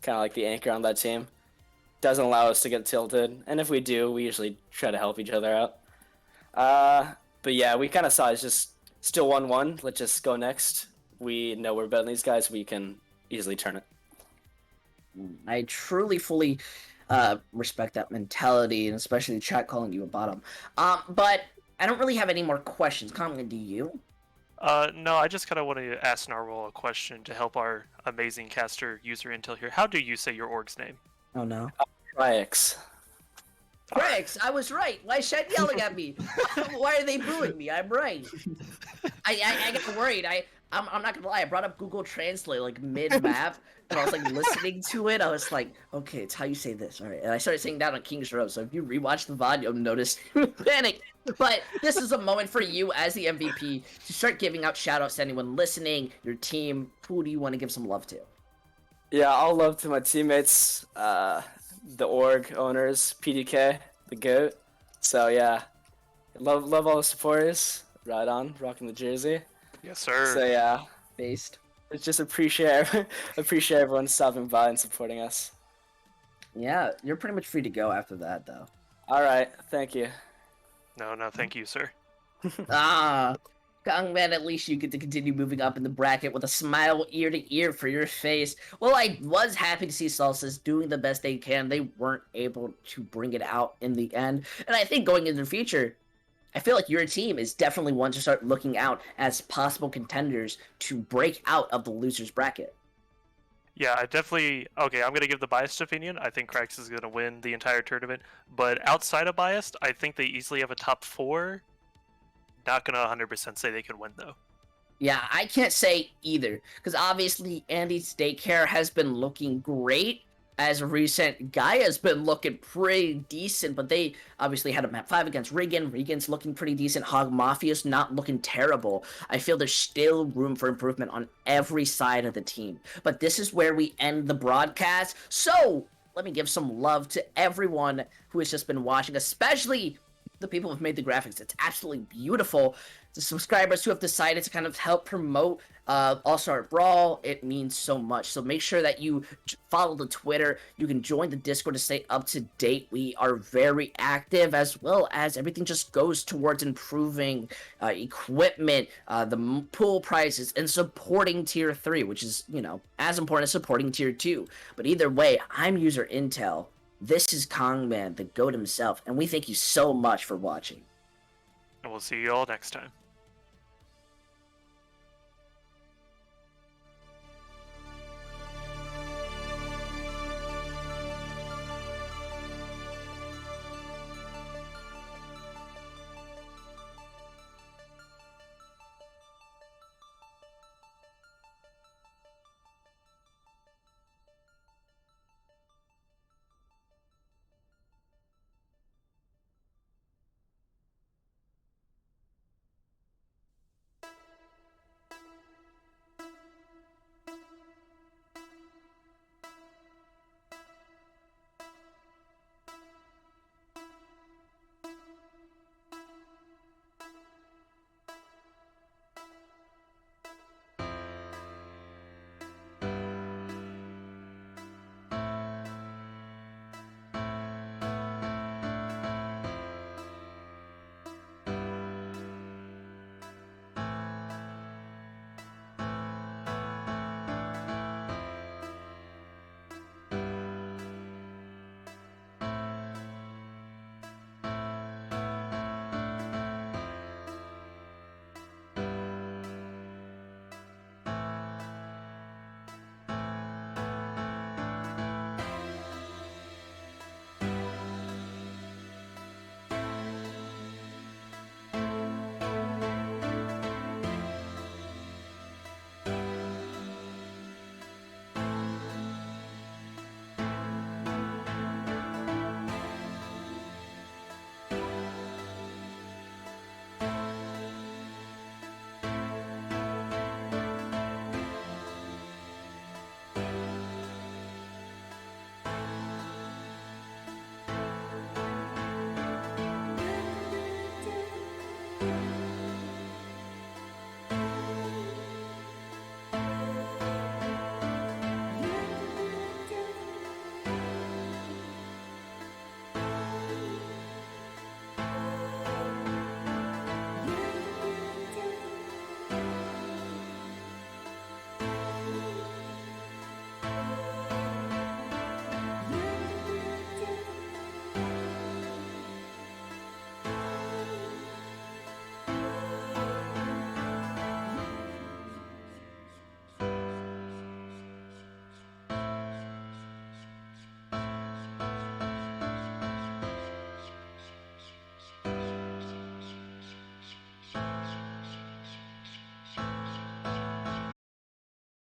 of like the anchor on that team. Doesn't allow us to get tilted, and if we do, we usually try to help each other out. But yeah, we kind of saw it's just still 1-1. Let's just go next. We know we're better than these guys. We can easily turn it. I truly, fully respect that mentality, and especially the chat calling you a bottom. But I don't really have any more questions. Conlon, do you? No, I just kind of want to ask Narwhal a question to help our amazing caster user intel here. How do you say your org's name? Oh no. Kryix. Kryix, I was right. Why is Shed yelling at me? Why are they booing me? I'm right. I got worried. I'm not gonna lie. I brought up Google Translate like mid map, and I was like listening to it. I was like, okay, it's how you say this. All right, and I started saying that on King's Row. So if you rewatch the VOD, you'll notice panic. But this is a moment for you as the MVP to start giving out shout outs to anyone listening, your team. Who do you want to give some love to? Yeah, all love to my teammates, the org owners, PDK, the GOAT. So yeah, love all the supporters. Right on, rocking the jersey. Yes, sir. So yeah, Based. just appreciate everyone stopping by and supporting us. Yeah, you're pretty much free to go after that, though. All right, thank you. No, thank you, sir. Gangman, at least you get to continue moving up in the bracket with a smile ear to ear for your face. Well, I was happy to see Solstice doing the best they can. They weren't able to bring it out in the end. And I think going into the future, I feel like your team is definitely one to start looking out as possible contenders to break out of the loser's bracket. Yeah, I definitely... Okay, I'm going to give the biased opinion. I think Kryix is going to win the entire tournament. But outside of biased, I think they easily have a top 4. Not going to 100% say they can win, though. Yeah, I can't say either. Because obviously, Andy's daycare has been looking great. As of recent, Gaia's been looking pretty decent, but they obviously had a map 5 against Regan. Regan's looking pretty decent. Hog Mafia's not looking terrible. I feel there's still room for improvement on every side of the team. But this is where we end the broadcast. So, let me give some love to everyone who has just been watching, especially the people who've made the graphics. It's absolutely beautiful. The subscribers who have decided to kind of help promote All-Star Brawl, it means so much. So make sure that you follow the Twitter. You can join the Discord to stay up to date. We are very active, as well as everything just goes towards improving equipment, the pool prices, and supporting Tier 3, which is, as important as supporting Tier 2. But either way, I'm User Intel. This is Kongman, the GOAT himself, and we thank you so much for watching. And we'll see you all next time.